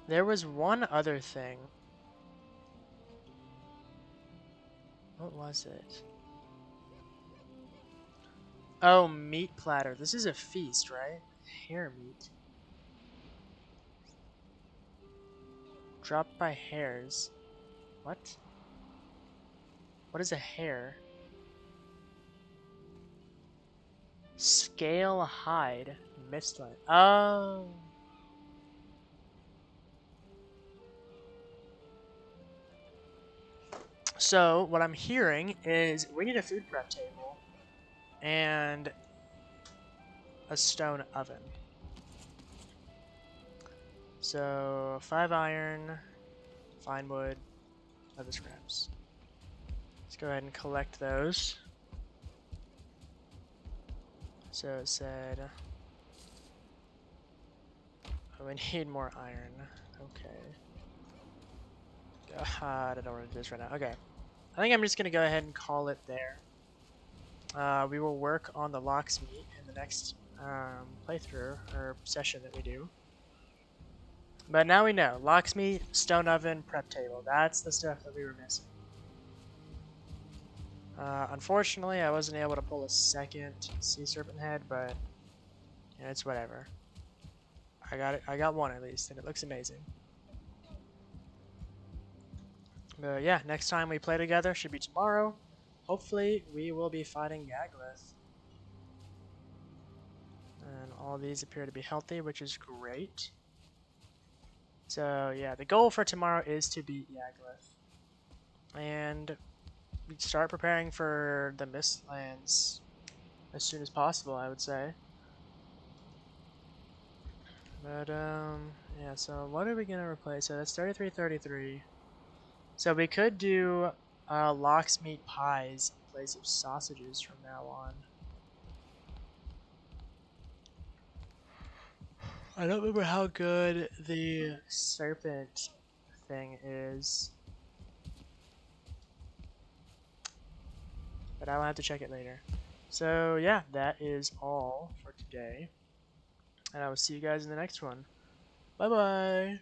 There was one other thing. What was it? Oh, meat platter. This is a feast, right? Hare meat. Dropped by hares. What? What is a hare? Scale hide. Mistlight. Oh. So, what I'm hearing is we need a food prep table and a stone oven. So 5 iron, fine wood, leather scraps. Let's go ahead and collect those. So it said, oh, we need more iron. Okay. God, I don't want to do this right now. Okay. I think I'm just going to go ahead and call it there. We will work on the locksmith in the next playthrough or session that we do. But now we know. Locksmith, stone oven, prep table. That's the stuff that we were missing. Unfortunately, I wasn't able to pull a second sea serpent head, but you know, it's whatever. I got it. I got one at least, and it looks amazing. But yeah, next time we play together should be tomorrow. Hopefully, we will be fighting Yaglith. And all these appear to be healthy, which is great. So yeah, the goal for tomorrow is to beat Yaglith. And we start preparing for the Mistlands as soon as possible, I would say. But yeah, so what are we gonna replace? So that's 3333. So we could do locksmeat pies in place of sausages from now on. I don't remember how good the serpent thing is, but I'll have to check it later. So yeah, that is all for today, and I will see you guys in the next one. Bye bye!